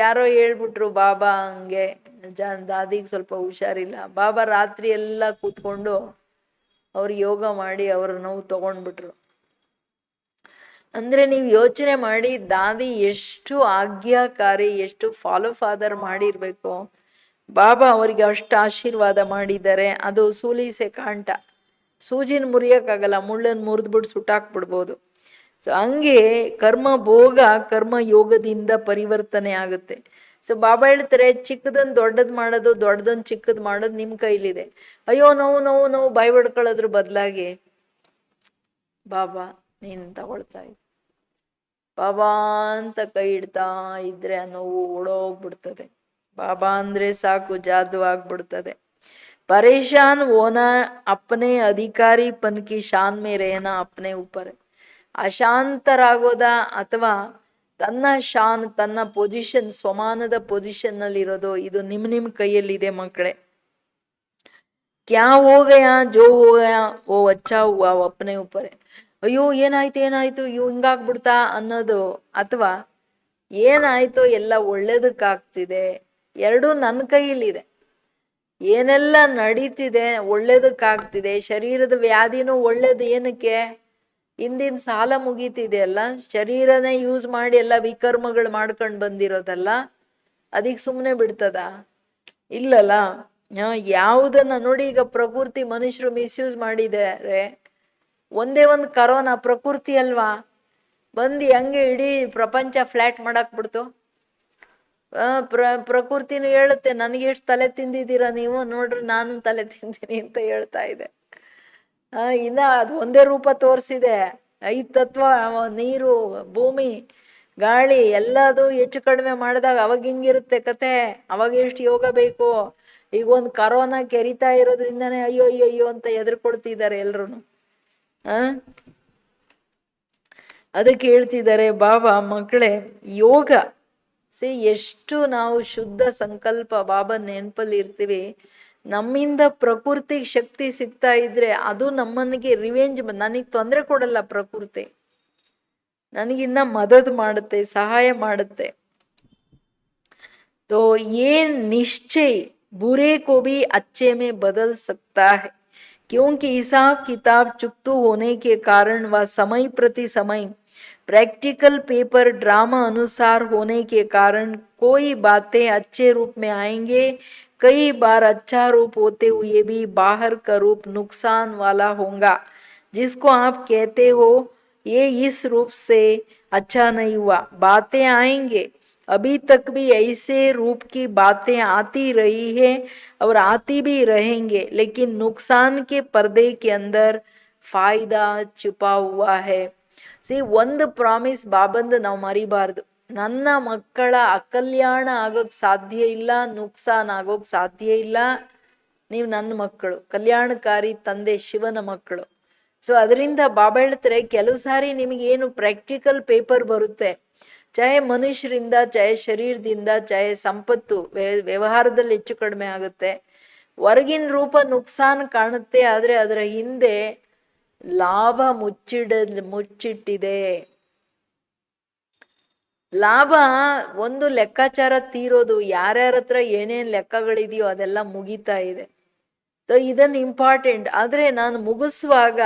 ಯಾರೋ ಹೇಳ್ಬಿಟ್ರು ಬಾಬಾ ಹಂಗೆ ದಾದಿಗೆ ಸ್ವಲ್ಪ ಹುಷಾರಿಲ್ಲ. ಬಾಬಾ ರಾತ್ರಿ ಎಲ್ಲ ಕೂತ್ಕೊಂಡು ಅವ್ರು ಯೋಗ ಮಾಡಿ ಅವ್ರ ನೋವು ತಗೊಂಡ್ಬಿಟ್ರು. ಅಂದ್ರೆ ನೀವು ಯೋಚನೆ ಮಾಡಿ, ದಾದಿ ಎಷ್ಟು ಆಜ್ಞಾಕಾರಿ, ಎಷ್ಟು ಫಾಲೋ ಫಾದರ್ ಮಾಡಿರ್ಬೇಕು. ಬಾಬಾ ಅವರಿಗೆ ಅಷ್ಟು ಆಶೀರ್ವಾದ ಮಾಡಿದ್ದಾರೆ. ಅದು ಸೂಲಿಸೆ ಕಾಂಟ, ಸೂಜಿನ ಮುರಿಯಕ್ಕಾಗಲ್ಲ, ಮುಳ್ಳನ್ನು ಮುರಿದ್ಬಿಟ್ಟು ಸುಟ್ಟಾಕ್ಬಿಡ್ಬೋದು. ಸೊ ಹಂಗೆ ಕರ್ಮ ಭೋಗ ಕರ್ಮ ಯೋಗದಿಂದ ಪರಿವರ್ತನೆ ಆಗುತ್ತೆ. ಸೊ ಬಾಬಾ ಹೇಳ್ತಾರೆ, ಚಿಕ್ಕದನ್ನು ದೊಡ್ಡದು ಮಾಡೋದು, ದೊಡ್ಡದನ್ನು ಚಿಕ್ಕದು ಮಾಡೋದು ನಿಮ್ಮ ಕೈಲಿದೆ. ಅಯ್ಯೋ ನೋವು ನೋವು ನೋವು ಬಾಯಿ ಹೊಡ್ಕೊಳ್ಳೋದ್ರ ಬದಲಾಗಿ ಬಾಬಾ ನೀನು ತಗೊಳ್ತಾ ಇದ್ದ, ಬಾಬಾ ಅಂತ ಕೈ ಇಡ್ತಾ ಇದ್ರೆ ಆ ನೋವು ಓಡೋಗ್ಬಿಡ್ತದೆ. ಬಾಬಾ ಅಂದ್ರೆ ಸಾಕು, ಜಾದು ಆಗ್ಬಿಡ್ತದೆ. ಪರೇಶಾನ್ ಹೋನಾ ಅಪ್ನೆ ಅಧಿಕಾರಿ ಪನ್ ಕಿ ಶಾನ್ ಮೇ ರೆಹನಾ ಅಪ್ನೆ ಊಪರ್. ಅಶಾಂತರಾಗೋದ ಅಥವಾ ತನ್ನ ಶಾನ್, ತನ್ನ ಪೊಸಿಷನ್, ಸ್ವಮಾನದ ಪೊಸಿಷನ್ ನಲ್ಲಿ ಇರೋದು, ಇದು ನಿಮ್ ಕೈಯಲ್ಲಿದೆ ಮಕ್ಕಳೇ. ಕ್ಯಾ ಹೋ ಗಯಾ ಜೋ ಹೋ ಗಯಾ ಓ ಅಚ್ಚಾ ಹುವಾ ವೋ ಅಪ್ನೆ ಊಪರ್. ಅಯ್ಯೋ ಏನಾಯ್ತು ಏನಾಯ್ತು ಇವ್ ಹಿಂಗಾಗ್ಬಿಡ್ತಾ ಅನ್ನೋದು, ಅಥವಾ ಏನಾಯ್ತು ಎಲ್ಲ ಒಳ್ಳೇದಕ್ಕಾಗ್ತಿದೆ, ಎರಡೂ ನನ್ನ ಕೈಯಲ್ಲಿದೆ. ಏನೆಲ್ಲ ನಡೀತಿದೆ ಒಳ್ಳೇದಕ್ಕಾಗ್ತಿದೆ. ಶರೀರದ ವ್ಯಾಧಿನೂ ಒಳ್ಳೇದು. ಏನಕ್ಕೆ? ಹಿಂದಿನ ಸಾಲ ಮುಗೀತಿದೆ ಅಲ್ಲ, ಶರೀರನೇ ಯೂಸ್ ಮಾಡಿ ಎಲ್ಲ ವಿಕರ್ಮಗಳು ಮಾಡ್ಕೊಂಡು ಬಂದಿರೋದಲ್ಲ, ಅದಕ್ಕೆ ಸುಮ್ಮನೆ ಬಿಡ್ತದ? ಇಲ್ಲಲ್ಲ. ಯಾವುದನ್ನ ನೋಡಿ, ಈಗ ಪ್ರಕೃತಿ ಮನುಷ್ಯರು ಮಿಸ್ಯೂಸ್ ಮಾಡಿದ್ದಾರೆ. ಒಂದೇ ಒಂದು ಕರೋನಾ ಪ್ರಕೃತಿ ಅಲ್ವಾ, ಬಂದು ಹಂಗೆ ಇಡೀ ಪ್ರಪಂಚ ಫ್ಲಾಟ್ ಮಾಡಕ್ ಬಿಡ್ತು. ಪ್ರಕೃತಿನೂ ಹೇಳುತ್ತೆ, ನನಗೆ ಎಷ್ಟು ತಲೆ ತಿಂದಿದ್ದೀರಾ ನೀವು, ನೋಡ್ರಿ ನಾನು ತಲೆ ತಿಂತೀನಿ ಅಂತ ಹೇಳ್ತಾ ಇದೆ. ಇನ್ನ ಅದು ಒಂದೇ ರೂಪ ತೋರಿಸಿದೆ. 5 ತತ್ವ, ನೀರು, ಭೂಮಿ, ಗಾಳಿ ಎಲ್ಲದು ಹೆಚ್ಚು ಕಡಿಮೆ ಮಾಡಿದಾಗ ಅವಾಗ ಹಿಂಗಿರುತ್ತೆ ಕತೆ. ಅವಾಗ ಎಷ್ಟು ಯೋಗ ಬೇಕು. ಈಗ ಒಂದು ಕರೋನಾ ಕೆರಿತಾ ಇರೋದ್ರಿಂದಾನೇ ಅಯ್ಯೋ ಅಯ್ಯೋ ಅಯ್ಯೋ ಅಂತ ಎದುರ್ಕೊಳ್ತಿದ್ದಾರೆ ಎಲ್ರು. ಅದಕ್ಕೆ ಹೇಳ್ತಿದ್ದಾರೆ ಬಾಬಾ, ಮಕ್ಕಳೇ ಯೋಗ ಎಷ್ಟು ನಾವು ಶುದ್ಧ ಸಂಕಲ್ಪ ಬಾಬಾ ನೆನಪಲ್ಲಿ ಇರ್ತೀವಿ, ನಮ್ಮಿಂದ ಪ್ರಕೃತಿಗೆ ಶಕ್ತಿ ಸಿಗ್ತಾ ಇದ್ರೆ ಅದು ನಮ್ಮನಿಗೆ ರಿವೆಂಜ್. ನನಗೆ ತೊಂದರೆ ಕೊಡಲ್ಲ ಪ್ರಕೃತಿ, ನನಗಿನ್ನ ಮದದ್ ಮಾಡುತ್ತೆ, ಸಹಾಯ ಮಾಡುತ್ತೆ. तो ये निश्चय बुरे को भी अच्छे में बदल सकता है, क्योंकि हिसाब किताब चुकतू होने के कारण वह समय प्रति समय प्रैक्टिकल पेपर ड्रामा अनुसार होने के कारण कोई बातें अच्छे रूप में आएंगे, कई बार अच्छा रूप होते हुए भी बाहर का रूप नुकसान वाला होगा, जिसको आप कहते हो ये इस रूप से अच्छा नहीं हुआ. बातें आएंगे, अभी तक भी ऐसे रूप की बातें आती रही है और आती भी रहेंगे, लेकिन नुकसान के पर्दे के अंदर फायदा छुपा हुआ है. ಒಂದು ಪ್ರಾಮಿಸ್ ಬಾಬಂದು ನಾವು ಮರಿಬಾರ್ದು. ನನ್ನ ಮಕ್ಕಳ ಅಕಲ್ಯಾಣ ಆಗೋಕ್ ಸಾಧ್ಯ ಇಲ್ಲ, ನುಕ್ಸಾನ್ ಆಗೋಕ್ ಸಾಧ್ಯ ಇಲ್ಲ. ನೀವು ನನ್ನ ಮಕ್ಕಳು, ಕಲ್ಯಾಣಕಾರಿ ತಂದೆ ಶಿವನ ಮಕ್ಕಳು. ಸೊ ಅದರಿಂದ ಬಾಬಾ ಹೇಳ್ತಾರೆ, ಕೆಲವು ಸಾರಿ ನಿಮಗೇನು ಪ್ರಾಕ್ಟಿಕಲ್ ಪೇಪರ್ ಬರುತ್ತೆ, ಚಾಹೆ ಮನುಷ್ಯರಿಂದ, ಚಾಹೆ ಶರೀರದಿಂದ, ಚಾಹೆ ಸಂಪತ್ತು ವ್ಯವಹಾರದಲ್ಲಿ ಹೆಚ್ಚು ಕಡಿಮೆ ಆಗುತ್ತೆ, ಹೊರಗಿನ ರೂಪ ನುಕ್ಸಾನ್ ಕಾಣುತ್ತೆ, ಆದ್ರೆ ಅದರ ಹಿಂದೆ ಲಾಭ ಮುಚ್ಚಿಟ್ಟಿದೆ. ಲಾಭ ಒಂದು ಲೆಕ್ಕಾಚಾರ ತೀರೋದು, ಯಾರ್ಯಾರ ಹತ್ರ ಏನೇನ್ ಲೆಕ್ಕಗಳಿದೆಯೋ ಅದೆಲ್ಲ ಮುಗಿತಾ ಇದೆ. ಸೊ ಇದನ್ನ ಇಂಪಾರ್ಟೆಂಟ್. ಆದ್ರೆ ನಾನು ಮುಗಿಸುವಾಗ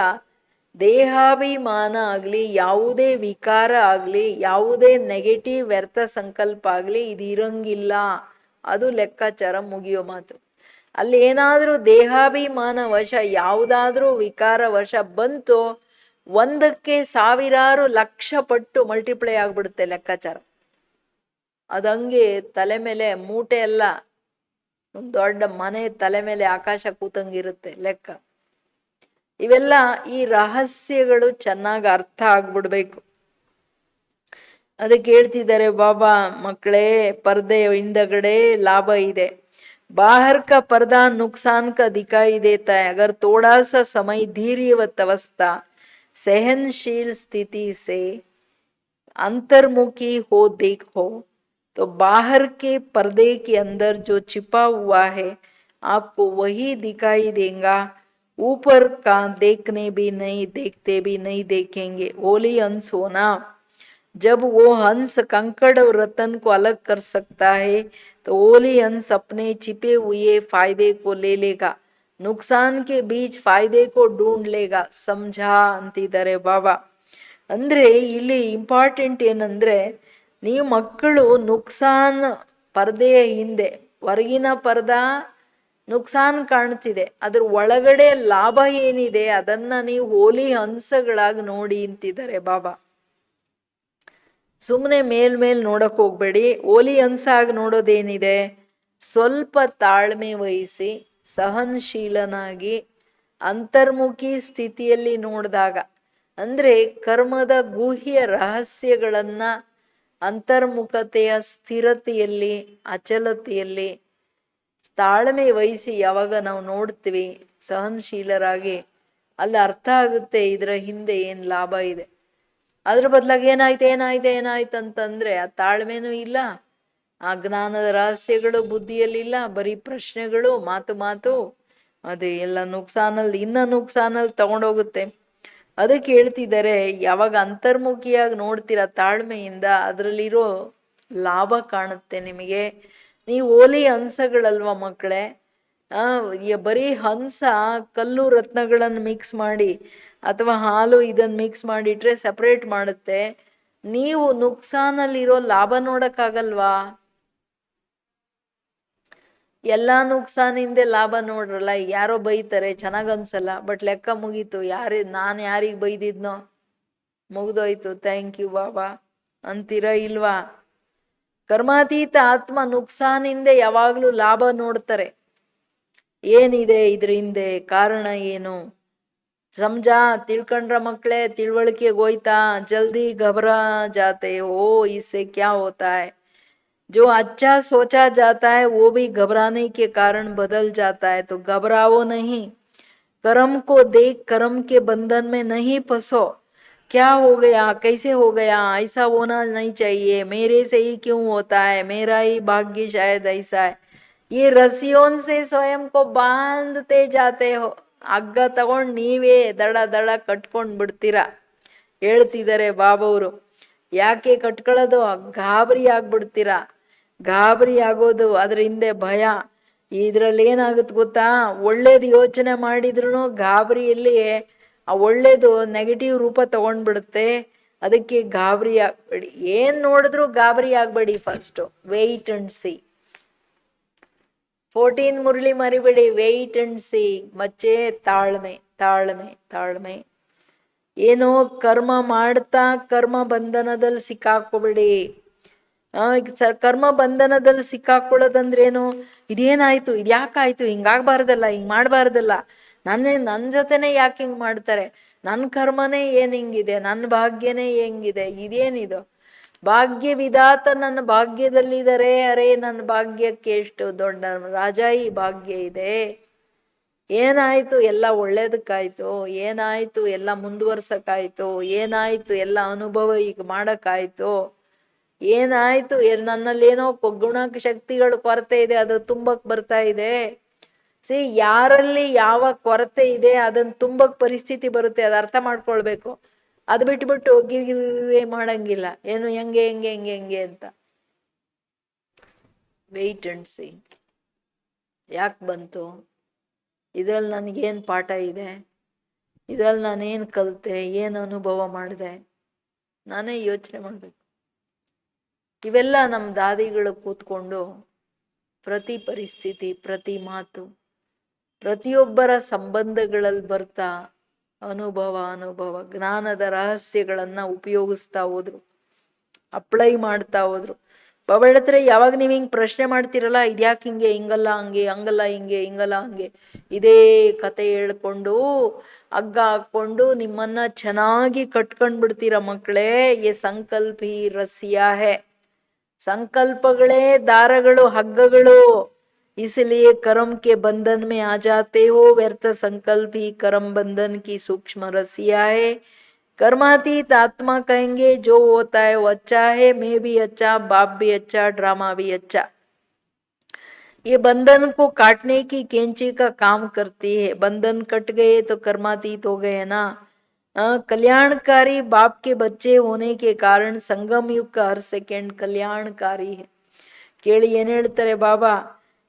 ದೇಹಾಭಿಮಾನ ಆಗ್ಲಿ, ಯಾವುದೇ ವಿಕಾರ ಆಗ್ಲಿ, ಯಾವುದೇ ನೆಗೆಟಿವ್ ವ್ಯರ್ಥ ಸಂಕಲ್ಪ ಆಗ್ಲಿ ಇದು ಇರಂಗಿಲ್ಲ. ಅದು ಲೆಕ್ಕಾಚಾರ ಮುಗಿಯೋ ಮಾತು. ಅಲ್ಲಿ ಏನಾದ್ರೂ ದೇಹಾಭಿಮಾನ ವಶ, ಯಾವುದಾದ್ರೂ ವಿಕಾರ ವಶ ಬಂತು, ಒಂದಕ್ಕೆ ಸಾವಿರಾರು ಲಕ್ಷ ಪಟ್ಟು ಮಲ್ಟಿಪ್ಲೈ ಆಗ್ಬಿಡುತ್ತೆ ಲೆಕ್ಕಾಚಾರ. ಅದಂಗೆ ತಲೆ ಮೇಲೆ ಮೂಟೆ ಎಲ್ಲ, ಒಂದು ದೊಡ್ಡ ಮನೆ ತಲೆ ಮೇಲೆ ಆಕಾಶ ಕೂತಂಗಿರುತ್ತೆ ಲೆಕ್ಕ. ಇವೆಲ್ಲ ಈ ರಹಸ್ಯಗಳು ಚೆನ್ನಾಗಿ ಅರ್ಥ ಆಗ್ಬಿಡ್ಬೇಕು. ಅದಕ್ಕೆ ಹೇಳ್ತಿದ್ದಾರೆ ಬಾಬಾ, ಮಕ್ಕಳೇ ಪರ್ದೆ ಹಿಂದಗಡೆ ಲಾಭ ಇದೆ. बाहर का पर्दा नुकसान का दिखाई देता है. अगर थोड़ा सा समय धैर्यवत अवस्था सहनशील स्थिति से अंतर्मुखी हो देखो तो बाहर के पर्दे के अंदर जो छिपा हुआ है आपको वही दिखाई देगा. ऊपर का देखने भी नहीं, देखते भी नहीं देखेंगे. ओली हंस होना, जब वो हंस कंकड़ और रतन को अलग कर सकता है तो ओली हंस अपने छिपे हुए फायदे को ले लेगा, नुकसान के बीच फायदे को ढूंढ लेगा. समझा ಅಂತಿದ್ದಾರೆ ಬಾಬಾ. ಅಂದರೆ ಇಲ್ಲಿ ಇಂಪಾರ್ಟೆಂಟ್ ಏನಂದರೆ, ನೀವು ಮಕ್ಕಳು ನುಕ್ಸಾನ್ ಪರದೆಯ ಹಿಂದೆ, ಹೊರಗಿನ ಪರ್ದ ನುಕ್ಸಾನ್ ಕಾಣ್ತಿದೆ, ಅದ್ರ ಒಳಗಡೆ ಲಾಭ ಏನಿದೆ ಅದನ್ನ ನೀವು ಹೋಲಿ ಹಂಸಗಳಾಗಿ ನೋಡಿ ಅಂತಿದ್ದಾರೆ ಬಾಬಾ. ಸುಮ್ಮನೆ ಮೇಲ್ ನೋಡಕ್ ಹೋಗ್ಬೇಡಿ. ಹೋಲಿ ಹಂಸ ಆಗಿ ನೋಡೋದೇನಿದೆ, ಸ್ವಲ್ಪ ತಾಳ್ಮೆ ವಹಿಸಿ ಸಹನಶೀಲನಾಗಿ ಅಂತರ್ಮುಖಿ ಸ್ಥಿತಿಯಲ್ಲಿ ನೋಡಿದಾಗ, ಅಂದರೆ ಕರ್ಮದ ಗುಹ್ಯ ರಹಸ್ಯಗಳನ್ನ ಅಂತರ್ಮುಖತೆಯ ಸ್ಥಿರತೆಯಲ್ಲಿ, ಅಚಲತೆಯಲ್ಲಿ ತಾಳ್ಮೆ ವಹಿಸಿ ಯಾವಾಗ ನಾವು ನೋಡ್ತೀವಿ ಸಹನಶೀಲರಾಗಿ, ಅಲ್ಲಿ ಅರ್ಥ ಆಗುತ್ತೆ ಇದರ ಹಿಂದೆ ಏನು ಲಾಭ ಇದೆ. ಅದ್ರ ಬದಲಾಗಿ ಏನಾಯ್ತು ಅಂತಂದ್ರೆ ಆ ತಾಳ್ಮೆನೂ ಇಲ್ಲ, ಆ ಜ್ಞಾನದ ರಹಸ್ಯಗಳು ಬುದ್ಧಿಯಲ್ಲಿಲ್ಲ, ಬರೀ ಪ್ರಶ್ನೆಗಳು, ಮಾತು ಅದು ಎಲ್ಲ ನುಕ್ಸಾನಲ್ಲಿ ತಗೊಂಡೋಗುತ್ತೆ. ಅದಕ್ಕೆ ಹೇಳ್ತಿದ್ದಾರೆ, ಯಾವಾಗ ಅಂತರ್ಮುಖಿಯಾಗಿ ನೋಡ್ತೀರಾ ತಾಳ್ಮೆಯಿಂದ, ಅದರಲ್ಲಿರೋ ಲಾಭ ಕಾಣುತ್ತೆ ನಿಮಗೆ. ನೀವು ಓಲಿ ಹಂಸಗಳಲ್ವ ಮಕ್ಕಳೇ. ಬರೀ ಹಂಸ ಕಲ್ಲು ರತ್ನಗಳನ್ನು ಮಿಕ್ಸ್ ಮಾಡಿ ಅಥವಾ ಹಾಲು ಇದನ್ನು ಮಿಕ್ಸ್ ಮಾಡಿಟ್ರೆ ಸಪ್ರೇಟ್ ಮಾಡುತ್ತೆ. ನೀವು ನುಕ್ಸಾನಲ್ಲಿರೋ ಲಾಭ ನೋಡಕ್ಕಾಗಲ್ವಾ? ಎಲ್ಲ ನುಕ್ಸಾನಿಂದೆ ಲಾಭ ನೋಡ್ರಲ್ಲ. ಯಾರೋ ಬೈತಾರೆ, ಚೆನ್ನಾಗ್ ಅನ್ಸಲ್ಲ, ಬಟ್ ಲೆಕ್ಕ ಮುಗೀತು. ನಾನು ಯಾರಿಗೆ ಬೈದಿದ್ನೋ ಮುಗ್ದೋಯ್ತು, ಥ್ಯಾಂಕ್ ಯು ಬಾಬಾ ಅಂತೀರ ಇಲ್ವಾ? ಕರ್ಮಾತೀತ ಆತ್ಮ ನುಕ್ಸಾನಿಂದೆ ಯಾವಾಗ್ಲೂ ಲಾಭ ನೋಡ್ತಾರೆ. ಏನಿದೆ ಇದ್ರ ಹಿಂದೆ, ಕಾರಣ ಏನು ಸಮಜಾ? ತಿಳ್ಕೊಂಡ್ರ ಮಕ್ಕಳೇ? ತಿಳುವಳಿಕೆಗೋಯ್ತಾ? ಜಲ್ದಿ घबरा जाते हो, इससे क्या होता है? जो अच्छा सोचा जाता है वो भी घबराने के कारण बदल जाता है, तो घबराओ नहीं। कर्म को देख कर्म के बंधन में नहीं फंसो। क्या हो गया, कैसे हो गया, ऐसा होना नहीं चाहिए, मेरे से ही क्यों होता है, मेरा ही भाग्य शायद ऐसा है, ये रस्सियों से स्वयं को बांधते जाते हो. ಹಗ್ಗ ತಗೊಂಡು ನೀವೇ ದಡ ಕಟ್ಕೊಂಡು ಬಿಡ್ತೀರಾ ಹೇಳ್ತಿದ್ದಾರೆ ಬಾಬವರು. ಯಾಕೆ ಕಟ್ಕೊಳ್ಳೋದು? ಗಾಬರಿ ಆಗ್ಬಿಡ್ತೀರಾ. ಗಾಬರಿ ಆಗೋದು ಅದ್ರ ಹಿಂದೆ ಭಯ. ಇದ್ರಲ್ಲಿ ಏನಾಗುತ್ತೆ ಗೊತ್ತಾ, ಒಳ್ಳೇದು ಯೋಚನೆ ಮಾಡಿದ್ರು ಗಾಬರಿಯಲ್ಲಿ ಆ ಒಳ್ಳೇದು ನೆಗೆಟಿವ್ ರೂಪ ತಗೊಂಡ್ಬಿಡುತ್ತೆ. ಅದಕ್ಕೆ ಗಾಬರಿ ಆಗ್ಬೇಡಿ. ಏನ್ ನೋಡಿದ್ರು ಗಾಬರಿ ಆಗ್ಬೇಡಿ. First wait and see. 14 Murali ಮರಿಬೇಡಿ. Wait and see. ಮಚ್ಚೆ ತಾಳ್ಮೆ. ಏನೋ ಕರ್ಮ ಮಾಡ್ತಾ ಕರ್ಮ ಬಂಧನದಲ್ಲಿ ಸಿಕ್ಕಾಕೋಬೇಡಿ. ಕರ್ಮ ಬಂಧನದಲ್ಲಿ ಸಿಕ್ಕಾಕೊಳ್ಳೋದಂದ್ರೇನು? ಇದೇನಾಯ್ತು, ಇದ್ಯಾಕಾಯ್ತು, ಹಿಂಗಾಗ್ಬಾರ್ದಲ್ಲ, ಹಿಂಗ್ ಮಾಡಬಾರ್ದಲ್ಲ, ನನ್ನ ಜೊತೆನೆ ಯಾಕೆ ಹಿಂಗ್ ಮಾಡ್ತಾರೆ, ನನ್ನ ಕರ್ಮನೇ ಏನ್ ಹಿಂಗಿದೆ, ನನ್ನ ಭಾಗ್ಯನೇ ಹೆಂಗಿದೆ, ಇದೇನಿದು? ಭಾಗ್ಯ ವಿಧಾತ ನನ್ನ ಭಾಗ್ಯದಲ್ಲಿದ್ದಾರೆ. ಅರೇ, ನನ್ನ ಭಾಗ್ಯಕ್ಕೆ ಎಷ್ಟು ದೊಡ್ಡ ರಾಜಾಯಿ ಭಾಗ್ಯ ಇದೆ. ಏನಾಯ್ತು? ಎಲ್ಲ ಒಳ್ಳೇದಕ್ಕಾಯ್ತು. ಏನಾಯ್ತು? ಎಲ್ಲ ಮುಂದುವರ್ಸಕ್ಕಾಯ್ತು. ಏನಾಯ್ತು? ಎಲ್ಲ ಅನುಭವ ಈಗ ಮಾಡಕ್ಕಾಯ್ತು. ಏನಾಯ್ತು? ನನ್ನಲ್ಲೇನೋ ಗುಣ ಶಕ್ತಿಗಳು ಕೊರತೆ ಇದೆ, ಅದು ತುಂಬಕ್ ಬರ್ತಾ ಇದೆ. ಯಾರಲ್ಲಿ ಯಾವ ಕೊರತೆ ಇದೆ ಅದನ್ನ ತುಂಬಕ್ ಪರಿಸ್ಥಿತಿ ಬರುತ್ತೆ, ಅದು ಅರ್ಥ ಮಾಡ್ಕೊಳ್ಬೇಕು. ಅದು ಬಿಟ್ಬಿಟ್ಟು ಗಿರಿಗಿರಿ ಮಾಡಂಗಿಲ್ಲ. ಏನು ಹೆಂಗೆ ಅಂತ. Wait and see. ಯಾಕೆ ಬಂತು? ಇದ್ರಲ್ಲಿ ನನಗೇನು ಪಾಠ ಇದೆ, ಇದ್ರಲ್ಲಿ ನಾನೇನು ಕಲಿತೆ, ಏನು ಅನುಭವ ಮಾಡಿದೆ, ನಾನೇ ಯೋಚನೆ ಮಾಡ್ಬೇಕು. ಇವೆಲ್ಲ ನಮ್ಮ ದಾದಿಗಳು ಕೂತ್ಕೊಂಡು ಪ್ರತಿ ಪರಿಸ್ಥಿತಿ, ಪ್ರತಿ ಮಾತು, ಪ್ರತಿಯೊಬ್ಬರ ಸಂಬಂಧಗಳಲ್ಲಿ ಬರ್ತಾ ಅನುಭವ ಜ್ಞಾನದ ರಹಸ್ಯಗಳನ್ನ ಉಪಯೋಗಿಸ್ತಾ ಹೋದ್ರು, ಅಪ್ಲೈ ಮಾಡ್ತಾ ಹೋದ್ರು. ಬಾಬಾ ಹೇಳ್ತಾರೆ, ಯಾವಾಗ ನೀವು ಹಿಂಗೆ ಪ್ರಶ್ನೆ ಮಾಡ್ತಿರಲ್ಲ, ಇದ್ಯಾಕೆ ಹಿಂಗೆ, ಹಿಂಗಲ್ಲ ಹಂಗೆ, ಹಂಗಲ್ಲ ಹಿಂಗೆ, ಹಿಂಗಲ್ಲ ಹಂಗೆ, ಇದೇ ಕತೆ ಹೇಳ್ಕೊಂಡು ಹಗ್ಗ ಹಾಕೊಂಡು ನಿಮ್ಮನ್ನ ಚೆನ್ನಾಗಿ ಕಟ್ಕೊಂಡ್ ಬಿಡ್ತೀರ ಮಕ್ಕಳೇ. ಏ ಸಂಕಲ್ಪಿ ರಸ್ಸಿಯಾ ಹೇ. ಸಂಕಲ್ಪಗಳೇ ದಾರಗಳು, ಹಗ್ಗಗಳು. इसलिए कर्म के बंधन में आ जाते हो. व्यर्थ संकल्प ही कर्म बंधन की सूक्ष्म रस्सिया है. कर्मातीत आत्मा कहेंगे जो होता है वो अच्छा है, मैं भी अच्छा, बाप भी अच्छा, ड्रामा भी अच्छा. ये बंधन को काटने की कैंची का काम करती है. बंधन कट गए तो कर्मातीत हो गए ना. कल्याणकारी बाप के बच्चे होने के कारण संगम युग का हर सेकेंड कल्याणकारी है. ಕೇಳಿ ಏನ್ ಹೇಳ್ತಾರೆ ಬಾಬಾ,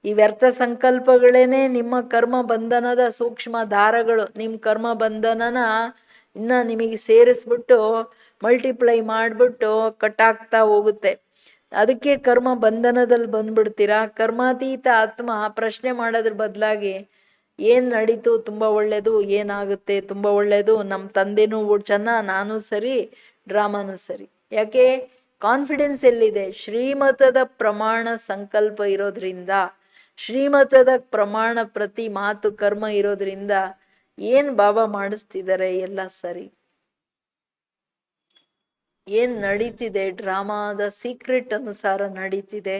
ಈ ವ್ಯರ್ಥ ಸಂಕಲ್ಪಗಳೇನೆ ನಿಮ್ಮ ಕರ್ಮ ಬಂಧನದ ಸೂಕ್ಷ್ಮ ದಾರಗಳು. ನಿಮ್ಮ ಕರ್ಮ ಬಂಧನನ ಇನ್ನ ನಿಮಗೆ ಸೇರಿಸ್ಬಿಟ್ಟು ಮಲ್ಟಿಪ್ಲೈ ಮಾಡಿಬಿಟ್ಟು ಕಟ್ಟಾಗ್ತಾ ಹೋಗುತ್ತೆ. ಅದಕ್ಕೆ ಕರ್ಮ ಬಂಧನದಲ್ಲಿ ಬಂದ್ಬಿಡ್ತೀರಾ. ಕರ್ಮಾತೀತ ಆತ್ಮ ಪ್ರಶ್ನೆ ಮಾಡೋದ್ರ ಬದಲಾಗಿ ಏನ್ ನಡೀತು ತುಂಬಾ ಒಳ್ಳೇದು, ಏನಾಗುತ್ತೆ ತುಂಬಾ ಒಳ್ಳೇದು, ನಮ್ಮ ತಂದೆನೂ ನಾನು ಸರಿ, ಡ್ರಾಮಾನು ಸರಿ. ಯಾಕೆ? ಕಾನ್ಫಿಡೆನ್ಸ್ ಎಲ್ಲಿದೆ? ಶ್ರೀಮತದ ಪ್ರಮಾಣ ಸಂಕಲ್ಪ ಇರೋದ್ರಿಂದ, ಶ್ರೀಮತದ ಪ್ರಮಾಣ ಪ್ರತಿ ಮಾತು ಕರ್ಮ ಇರೋದ್ರಿಂದ ಏನ್ ಬಾಬಾ ಮಾಡಿಸ್ತಿದ್ದಾರೆ ಎಲ್ಲ ಸರಿ. ಏನ್ ನಡೀತಿದೆ ಡ್ರಾಮಾದ ಸೀಕ್ರೆಟ್ ಅನುಸಾರ ನಡೀತಿದೆ,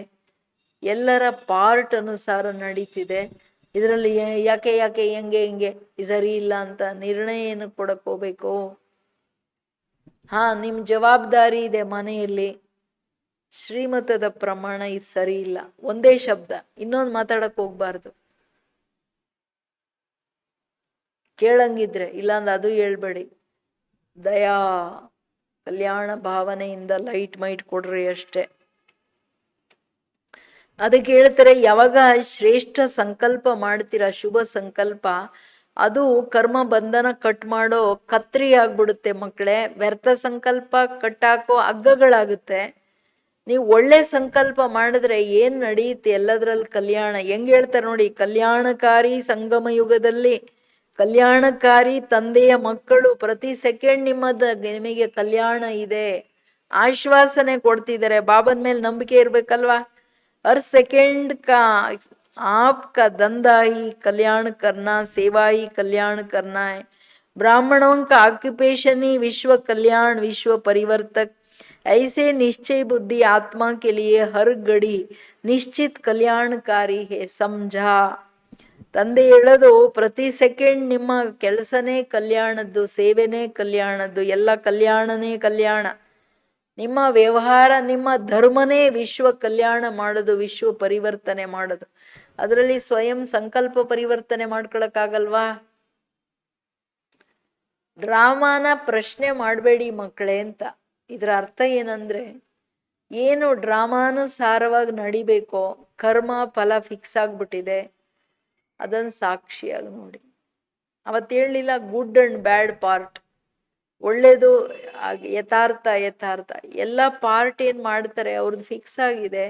ಎಲ್ಲರ ಪಾರ್ಟ್ ಅನುಸಾರ ನಡೀತಿದೆ. ಇದರಲ್ಲಿ ಯಾಕೆ ಹೆಂಗೆ ಸರಿ ಇಲ್ಲ ಅಂತ ನಿರ್ಣಯ ಏನು ಕೊಡಕ್ ಹೋಗ್ಬೇಕು? ನಿಮ್ ಜವಾಬ್ದಾರಿ ಇದೆ ಮನೆಯಲ್ಲಿ. ಶ್ರೀಮತದ ಪ್ರಮಾಣ ಇದು ಸರಿ ಇಲ್ಲ, ಒಂದೇ ಶಬ್ದ, ಇನ್ನೊಂದು ಮಾತಾಡಕ್ ಹೋಗ್ಬಾರ್ದು. ಕೇಳಂಗಿದ್ರೆ, ಇಲ್ಲಾಂದ್ರೆ ಅದು ಹೇಳ್ಬೇಡಿ. ದಯಾ ಕಲ್ಯಾಣ ಭಾವನೆಯಿಂದ ಲೈಟ್ ಮೈಟ್ ಕೊಡ್ರಿ ಅಷ್ಟೇ. ಅದಕ್ಕೆ ಹೇಳ್ತಾರೆ, ಯಾವಾಗ ಶ್ರೇಷ್ಠ ಸಂಕಲ್ಪ ಮಾಡ್ತೀರಾ, ಶುಭ ಸಂಕಲ್ಪ, ಅದು ಕರ್ಮ ಬಂಧನ ಕಟ್ ಮಾಡೋ ಕತ್ರಿ ಆಗ್ಬಿಡುತ್ತೆ ಮಕ್ಕಳೇ. ವ್ಯರ್ಥ ಸಂಕಲ್ಪ ಕಟ್ಟಾಕೋ ಹಗ್ಗಗಳಾಗುತ್ತೆ. ನೀವು ಒಳ್ಳೆ ಸಂಕಲ್ಪ ಮಾಡಿದ್ರೆ ಏನ್ ನಡೆಯುತ್ತೆ ಎಲ್ಲದ್ರಲ್ಲಿ ಕಲ್ಯಾಣ. ಹೆಂಗ್ ಹೇಳ್ತಾರೆ ನೋಡಿ, ಕಲ್ಯಾಣಕಾರಿ ಸಂಗಮ ಯುಗದಲ್ಲಿ ಕಲ್ಯಾಣಕಾರಿ ತಂದೆಯ ಮಕ್ಕಳು ಪ್ರತಿ ಸೆಕೆಂಡ್ ನಿಮಗೆ ಕಲ್ಯಾಣ ಇದೆ ಆಶ್ವಾಸನೆ ಕೊಡ್ತಿದ್ದಾರೆ. ಬಾಬನ್ ಮೇಲೆ ನಂಬಿಕೆ ಇರ್ಬೇಕಲ್ವಾ? हर सेकंड का आपका धंधा ही कल्याण करना, सेवा ही कल्याण करना है. ब्राह्मणों का ऑक्यूपेशन ही विश्व कल्याण, विश्व परिवर्तक. ऐसे निश्चय बुद्धि आत्मा के लिए हर घड़ी निश्चित कल्याणकारी है, समझा. ತಂದೆ ಹೇಳೋದು, ಪ್ರತಿ ಸೆಕೆಂಡ್ ನಿಮ್ಮ ಕೆಲಸನೇ ಕಲ್ಯಾಣದ್ದು, ಸೇವೆನೇ ಕಲ್ಯಾಣದ್ದು, ಎಲ್ಲ ಕಲ್ಯಾಣನೇ ಕಲ್ಯಾಣ. ನಿಮ್ಮ ವ್ಯವಹಾರ, ನಿಮ್ಮ ಧರ್ಮನೇ ವಿಶ್ವ ಕಲ್ಯಾಣ ಮಾಡೋದು, ವಿಶ್ವ ಪರಿವರ್ತನೆ ಮಾಡೋದು. ಅದರಲ್ಲಿ ಸ್ವಯಂ ಸಂಕಲ್ಪ ಪರಿವರ್ತನೆ ಮಾಡ್ಕೊಳಕ್ಕಾಗಲ್ವಾ? ಡ್ರಾಮಾನ ಪ್ರಶ್ನೆ ಮಾಡಬೇಡಿ ಮಕ್ಕಳೇ ಅಂತ. ಇದರ ಅರ್ಥ ಏನಂದ್ರೆ, ಏನು ಡ್ರಾಮಾನುಸಾರವಾಗಿ ನಡಿಬೇಕೋ, ಕರ್ಮ ಫಲ ಫಿಕ್ಸ್ ಆಗ್ಬಿಟ್ಟಿದೆ, ಅದನ್ನ ಸಾಕ್ಷಿಯಾಗಿ ನೋಡಿ. ಅವತ್ತು ಹೇಳಲಿಲ್ಲ ಗುಡ್ ಅಂಡ್ ಬ್ಯಾಡ್ ಪಾರ್ಟ್, ಒಳ್ಳೇದು ಯಥಾರ್ಥ ಎಲ್ಲ ಪಾರ್ಟ್ ಏನ್ ಮಾಡ್ತಾರೆ ಅವ್ರದ್ದು ಫಿಕ್ಸ್ ಆಗಿದೆ.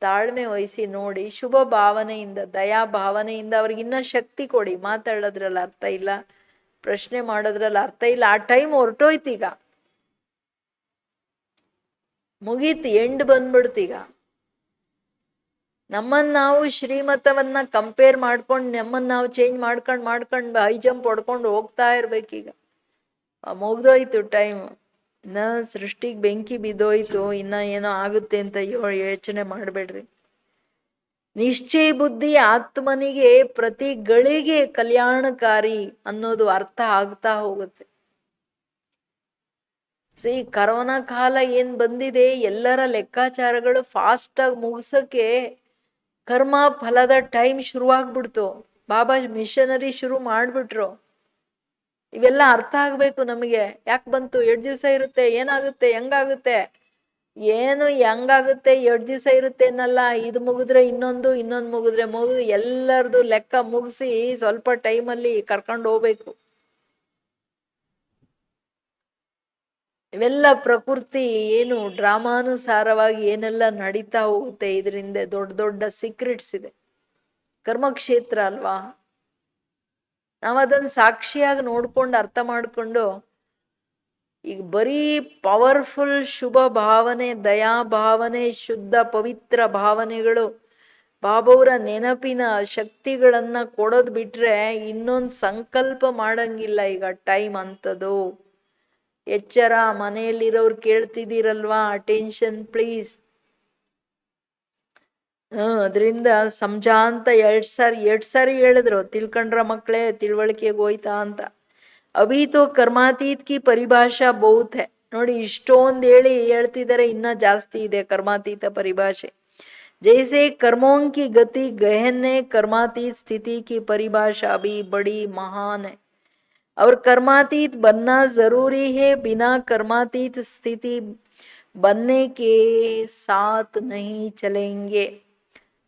ತಾಳ್ಮೆ ವಹಿಸಿ ನೋಡಿ, ಶುಭ ಭಾವನೆಯಿಂದ, ದಯಾ ಭಾವನೆಯಿಂದ ಅವ್ರಿಗೆ ಇನ್ನೂ ಶಕ್ತಿ ಕೊಡಿ. ಮಾತಾಡೋದ್ರಲ್ಲಿ ಅರ್ಥ ಇಲ್ಲ, ಪ್ರಶ್ನೆ ಮಾಡೋದ್ರಲ್ಲಿ ಅರ್ಥ ಇಲ್ಲ. ಆ ಟೈಮ್ ಹೊರಟೋಯ್ತೀಗ, ಮುಗೀತು, ಎಂಡ್ ಬಂದ್ಬಿಡ್ತೀಗ. ನಮ್ಮನ್ನ ನಾವು ಶ್ರೀಮತವನ್ನ ಕಂಪೇರ್ ಮಾಡ್ಕೊಂಡು, ನಮ್ಮನ್ನ ನಾವು ಚೇಂಜ್ ಮಾಡ್ಕೊಂಡು ಹೈ ಜಂಪ್ ಹೊಡ್ಕೊಂಡು ಹೋಗ್ತಾ ಇರ್ಬೇಕೀಗ. ಮುಗ್ದೋಯ್ತು ಟೈಮ್. ಇನ್ನ ಸೃಷ್ಟಿಗೆ ಬೆಂಕಿ ಬಿದ್ದೋಯ್ತು, ಇನ್ನ ಏನೋ ಆಗುತ್ತೆ ಅಂತ ಯೋಚನೆ ಮಾಡಬೇಡ್ರಿ. ನಿಶ್ಚಯ ಬುದ್ಧಿ ಆತ್ಮನಿಗೆ ಪ್ರತಿ ಗಳಿಗೆ ಕಲ್ಯಾಣಕಾರಿ ಅನ್ನೋದು ಅರ್ಥ ಆಗ್ತಾ ಹೋಗುತ್ತೆ. ಕರೋನಾ ಕಾಲ ಏನ್ ಬಂದಿದೆ, ಎಲ್ಲರ ಲೆಕ್ಕಾಚಾರಗಳು ಫಾಸ್ಟ್ ಆಗಿ ಮುಗಿಸಕ್ಕೆ ಕರ್ಮ ಫಲದ ಟೈಮ್ ಶುರುವಾಗ್ಬಿಡ್ತು. ಬಾಬಾ ಮಿಷನರಿ ಶುರು ಮಾಡ್ಬಿಟ್ರು. ಇವೆಲ್ಲ ಅರ್ಥ ಆಗ್ಬೇಕು ನಮಗೆ. ಯಾಕೆ ಬಂತು? 2 ದಿವಸ ಇರುತ್ತೆ, ಏನಾಗುತ್ತೆ, ಹೆಂಗಾಗುತ್ತೆ, ಏನು ಹೆಂಗಾಗುತ್ತೆ, 2 ದಿವಸ ಇರುತ್ತೆ ಅನ್ನಲ್ಲ. ಇದು ಮುಗಿದ್ರೆ ಇನ್ನೊಂದು ಮುಗಿದ್ರೆ ಎಲ್ಲರದು ಲೆಕ್ಕ ಮುಗಿಸಿ ಸ್ವಲ್ಪ ಟೈಮಲ್ಲಿ ಕರ್ಕೊಂಡು ಹೋಗ್ಬೇಕು. ಇವೆಲ್ಲ ಪ್ರಕೃತಿ ಏನು ಡ್ರಾಮಾನುಸಾರವಾಗಿ ಏನೆಲ್ಲ ನಡೀತಾ ಹೋಗುತ್ತೆ, ಇದರಿಂದ ದೊಡ್ಡ ದೊಡ್ಡ ಸೀಕ್ರೆಟ್ಸ್ ಇದೆ. ಕರ್ಮಕ್ಷೇತ್ರ ಅಲ್ವಾ? ನಾವದನ್ನ ಸಾಕ್ಷಿಯಾಗಿ ನೋಡ್ಕೊಂಡು ಅರ್ಥ ಮಾಡ್ಕೊಂಡು, ಈಗ ಬರೀ ಪವರ್ಫುಲ್ ಶುಭ ಭಾವನೆ, ದಯಾ ಭಾವನೆ, ಶುದ್ಧ ಪವಿತ್ರ ಭಾವನೆಗಳು, ಬಾಬಾವರ ನೆನಪಿನ ಶಕ್ತಿಗಳನ್ನ ಕೊಡೋದ್ ಬಿಟ್ರೆ ಇನ್ನೊಂದು ಸಂಕಲ್ಪ ಮಾಡಂಗಿಲ್ಲ ಈಗ ಟೈಮ್ ಅಂತದು. ಎಚ್ಚರ, ಮನೆಯಲ್ಲಿರೋರು ಕೇಳ್ತಿದ್ದೀರಲ್ವಾ, ಅಟೆನ್ಷನ್ ಪ್ಲೀಸ್. ಅದರಿಂದ ಸಂಜಾ ಅಂತ 2 ಸಾರಿ ಹೇಳಿದ್ರು. ತಿಳ್ಕೊಂಡ್ರ ಮಕ್ಕಳೇ, ತಿಳುವಳಿಕೆಗೆ ಹೋಯ್ತಾ ಅಂತ. ಅಭಿ ತೋ ಕರ್ಮಾತೀತ್ ಕಿ ಪರಿಭಾಷಾ ಬಹುತ್ ಹೈ. ನೋಡಿ, ಇಷ್ಟೊಂದು ಹೇಳ್ತಿದ್ದಾರೆ, ಇನ್ನ ಜಾಸ್ತಿ ಇದೆ ಕರ್ಮಾತೀತ ಪರಿಭಾಷೆ. ಜೈಸೆ कर्मों की गति गहन है, कर्मातीत स्थिति की परिभाषा भी बड़ी महान है. और कर्मातीत बनना जरूरी है, बिना कर्मातीत स्थिति बनने के साथ नहीं चलेंगे.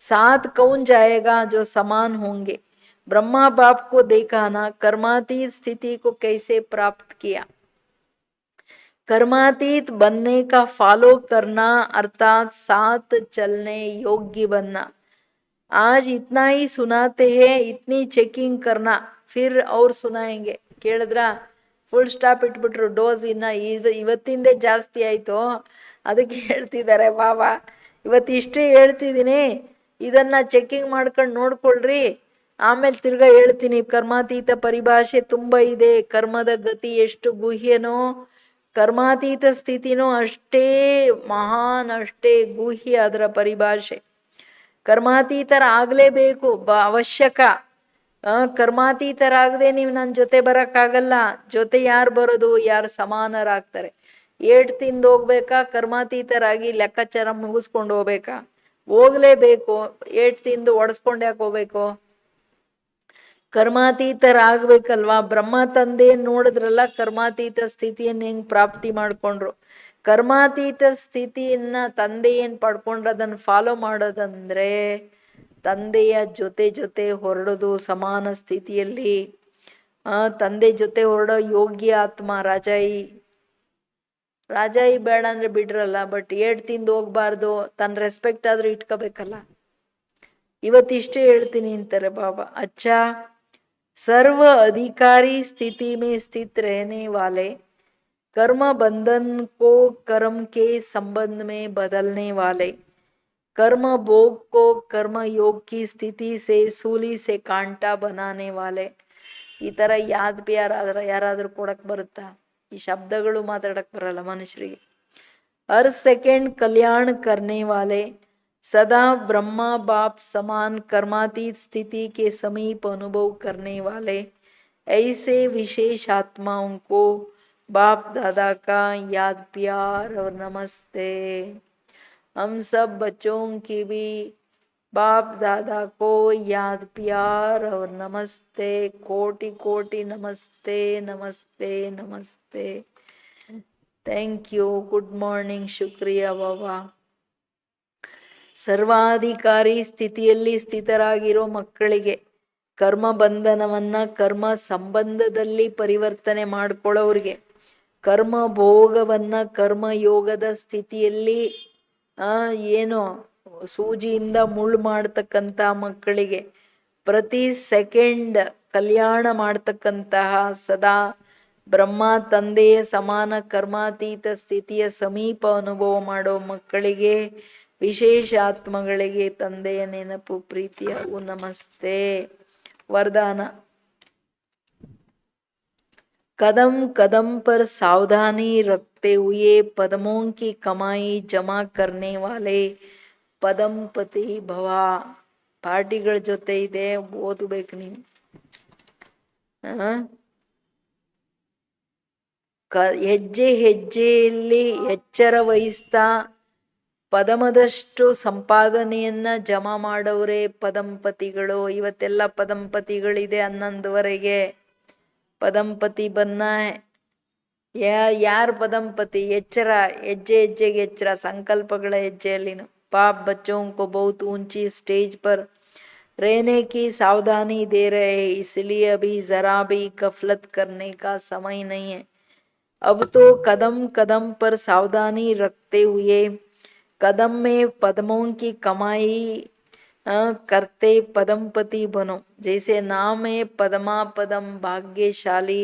साथ कौन जाएगा जो समान होंगे. ब्रह्मा बाप को देखा ना, कर्मातीत स्थिति को कैसे प्राप्त किया. कर्मातीत बनने का फॉलो करना अर्थात साथ चलने योग्य बनना। आज इतना ही सुनाते हैं, इतनी चेकिंग करना, फिर और सुनाएंगे ಕೇಳಿದ್ರಾ? ಫುಲ್ ಸ್ಟಾಪ್ ಇಟ್ಬಿಟ್ರು. ಡೋಸ್ ಇನ್ನ ಇವತ್ತಿಂದೇ ಜಾಸ್ತಿ ಆಯ್ತು, ಅದಕ್ಕೆ ಹೇಳ್ತಿದ್ದಾರೆ ಬಾಬಾ ಇವತ್ತಿಷ್ಟೇ ಹೇಳ್ತಿದ್ದೀನಿ, ಇದನ್ನ ಚೆಕಿಂಗ್ ಮಾಡ್ಕೊಂಡು ನೋಡ್ಕೊಳ್ರಿ, ಆಮೇಲೆ ತಿರ್ಗಾ ಹೇಳ್ತೀನಿ. ಕರ್ಮಾತೀತ ಪರಿಭಾಷೆ ತುಂಬ ಇದೆ. ಕರ್ಮದ ಗತಿ ಎಷ್ಟು ಗುಹ್ಯನೋ ಕರ್ಮಾತೀತ ಸ್ಥಿತಿನೂ ಅಷ್ಟೇ ಮಹಾನ್, ಅಷ್ಟೇ ಗುಹ್ಯ ಅದರ ಪರಿಭಾಷೆ. ಕರ್ಮಾತೀತರಾಗಲೇಬೇಕು, ಅವಶ್ಯಕ. ಕರ್ಮಾತೀತರಾಗದೆ ನೀವು ನನ್ನ ಜೊತೆ ಬರೋಕ್ಕಾಗಲ್ಲ. ಜೊತೆ ಯಾರು ಬರೋದು? ಯಾರು ಸಮಾನರಾಗ್ತಾರೆ. ಏಟ್ ತಿಂದು ಹೋಗ್ಬೇಕಾ? ಕರ್ಮಾತೀತರಾಗಿ ಲೆಕ್ಕಾಚಾರ ಮುಗಿಸ್ಕೊಂಡು ಹೋಗ್ಬೇಕಾ? ಹೋಗ್ಲೇಬೇಕು. ಏಟ್ ತಿಂದು ಒಡಿಸ್ಕೊಂಡು ಯಾಕೆ ಹೋಗ್ಬೇಕು? ಕರ್ಮಾತೀತರಾಗಬೇಕಲ್ವಾ? ಬ್ರಹ್ಮ ತಂದೆ ನೋಡಿದ್ರಲ್ಲ ಕರ್ಮಾತೀತ ಸ್ಥಿತಿಯನ್ನು ಹೆಂಗ್ ಪ್ರಾಪ್ತಿ ಮಾಡ್ಕೊಂಡ್ರು. ಕರ್ಮಾತೀತ ಸ್ಥಿತಿಯನ್ನ ತಂದೆ ಏನ್ ಪಡ್ಕೊಂಡ್ರು ಅದನ್ನು ಫಾಲೋ ಮಾಡೋದಂದ್ರೆ ತಂದೆಯ ಜೊತೆ ಜೊತೆ ಹೊರಡೋದು ಸಮಾನ ಸ್ಥಿತಿಯಲ್ಲಿ. ತಂದೆ ಜೊತೆ ಹೊರಡೋ ಯೋಗ್ಯ ಆತ್ಮ ರಾಜಾಯಿ. ರಾಜಾಯಿ ಬೇಡ ಅಂದ್ರೆ ಬಿಡ್ರಲ್ಲ, ಬಟ್ ಏಟ್ ತಿಂದು ಹೋಗ್ಬಾರ್ದು, ತನ್ನ ರೆಸ್ಪೆಕ್ಟ್ ಆದ್ರೂ ಇಟ್ಕೋಬೇಕಲ್ಲ. ಇವತ್ತಿಷ್ಟೇ ಹೇಳ್ತೀನಿ ಅಂತಾರೆ ಬಾಬಾ. ಅಚ್ಚಾ, सर्व अधिकारी स्थिति में स्थित रहने वाले, कर्म बंधन को कर्म के संबंध में बदलने वाले, कर्म भोग को कर्म योग की स्थिति से सूली से कांटा बनाने वाले. ಈ ಥರ ಯಾರಾದ್ರೂ ಕೊಡಕ್ ಬರುತ್ತಾ? ಈ ಶಬ್ದಗಳು ಮಾತಾಡಕ್ ಬರಲ್ಲ ಮನುಷ್ಯರಿಗೆ. हर सेकंड कल्याण करने वाले, सदा ब्रह्मा बाप समान कर्मातीत स्थिति के समीप अनुभव करने वाले, ऐसे विशेष आत्माओं को बाप दादा का याद प्यार और नमस्ते. हम सब बच्चों की भी बाप दादा को याद प्यार और नमस्ते. कोटि कोटि नमस्ते नमस्ते नमस्ते. Thank you. Good morning. ಶುಕ್ರಿಯಾ ಬಾಬಾ. ಸರ್ವಾಧಿಕಾರಿ ಸ್ಥಿತಿಯಲ್ಲಿ ಸ್ಥಿತರಾಗಿರೋ ಮಕ್ಕಳಿಗೆ ಕರ್ಮ ಬಂಧನವನ್ನ ಕರ್ಮ ಸಂಬಂಧದಲ್ಲಿ ಪರಿವರ್ತನೆ ಮಾಡ್ಕೊಳ್ಳೋರಿಗೆ, ಕರ್ಮ ಭೋಗವನ್ನ ಕರ್ಮ ಯೋಗದ ಸ್ಥಿತಿಯಲ್ಲಿ ಏನೋ ಸೂಜಿಯಿಂದ ಮುಳ್ಳು ಮಾಡ್ತಕ್ಕಂಥ ಮಕ್ಕಳಿಗೆ ಪ್ರತಿ ಸೆಕೆಂಡ್ ಕಲ್ಯಾಣ ಮಾಡ್ತಕ್ಕಂತಹ ಸದಾ ಬ್ರಹ್ಮ ತಂದೆಯ ಸಮಾನ ಕರ್ಮಾತೀತ ಸ್ಥಿತಿಯ ಸಮೀಪ ಅನುಭವ ಮಾಡೋ ಮಕ್ಕಳಿಗೆ, ವಿಶೇಷ ಆತ್ಮಗಳಿಗೆ ತಂದೆಯ ನೆನಪು, ಪ್ರೀತಿಯ ನಮಸ್ತೆ. वरदान. कदम कदम पर सावधानी रखते हुए पद्मों की कमाई जमा करने वाले ಪದಂಪತಿ ಭವ. ಪಾರ್ಟಿಗಳ ಜೊತೆ ಇದೆ, ಓದಬೇಕು ನೀವು. ಹೆಜ್ಜೆ ಹೆಜ್ಜೆಯಲ್ಲಿ ಎಚ್ಚರ ವಹಿಸ್ತಾ ಪದಮದಷ್ಟು ಸಂಪಾದನೆಯನ್ನ ಜಮಾ ಮಾಡೋರೆ ಪದಂಪತಿಗಳು. ಇವತ್ತೆಲ್ಲ ಪದಂಪತಿಗಳಿದೆ 11ವರೆಗೆ. ಪದಂಪತಿ ಬನ್ನ ಯಾರು ಪದಂಪತಿ? ಎಚ್ಚರ, ಹೆಜ್ಜೆ ಹೆಜ್ಜೆಗೆ ಎಚ್ಚರ, ಸಂಕಲ್ಪಗಳ ಹೆಜ್ಜೆಯಲ್ಲಿನು. पाप बच्चों को बहुत ऊंची स्टेज पर रहने की सावधानी दे रहे हैं, इसलिए अभी जरा भी गफलत करने का समय नहीं है. अब तो कदम कदम पर सावधानी रखते हुए कदम में पद्मों की कमाई करते पदमपति बनो. जैसे नाम है पद्मा पदम भाग्यशाली,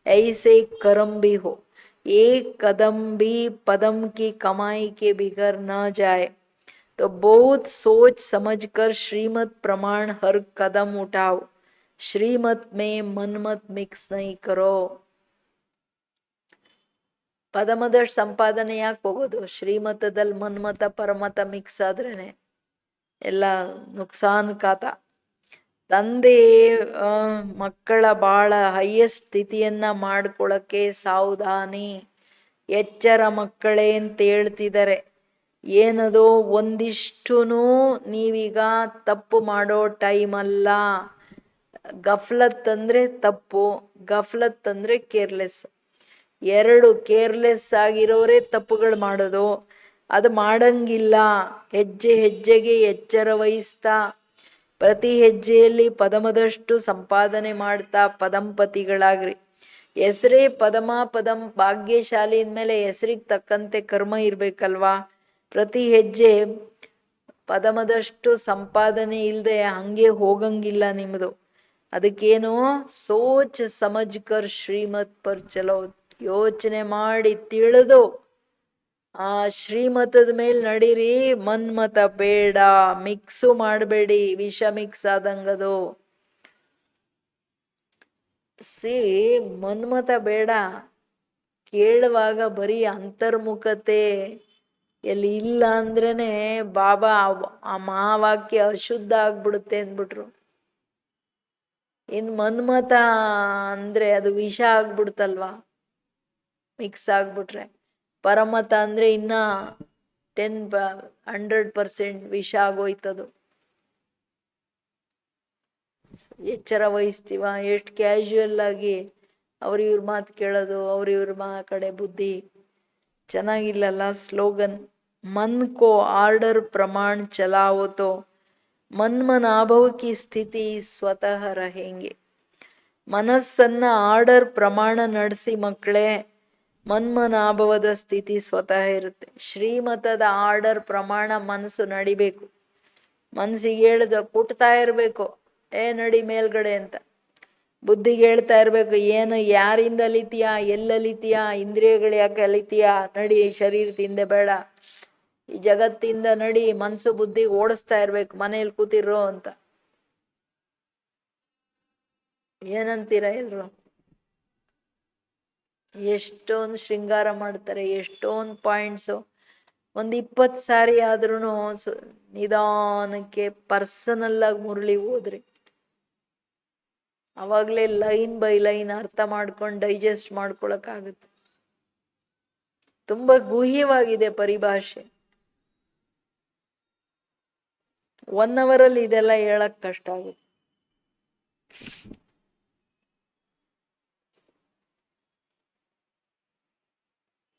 ऐसे कर्म भी हो. एक कदम भी पदम की कमाई के बिगड़ न जाए तो बहुत सोच समझकर श्रीमत प्रमाण हर कदम उठाओ. श्रीमत में मनमत मिक्स नहीं करो. ಪದಮದಷ್ಟು ಸಂಪಾದನೆ ಯಾಕೆ ಹೋಗೋದು? ಶ್ರೀಮತದಲ್ಲಿ ಮನ್ಮತ ಪರಮತ ಮಿಕ್ಸ್ ಆದ್ರೇನೆ ಎಲ್ಲ ನುಕ್ಸಾನ್ ಕಾತ. ತಂದೆ ಮಕ್ಕಳ ಬಾಳ ಹೈಯೆಸ್ಟ್ ಸ್ಥಿತಿಯನ್ನ ಮಾಡ್ಕೊಳಕ್ಕೆ ಸಾವಧಾನಿ, ಎಚ್ಚರ ಮಕ್ಕಳೇ ಅಂತ ಹೇಳ್ತಿದ್ದಾರೆ. ಏನದು? ಒಂದಿಷ್ಟು ನೀವೀಗ ತಪ್ಪು ಮಾಡೋ ಟೈಮ್ ಅಲ್ಲ. ಗಫ್ಲತ್ ಅಂದ್ರೆ ತಪ್ಪು, ಗಫ್ಲತ್ ಅಂದ್ರೆ ಕೇರ್ಲೆಸ್. ಎರಡು, ಕೇರ್ಲೆಸ್ ಆಗಿರೋರೇ ತಪ್ಪುಗಳು ಮಾಡೋದು. ಅದು ಮಾಡಂಗಿಲ್ಲ. ಹೆಜ್ಜೆ ಹೆಜ್ಜೆಗೆ ಎಚ್ಚರ ವಹಿಸ್ತಾ ಪ್ರತಿ ಹೆಜ್ಜೆಯಲ್ಲಿ ಪದಮದಷ್ಟು ಸಂಪಾದನೆ ಮಾಡ್ತಾ ಪದಂಪತಿಗಳಾಗ್ರಿ. ಹೆಸರೇ ಪದಮ ಪದಂ ಭಾಗ್ಯಶಾಲಿ ಅಂದಮೇಲೆ ಹೆಸರಿಗೆ ತಕ್ಕಂತೆ ಕರ್ಮ ಇರ್ಬೇಕಲ್ವಾ. ಪ್ರತಿ ಹೆಜ್ಜೆ ಪದಮದಷ್ಟು ಸಂಪಾದನೆ ಇಲ್ಲದೆ ಹಂಗೆ ಹೋಗಂಗಿಲ್ಲ ನಿಮ್ಮದು. ಅದಕ್ಕೇನು ಸೋಚ್ ಸಮಜ್ ಕರ್ ಶ್ರೀಮತ್ ಪರ್ ಚಲೋ, ಯೋಚನೆ ಮಾಡಿ ತಿಳಿದು ಆ ಶ್ರೀಮತದ ಮೇಲೆ ನಡೀರಿ. ಮನ್ಮತ ಬೇಡ, ಮಿಕ್ಸು ಮಾಡಬೇಡಿ, ವಿಷ ಮಿಕ್ಸ್ ಆದಂಗದು. ಮನ್ಮತ ಬೇಡ. ಕೇಳುವಾಗ ಬರೀ ಅಂತರ್ಮುಖತೆ ಎಲ್ಲಿ ಇಲ್ಲ ಅಂದ್ರೇನೆ ಬಾಬಾ ಆ ಮಹಾವಾಕ್ಯ ಅಶುದ್ಧ ಆಗ್ಬಿಡುತ್ತೆ ಅಂದ್ಬಿಟ್ರು. ಇನ್ ಮನ್ಮತ ಅಂದ್ರೆ ಅದು ವಿಷ ಆಗ್ಬಿಡ್ತಲ್ವಾ ಮಿಕ್ಸ್ ಆಗ್ಬಿಟ್ರೆ. ಪರಮತ ಅಂದ್ರೆ ಇನ್ನ 100% ವಿಷ ಆಗೋಯ್ತದು. ಎಚ್ಚರ ವಹಿಸ್ತೀವ, ಎಷ್ಟು ಕ್ಯಾಶುಯಲ್ ಆಗಿ ಅವ್ರ ಮಾತು ಕೇಳೋದು, ಅವ್ರ ಕಡೆ ಬುದ್ಧಿ ಚೆನ್ನಾಗಿಲ್ಲಲ್ಲ. ಸ್ಲೋಗನ್ ಮನ್ ಕೋ ಆರ್ಡರ್ ಪ್ರಮಾಣ ಚಲಾವೋ ತೋ ಮನ್ಮನಾಭವ ಕಿ ಸ್ಥಿತಿ ಸ್ವತಃ रहेंगे. ಮನಸ್ಸನ್ನ ಆರ್ಡರ್ ಪ್ರಮಾಣ ನಡೆಸಿ ಮಕ್ಕಳೇ, ಮನ್ಮನಾಭವದ ಸ್ಥಿತಿ ಸ್ವತಃ ಇರುತ್ತೆ. ಶ್ರೀಮತದ ಆರ್ಡರ್ ಪ್ರಮಾಣ ಮನಸ್ಸು ನಡಿಬೇಕು. ಮನಸ್ಸಿಗೆ ಹೇಳ್ದ ಕುಟ್ತಾ ಇರ್ಬೇಕು, ನಡಿ ಮೇಲ್ಗಡೆ ಅಂತ. ಬುದ್ಧಿಗೆ ಹೇಳ್ತಾ ಇರ್ಬೇಕು, ಏನು ಯಾರಿಂದ ಅಲಿತೀಯ, ಎಲ್ಲಲಿತೀಯ, ಇಂದ್ರಿಯಗಳು ಯಾಕೆ ಅಲಿತೀಯ, ನಡಿ ಶರೀರದಿಂದ ಬೇಡ, ಈ ಜಗತ್ತಿಂದ ನಡಿ. ಮನ್ಸು ಬುದ್ಧಿ ಓಡಿಸ್ತಾ ಇರ್ಬೇಕು, ಮನೇಲಿ ಕೂತಿರೋ ಅಂತ. ಏನಂತೀರ ಎಲ್ರು? ಎಷ್ಟೊಂದು ಶೃಂಗಾರ ಮಾಡ್ತಾರೆ, ಎಷ್ಟೊಂದು ಪಾಯಿಂಟ್ಸು. 20 ಸಾರಿ ಆದ್ರೂ ನಿಧಾನಕ್ಕೆ ಪರ್ಸನಲ್ ಆಗಿ ಮುರಳಿ ಹೋದ್ರಿ ಅವಾಗ್ಲೇ ಲೈನ್ ಬೈ ಲೈನ್ ಅರ್ಥ ಮಾಡ್ಕೊಂಡು ಡೈಜೆಸ್ಟ್ ಮಾಡ್ಕೊಳಕ್ಕಾಗುತ್ತೆ. ತುಂಬಾ ಗುಹ್ಯವಾಗಿದೆ ಪರಿಭಾಷೆ. 1 ಅವರಲ್ಲಿ ಇದೆಲ್ಲ ಹೇಳಕ್ ಕಷ್ಟ ಆಗುತ್ತೆ.